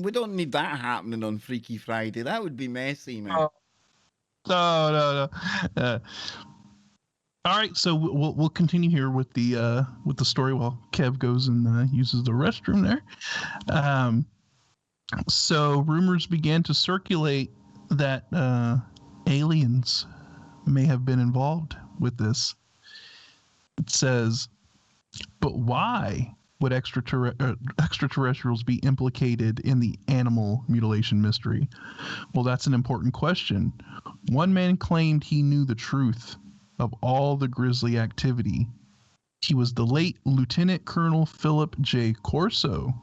S1: We don't need that happening on Freaky Friday. That would be messy, man.
S2: No. All right, so we'll continue here with the story while Kev goes and uses the restroom there. So rumors began to circulate that aliens may have been involved with this. It says, but why would extraterrestrials be implicated in the animal mutilation mystery? Well, that's an important question. One man claimed he knew the truth of all the grisly activity. He was the late Lieutenant Colonel Philip J. Corso,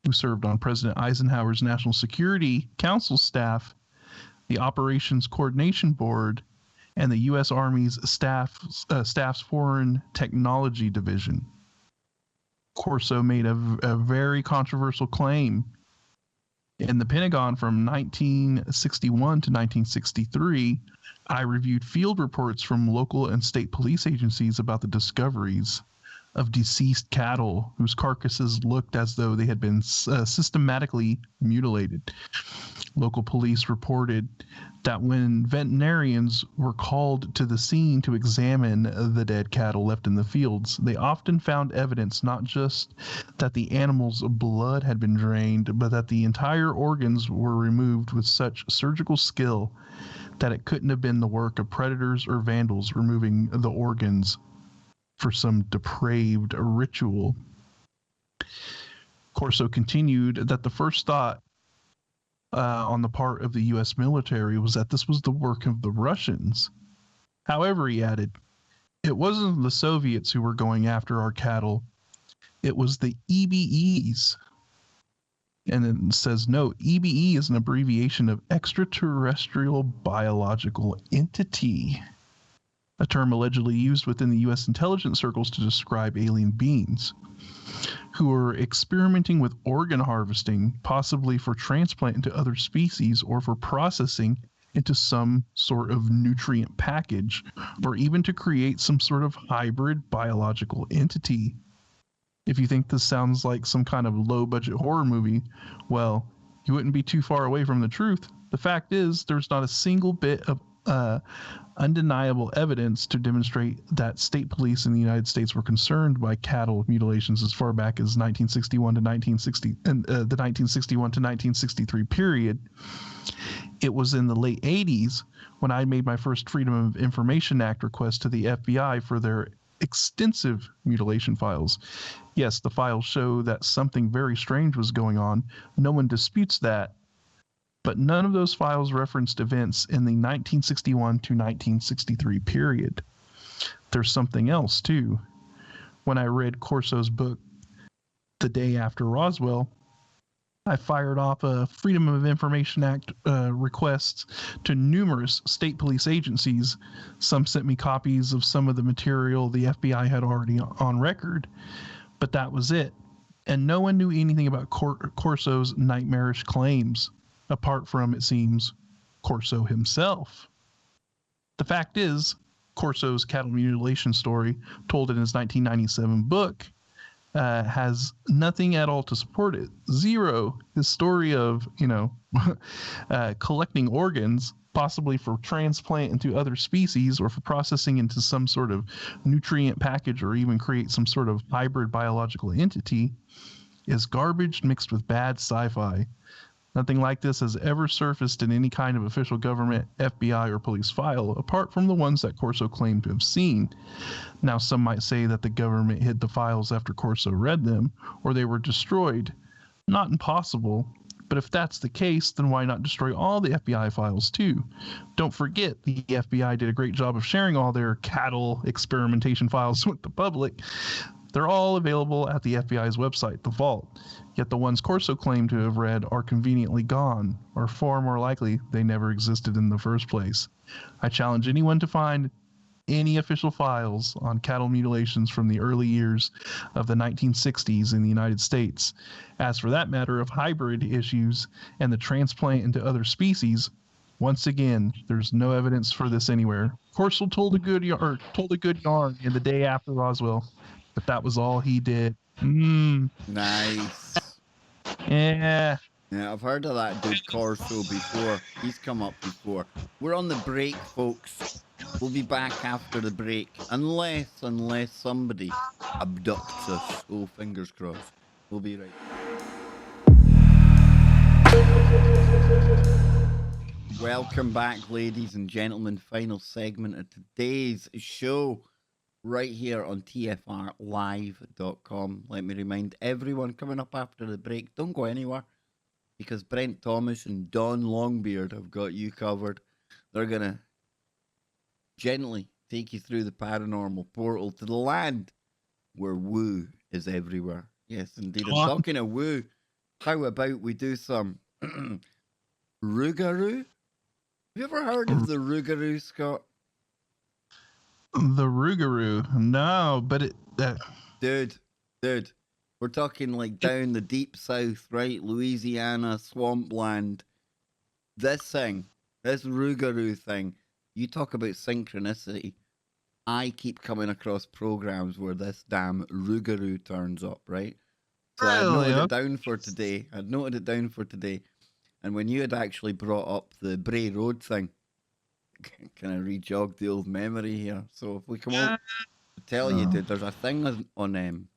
S2: who served on President Eisenhower's National Security Council staff, the Operations Coordination Board, and the U.S. Army's staff's Foreign Technology Division. Corso made a very controversial claim. In the Pentagon from 1961 to 1963, I reviewed field reports from local and state police agencies about the discoveries of deceased cattle whose carcasses looked as though they had been systematically mutilated. Local police reported that when veterinarians were called to the scene to examine the dead cattle left in the fields, they often found evidence not just that the animal's blood had been drained, but that the entire organs were removed with such surgical skill that it couldn't have been the work of predators or vandals removing the organs for some depraved ritual. Corso continued that the first thought on the part of the U.S. military was that this was the work of the Russians. However, he added, it wasn't the Soviets who were going after our cattle. It was the EBEs. And then it says, no, EBE is an abbreviation of extraterrestrial biological entity, a term allegedly used within the U.S. intelligence circles to describe alien beings who are experimenting with organ harvesting, possibly for transplant into other species or for processing into some sort of nutrient package, or even to create some sort of hybrid biological entity. If you think this sounds like some kind of low-budget horror movie, well, you wouldn't be too far away from the truth. The fact is, there's not a single bit of undeniable evidence to demonstrate that state police in the United States were concerned by cattle mutilations as far back as 1961 to 1960, and the 1961 to 1963 period. It was in the late 80s when I made my first Freedom of Information Act request to the FBI for their extensive mutilation files. Yes, the files show that something very strange was going on. No one disputes that. But none of those files referenced events in the 1961 to 1963 period. There's something else, too. When I read Corso's book, The Day After Roswell, I fired off a Freedom of Information Act requests to numerous state police agencies. Some sent me copies of some of the material the FBI had already on record, but that was it. And no one knew anything about Corso's nightmarish claims, apart from, it seems, Corso himself. The fact is, Corso's cattle mutilation story, told in his 1997 book, has nothing at all to support it. Zero. His story of, collecting organs, possibly for transplant into other species or for processing into some sort of nutrient package or even create some sort of hybrid biological entity, is garbage mixed with bad sci-fi. Nothing like this has ever surfaced in any kind of official government, FBI, or police file, apart from the ones that Corso claimed to have seen. Now, some might say that the government hid the files after Corso read them, or they were destroyed. Not impossible, but if that's the case, then why not destroy all the FBI files too? Don't forget, the FBI did a great job of sharing all their cattle experimentation files with the public. They're all available at the FBI's website, The Vault. Yet the ones Corso claimed to have read are conveniently gone, or far more likely they never existed in the first place. I challenge anyone to find any official files on cattle mutilations from the early years of the 1960s in the United States. As for that matter of hybrid issues and the transplant into other species, once again, there's no evidence for this anywhere. Horschel told a good yarn in the day after Roswell, but that was all he did.
S1: Nice.
S2: Yeah.
S1: Yeah, I've heard of that dude Corso before. He's come up before. We're on the break, folks. We'll be back after the break, unless somebody abducts us. Oh, fingers crossed. We'll be right. Welcome back, ladies and gentlemen. Final segment of today's show, right here on TFRlive.com. Let me remind everyone coming up after the break, don't go anywhere, because Brent Thomas and Don Longbeard have got you covered. They're going to gently take you through the paranormal portal to the land where woo is everywhere. Yes, indeed. And talking of woo, how about we do some Rougarou? Have you ever heard of the Rougarou, Scott?
S2: The Rougarou? No, but it...
S1: Dude, we're talking like down the deep south, right? Louisiana, swampland. This Rougarou thing, you talk about synchronicity. I keep coming across programs where this damn Rougarou turns up, right? So I noted it down for today. And when you had actually brought up the Bray Road thing, kind of re-jogged the old memory here. So if we come on, tell you, dude, there's a thing on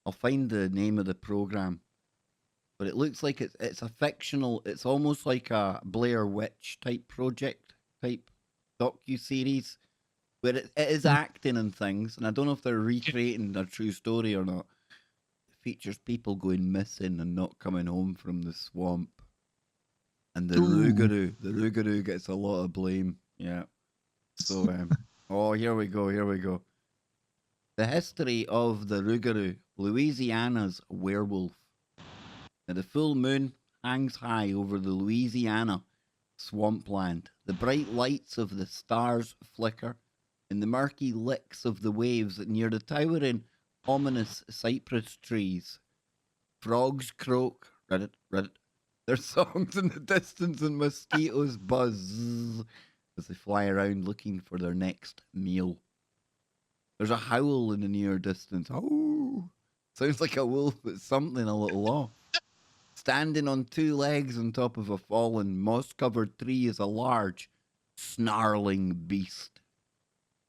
S1: I'll find the name of the program, but it looks like it's a fictional. It's almost like a Blair Witch type project type docu-series, where it is acting and things, and I don't know if they're recreating a true story or not. It features people going missing and not coming home from the swamp. And the Rougarou gets a lot of blame. Yeah. So, oh, here we go. The history of the Rougarou, Louisiana's werewolf. Now, the full moon hangs high over the Louisiana swampland. The bright lights of the stars flicker in the murky licks of the waves near the towering, ominous cypress trees. Frogs croak, riddit, riddit, their songs in the distance, and mosquitoes buzz as they fly around looking for their next meal. There's a howl in the near distance. Oh, sounds like a wolf, but something a little off. Standing on two legs on top of a fallen, moss-covered tree is a large, snarling beast.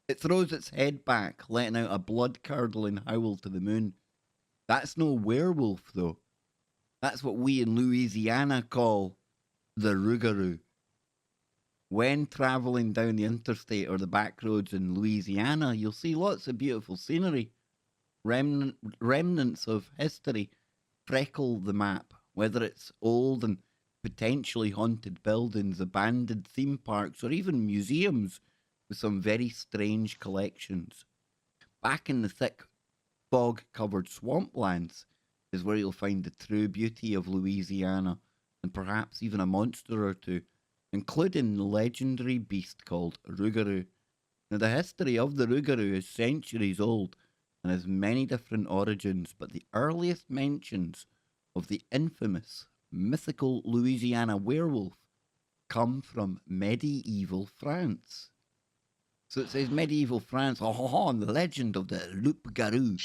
S1: It throws its head back, letting out a blood-curdling howl to the moon. That's no werewolf, though. That's what we in Louisiana call the Rougarou. When traveling down the interstate or the back roads in Louisiana, you'll see lots of beautiful scenery. Remnants of history freckle the map, whether it's old and potentially haunted buildings, abandoned theme parks, or even museums with some very strange collections. Back in the thick, fog-covered swamplands is where you'll find the true beauty of Louisiana, and perhaps even a monster or two, including the legendary beast called Rougarou. Now, the history of the Rougarou is centuries old and has many different origins, but the earliest mentions of the infamous, mythical Louisiana werewolf come from medieval France. So it says medieval France, and the legend of the Loup-Garou.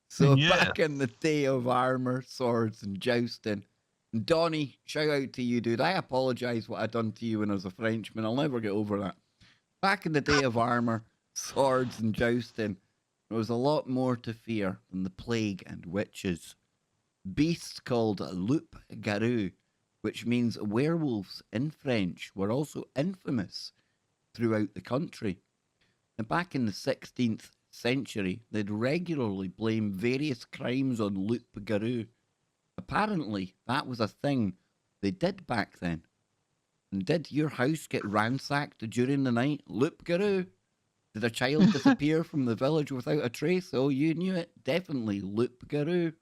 S1: So back in the day of armor, swords, and jousting. And Donnie, shout out to you, dude. I apologize what I done to you when I was a Frenchman. I'll never get over that. Back in the day of armor, swords, and jousting, there was a lot more to fear than the plague and witches. Beasts called Loup-Garou, which means werewolves in French, were also infamous throughout the country. And back in the 16th century, they'd regularly blame various crimes on Loup-Garou. Apparently, that was a thing they did back then. And did your house get ransacked during the night? Loup-Garou? Did a child disappear from the village without a trace? Oh, you knew it. Definitely Loup-Garou.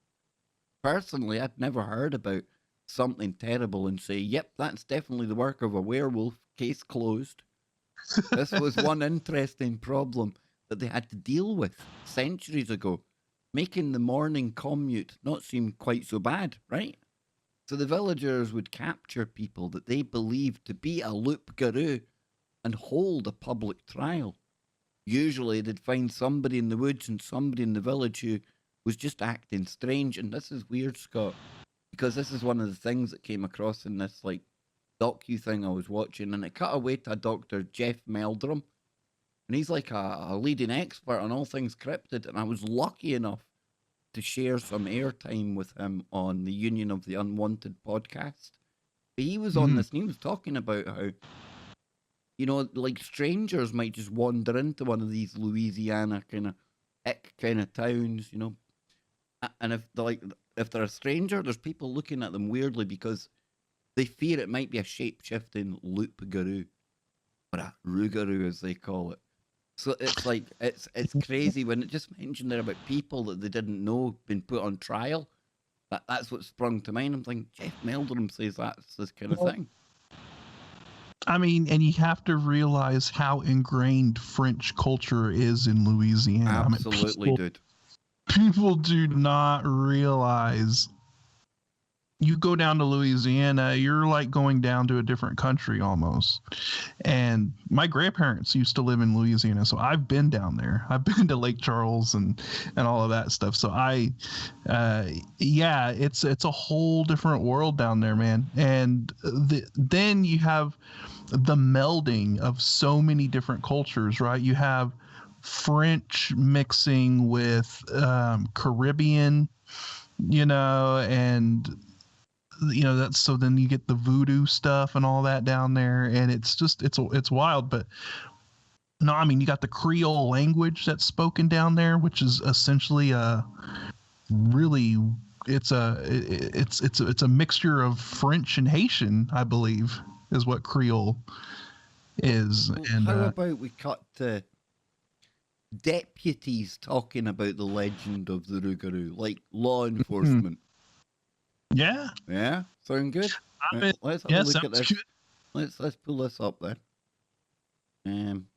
S1: Personally, I'd never heard about something terrible and say, yep, that's definitely the work of a werewolf. Case closed. This was one interesting problem that they had to deal with centuries ago, making the morning commute not seem quite so bad, right? So the villagers would capture people that they believed to be a loup-garou and hold a public trial. Usually they'd find somebody in the woods and somebody in the village who was just acting strange. And this is weird, Scott, because this is one of the things that came across in this like docu thing I was watching, and it cut away to Dr. Jeff Meldrum, and he's like a leading expert on all things cryptid, and I was lucky enough to share some airtime with him on the Union of the Unwanted podcast. He was on this, and he was talking about how, you know, like strangers might just wander into one of these Louisiana kind of towns, you know, and if they're a stranger, there's people looking at them weirdly because they fear it might be a shape-shifting loup-garou, or a rougarou as they call it. So it's like, it's crazy when it just mentioned there about people that they didn't know been put on trial. That's what sprung to mind. I'm thinking, Jeff Meldrum says that's this kind of thing.
S2: I mean, and you have to realize how ingrained French culture is in Louisiana.
S1: Absolutely, dude.
S2: People do not realize. You go down to Louisiana, you're like going down to a different country almost. And my grandparents used to live in Louisiana, so I've been down there. I've been to Lake Charles and all of that stuff. So it's a whole different world down there, man. And then you have the melding of so many different cultures, right? You have French mixing with Caribbean, you know, and you know, that's so then you get the voodoo stuff and all that down there, and it's just it's wild. But no, I mean, you got the Creole language that's spoken down there, which is essentially it's a mixture of French and Haitian, I believe, is what Creole is.
S1: Well,
S2: and
S1: how about we cut to deputies talking about the legend of the Rougarou, like law enforcement?
S2: Yeah.
S1: Yeah, sound good.
S2: I
S1: Let's have a look at this. Let's pull this up then.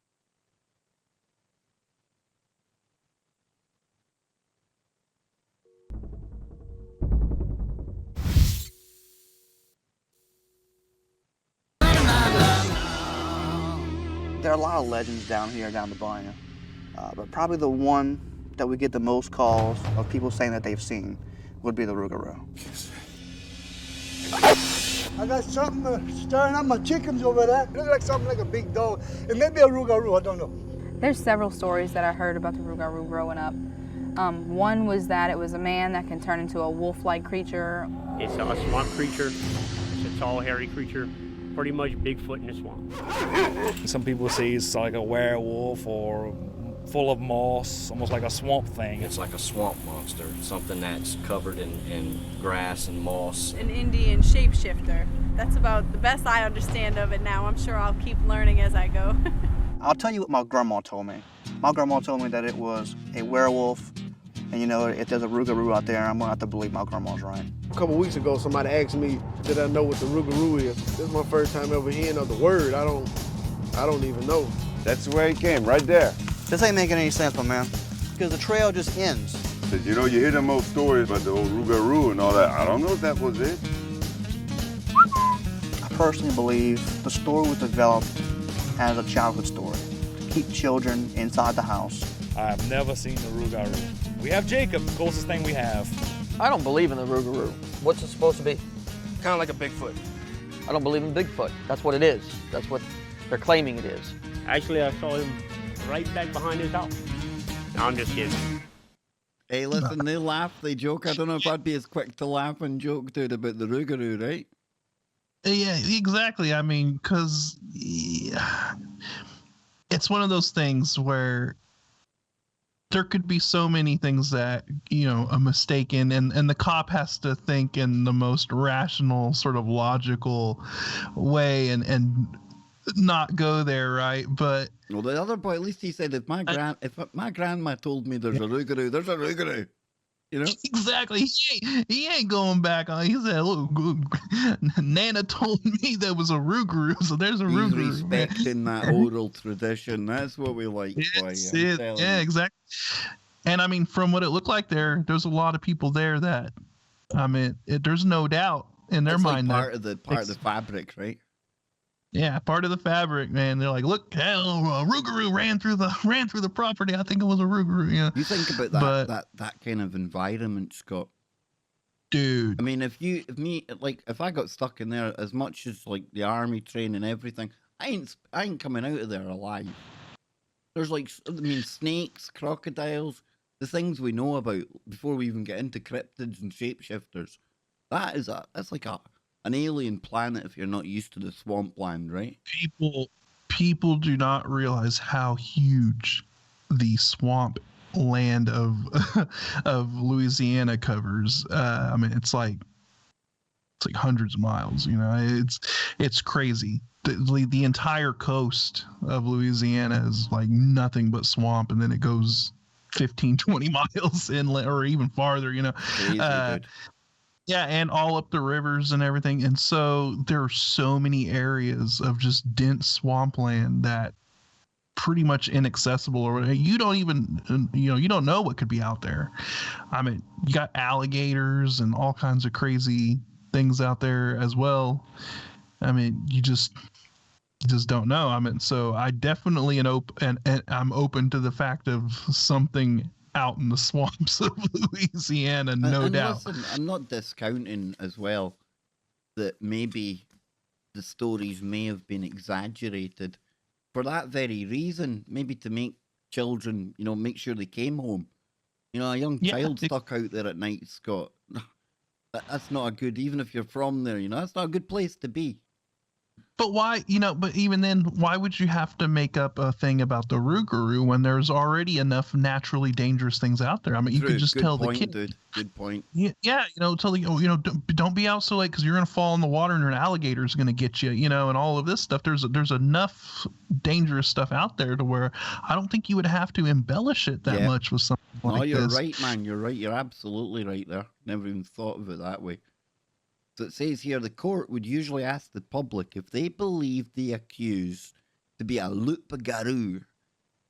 S5: There are a lot of legends down here, down the bayou, but probably the one that we get the most calls of people saying that they've seen would be the Rougarou.
S6: I got something stirring up my chickens over there. It looks like something like a big dog. It may be a Rougarou, I don't know.
S7: There's several stories that I heard about the Rougarou growing up. One was that it was a man that can turn into a wolf-like creature.
S8: It's a swamp creature. It's a tall, hairy creature. Pretty much Bigfoot in the swamp.
S9: Some people say it's like a werewolf or full of moss, almost like a swamp thing.
S10: It's like a swamp monster, something that's covered in grass and moss.
S11: An Indian shapeshifter. That's about the best I understand of it now. I'm sure I'll keep learning as I go.
S5: I'll tell you what my grandma told me. My grandma told me that it was a werewolf, and you know, if there's a Rougarou out there, I'm gonna have to believe my grandma's right.
S6: A couple weeks ago, somebody asked me, did I know what the Rougarou is? This is my first time ever hearing of the word. I don't even know.
S12: That's where he came, right there.
S5: This ain't making any sense, my man, because the trail just ends.
S12: You know, you hear them old stories about the old Rougarou and all that. I don't know if that was it.
S5: I personally believe the story was developed as a childhood story to keep children inside the house.
S9: I've never seen the Rougarou. We have Jacob, the closest thing we have.
S13: I don't believe in the Rougarou. What's it supposed to be?
S8: Kind of like a Bigfoot.
S13: I don't believe in Bigfoot. That's what it is. That's what they're claiming it is.
S8: Actually, I saw him right back behind his house. No, I'm just kidding.
S1: Hey, listen, they laugh, they joke. I don't know if I'd be as quick to laugh and joke, dude, about the Rougarou, right?
S2: Yeah, exactly. I mean, because it's one of those things where there could be so many things that, you know, a mistaken, and the cop has to think in the most rational, sort of logical way and not go there, right? But
S1: well, the other boy, at least he said, if my grandma told me there's a Rougarou, there's a Rougarou. You know?
S2: Exactly. He ain't going back on. He said, look, Nana told me there was a Rougarou, so there's a
S1: He's
S2: Rougarou.
S1: respecting that oral tradition. That's what we like.
S2: Yeah, exactly. And I mean, from what it looked like there's a lot of people there that, I mean, there's no doubt in their mind
S1: part of the fabric, right?
S2: Yeah, part of the fabric, man. They're like, look, hell, a Rougarou ran through the property. I think it was a Rougarou. Yeah.
S1: You think about that kind of environment, Scott.
S2: Dude.
S1: I mean, if I got stuck in there, as much as like the army training, everything, I ain't coming out of there alive. There's snakes, crocodiles, the things we know about before we even get into cryptids and shapeshifters. That's like an alien planet if you're not used to the swampland, right?
S2: People do not realize how huge the swamp land of Louisiana covers. I mean, it's like hundreds of miles. You know, it's crazy. The entire coast of Louisiana is like nothing but swamp, and then it goes 15, 20 miles inland or even farther. You know,
S1: crazy, dude.
S2: Yeah, and all up the rivers and everything. And so there are so many areas of just dense swampland that pretty much inaccessible, or you don't even, you don't know what could be out there. I mean, you got alligators and all kinds of crazy things out there as well. I mean, you just don't know. I mean, so I definitely and I'm open to the fact of something out in the swamps of Louisiana, no doubt.
S1: Listen, I'm not discounting as well that maybe the stories may have been exaggerated for that very reason, maybe to make children, make sure they came home. A young child stuck out there at night, Scott, that's not a good, even if you're from there, that's not a good place to be.
S2: But why, but even then, why would you have to make up a thing about the Rougarou when there's already enough naturally dangerous things out there? I mean, you could just tell the kid.
S1: Dude. Good point.
S2: Yeah, tell the, don't be out so late because you're going to fall in the water and an alligator is going to get you, and all of this stuff. There's enough dangerous stuff out there to where I don't think you would have to embellish it that much with something like this.
S1: No, you're right, man. You're right. You're absolutely right there. Never even thought of it that way. So it says here, the court would usually ask the public if they believed the accused to be a loup-garou.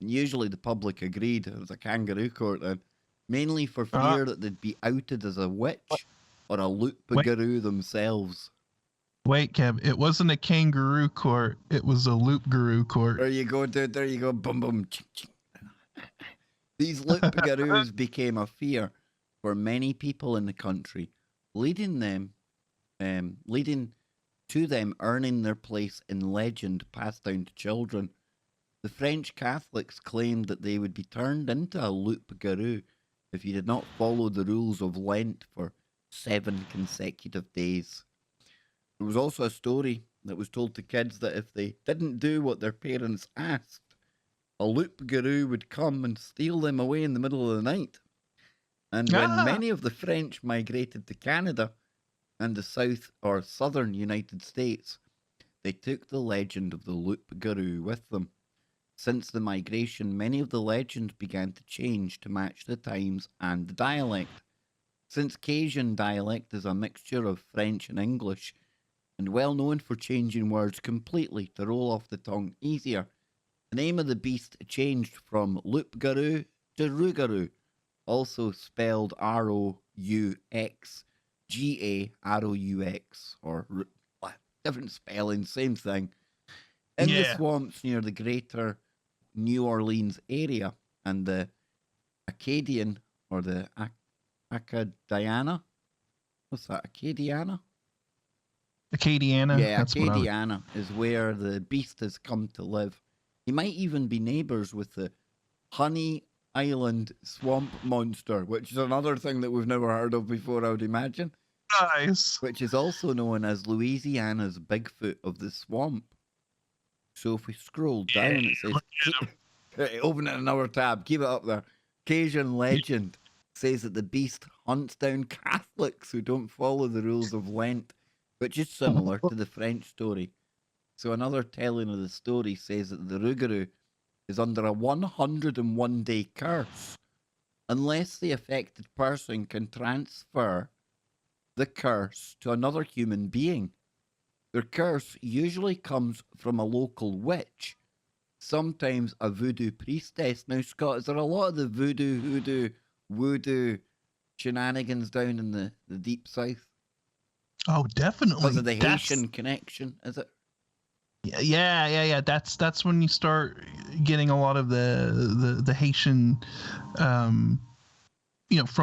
S1: And usually the public agreed. It was a kangaroo court then. Mainly for fear that they'd be outed as a witch or a loup-garou themselves.
S2: Wait, Kev, it wasn't a kangaroo court. It was a loup-garou court.
S1: There you go, dude. There you go. Boom, boom. Ching, ching. These loup-garous became a fear for many people in the country, leading to them earning their place in legend passed down to children. The French Catholics claimed that they would be turned into a loup-garou if you did not follow the rules of Lent for 7 consecutive days. There was also a story that was told to kids that if they didn't do what their parents asked, a loup-garou would come and steal them away in the middle of the night. And when many of the French migrated to Canada and the South or Southern United States, they took the legend of the loup-garou with them. Since the migration, many of the legends began to change to match the times and the dialect. Since Cajun dialect is a mixture of French and English, and well known for changing words completely to roll off the tongue easier, the name of the beast changed from loup-garou to Rougarou, also spelled Rouxgarous, or different spelling, same thing. In the swamps near the greater New Orleans area and the Acadian, or the Acadiana. What's that, Acadiana?
S2: Acadiana?
S1: Yeah, Acadiana is where the beast has come to live. He might even be neighbours with the Honey Island swamp monster, which is another thing that we've never heard of before, I would imagine.
S2: Nice.
S1: Which is also known as Louisiana's Bigfoot of the swamp. So if we scroll down, it says, open it another tab, keep it up there. Cajun legend says that the beast hunts down Catholics who don't follow the rules of Lent, which is similar to the French story. So another telling of the story says that the Rougarou is under a 101-day curse unless the affected person can transfer the curse to another human being. Their curse usually comes from a local witch, sometimes a voodoo priestess. Now, Scott, is there a lot of the voodoo shenanigans down in the deep south?
S2: Oh, definitely.
S1: Because of the Haitian connection, is it?
S2: Yeah. That's when you start getting a lot of the Haitian, from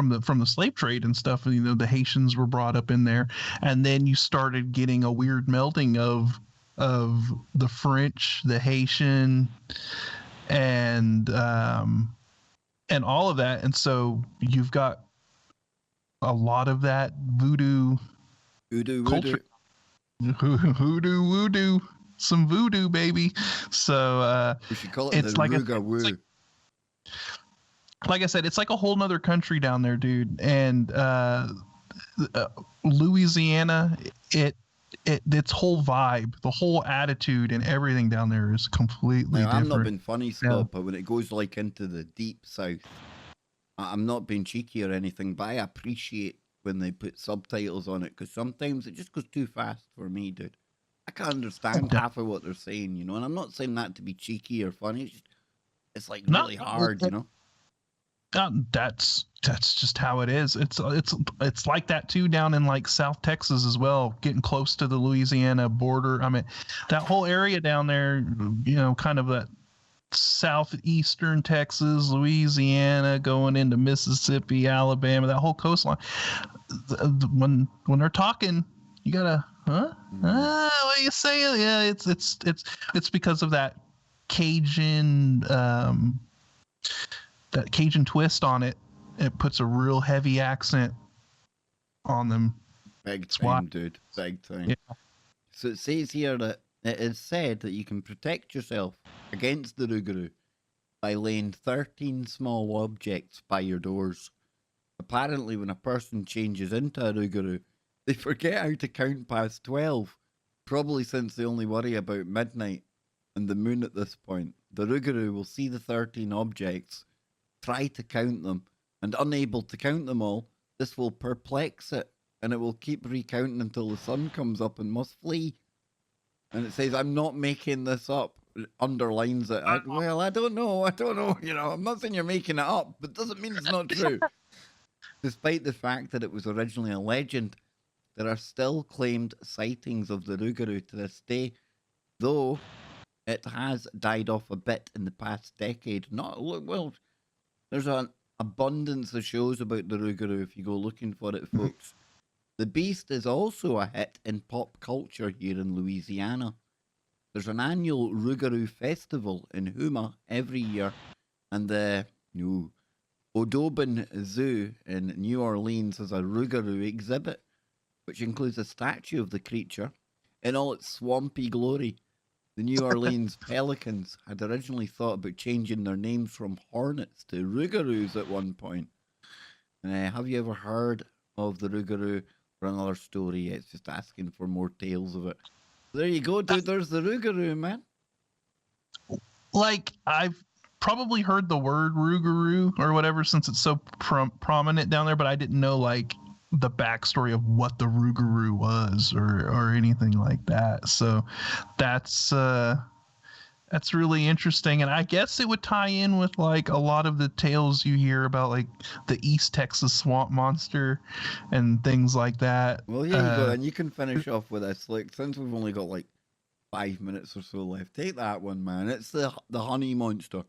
S2: the slave trade and stuff. The Haitians were brought up in there, and then you started getting a weird melding of the French, the Haitian, and all of that, and so you've got a lot of that voodoo culture. Voodoo. Some voodoo, baby. So
S1: we should call it the Rougarou.
S2: Like I said, it's like a whole nother country down there, dude. And Louisiana, its whole vibe, the whole attitude and everything down there is completely different.
S1: I'm not being funny, Scott, but when it goes like into the deep south, I'm not being cheeky or anything, but I appreciate when they put subtitles on it, because sometimes it just goes too fast for me, dude. I can't understand half of what they're saying, and I'm not saying that to be cheeky or funny. It's like really hard,
S2: That's just how it is. It's like that too down in like South Texas as well, getting close to the Louisiana border. I mean, that whole area down there, kind of that southeastern Texas, Louisiana, going into Mississippi, Alabama, that whole coastline. When they're talking, you gotta, what are you saying? Yeah, it's because of that Cajun twist on it. It puts a real heavy accent on them.
S1: Big time, dude. Big time. Yeah. So it says here that it is said that you can protect yourself against the Rougarou by laying 13 small objects by your doors. Apparently, when a person changes into a Rougarou, they forget how to count past 12, probably since they only worry about midnight and the moon at this point. The Rougarou will see the 13 objects, try to count them, and unable to count them all, this will perplex it, and it will keep recounting until the sun comes up and must flee. And it says, I'm not making this up. It underlines it. I don't know. I'm not saying you're making it up, but it doesn't mean it's not true. Despite the fact that it was originally a legend, there are still claimed sightings of the Rougarou to this day, though it has died off a bit in the past decade. There's an abundance of shows about the Rougarou if you go looking for it, folks. The beast is also a hit in pop culture here in Louisiana. There's an annual Rougarou festival in Houma every year, and the Dogon Zoo in New Orleans has a Rougarou exhibit, which includes a statue of the creature in all its swampy glory. The New Orleans Pelicans had originally thought about changing their names from Hornets to Rougarous at one point. Have you ever heard of the Rougarou? For another story, it's just asking for more tales of it. There you go, dude. There's the Rougarou, man.
S2: Like, I've probably heard the word Rougarou or whatever since it's so prominent down there, but I didn't know like the backstory of what the Rougarou was or anything like that. So that's really interesting, and I guess it would tie in with like a lot of the tales you hear about like the East Texas swamp monster and things like that.
S1: Well, here you go, and you can finish off with this. Like, since we've only got like 5 minutes or so left, take that one, man. It's the honey monster.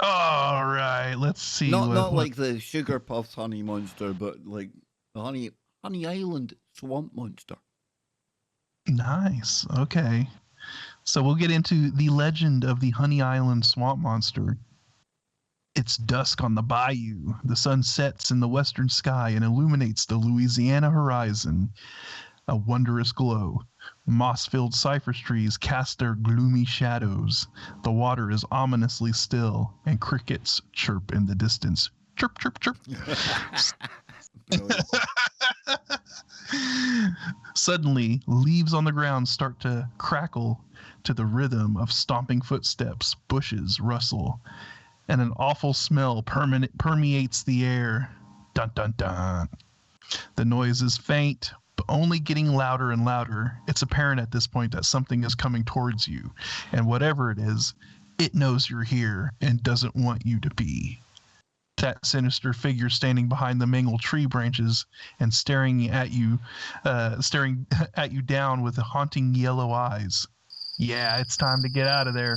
S2: All right, let's see.
S1: Not like the Sugar Puffs honey monster, but like the Honey Island swamp monster.
S2: Nice. Okay. So we'll get into the legend of the Honey Island swamp monster. It's dusk on the bayou. The sun sets in the western sky and illuminates the Louisiana horizon. A wondrous glow. Moss-filled cypress trees cast their gloomy shadows. The water is ominously still, and crickets chirp in the distance. Chirp, chirp, chirp. Suddenly, leaves on the ground start to crackle to the rhythm of stomping footsteps. Bushes rustle, and an awful smell permeates the air. Dun dun dun. The noise is faint, but only getting louder and louder. It's apparent at this point that something is coming towards you, and whatever it is, it knows you're here and doesn't want you to be. That sinister figure standing behind the mangled tree branches and staring at you down with haunting yellow eyes. Yeah, it's time to get out of there.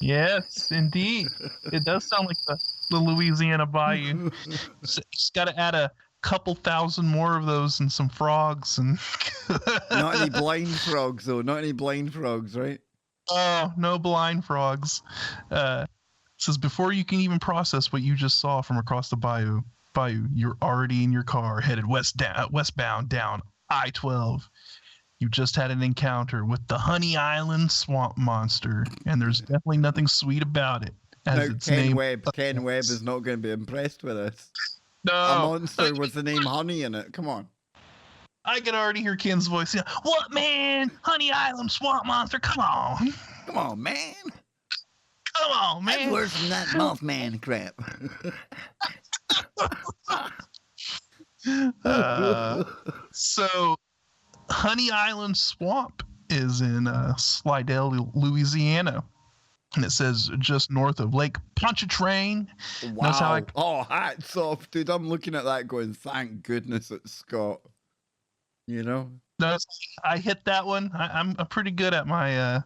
S2: Yes, indeed. It does sound like the Louisiana Bayou. Just got to add a couple thousand more of those and some frogs and.
S1: Not any blind frogs, though. Not any blind frogs, right?
S2: Oh, no blind frogs. Says before you can even process what you just saw from across the bayou, you're already in your car headed westbound down I-12. You just had an encounter with the Honey Island swamp monster, and there's definitely nothing sweet about it.
S1: Ken Webb is not going to be impressed with us.
S2: No.
S1: A monster with the name Honey in it. Come on.
S2: I can already hear Ken's voice. What, man? Honey Island swamp monster? Come on.
S1: Come on, man.
S2: Come on, man.
S1: That's worse than that Mothman crap.
S2: So, Honey Island Swamp is in Slidell, Louisiana. And it says just north of Lake Pontchartrain.
S1: Wow. Hats off, dude. I'm looking at that going, thank goodness it's Scott. You know?
S2: No, I hit that one. I'm pretty good at my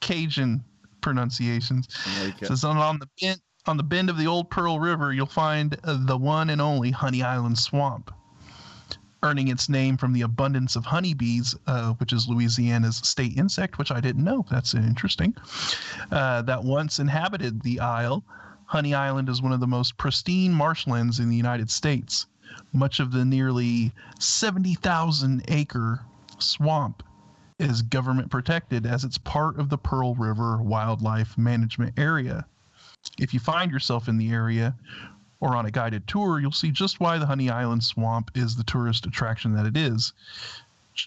S2: Cajun pronunciations.
S1: Like it.
S2: Says on the bend of the Old Pearl River, you'll find the one and only Honey Island Swamp, earning its name from the abundance of honeybees, which is Louisiana's state insect, which I didn't know. That's interesting. That once inhabited the isle. Honey Island is one of the most pristine marshlands in the United States. Much of the nearly 70,000-acre swamp is government protected as it's part of the Pearl River Wildlife Management Area. If you find yourself in the area or on a guided tour, you'll see just why the Honey Island Swamp is the tourist attraction that it is.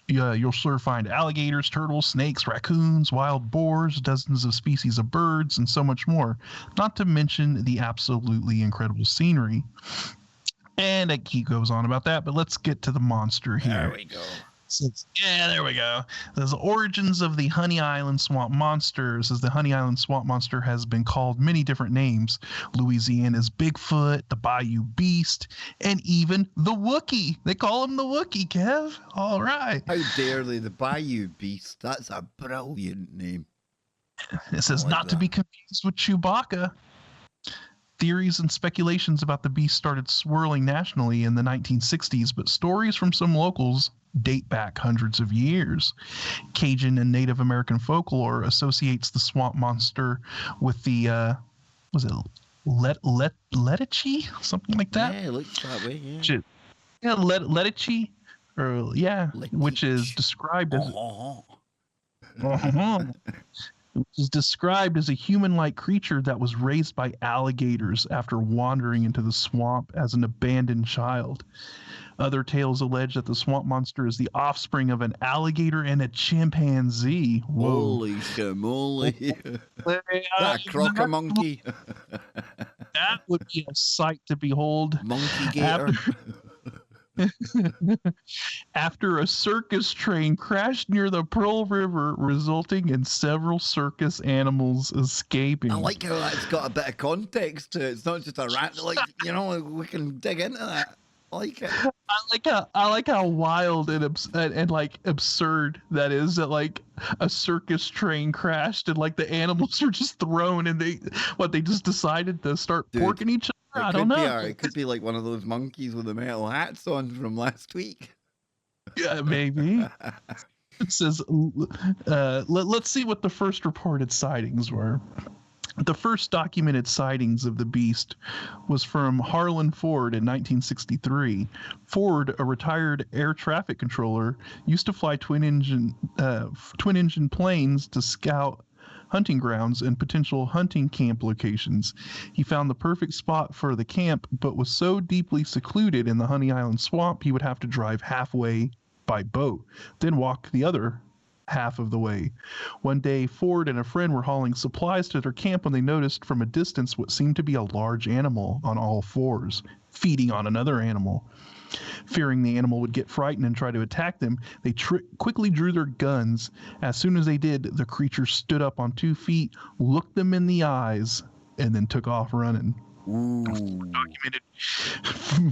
S2: You'll sure find alligators, turtles, snakes, raccoons, wild boars, dozens of species of birds, and so much more, not to mention the absolutely incredible scenery. And he goes on about that, but let's get to the monster here.
S1: There we go.
S2: There we go. There's the origins of the Honey Island Swamp Monster. It says the Honey Island Swamp Monster has been called many different names. Louisiana's Bigfoot, the Bayou Beast, and even the Wookiee. They call him the Wookiee, Kev. All right.
S1: How dare they? The Bayou Beast. That's a brilliant name.
S2: It says not to be confused with Chewbacca. Theories and speculations about the beast started swirling nationally in the 1960s, but stories from some locals date back hundreds of years. Cajun and Native American folklore associates the swamp monster with the, was it Letici? Something like that?
S1: Yeah, it looks that way, yeah.
S2: Letici, or which is described as... It was described as a human-like creature that was raised by alligators after wandering into the swamp as an abandoned child. Other tales allege that the swamp monster is the offspring of an alligator and a chimpanzee. Whoa.
S1: Holy shamoly. That croca monkey.
S2: That would be a sight to behold.
S1: Monkey gator.
S2: After a circus train crashed near the Pearl River, resulting in several circus animals escaping.
S1: I like how that's got a bit of context to it. It's not just a rat. Like, you know, we can dig into that. I like it.
S2: I like how wild and like absurd that is. That like a circus train crashed and like the animals were just thrown and they just decided to start porking each other. I don't know.
S1: It could be like one of those monkeys with the metal hats on from last week.
S2: Yeah, maybe. It says, let's see what the first reported sightings were. The first documented sightings of the beast was from Harlan Ford in 1963. Ford, a retired air traffic controller, used to fly twin-engine planes to scout hunting grounds and potential hunting camp locations. He found the perfect spot for the camp, but was so deeply secluded in the Honey Island Swamp he would have to drive halfway by boat, then walk the other half of the way. One day, Ford and a friend were hauling supplies to their camp when they noticed from a distance what seemed to be a large animal on all fours, feeding on another animal. Fearing the animal would get frightened and try to attack them, they quickly drew their guns. As soon as they did, the creature stood up on 2 feet, looked them in the eyes, and then took off running.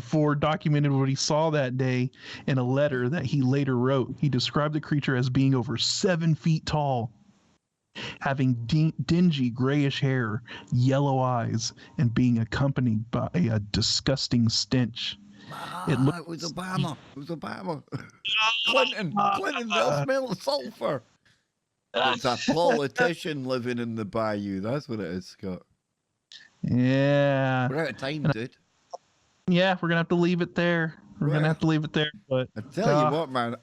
S2: Ford documented what he saw that day in a letter that he later wrote. He described the creature as being over 7 feet tall, having dingy grayish hair, yellow eyes, and being accompanied by a disgusting stench.
S1: It was Obama. It was Obama. Clinton, they'll smell the sulfur. It's a politician living in the bayou. That's what it is, Scott.
S2: Yeah.
S1: We're out of time, dude.
S2: Yeah, we're gonna have to leave it there. We're gonna have to leave it there. But
S1: I tell you what, man,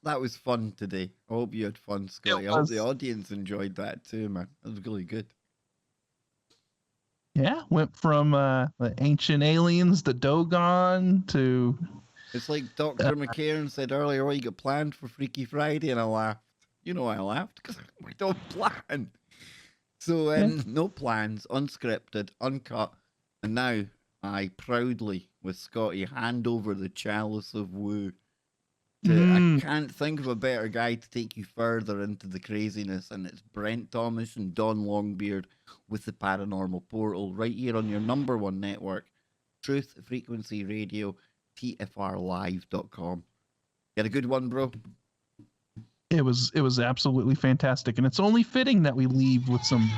S1: that was fun today. I hope you had fun, Scotty. I hope the audience enjoyed that too, man. That was really good.
S2: Yeah, went from the ancient aliens to Dogon to...
S1: It's like Dr. McCairn said earlier, what you got planned for Freaky Friday? And I laughed. You know why I laughed? Because we don't plan. So, no plans, unscripted, uncut. And now, I proudly, with Scotty, hand over the chalice of woo. I can't think of a better guy to take you further into the craziness, and it's Brent Thomas and Don Longbeard with the Paranormal Portal right here on your #1 network, Truth Frequency Radio, TFRlive.com. You had a good one, bro?
S2: It was absolutely fantastic, and it's only fitting that we leave with some...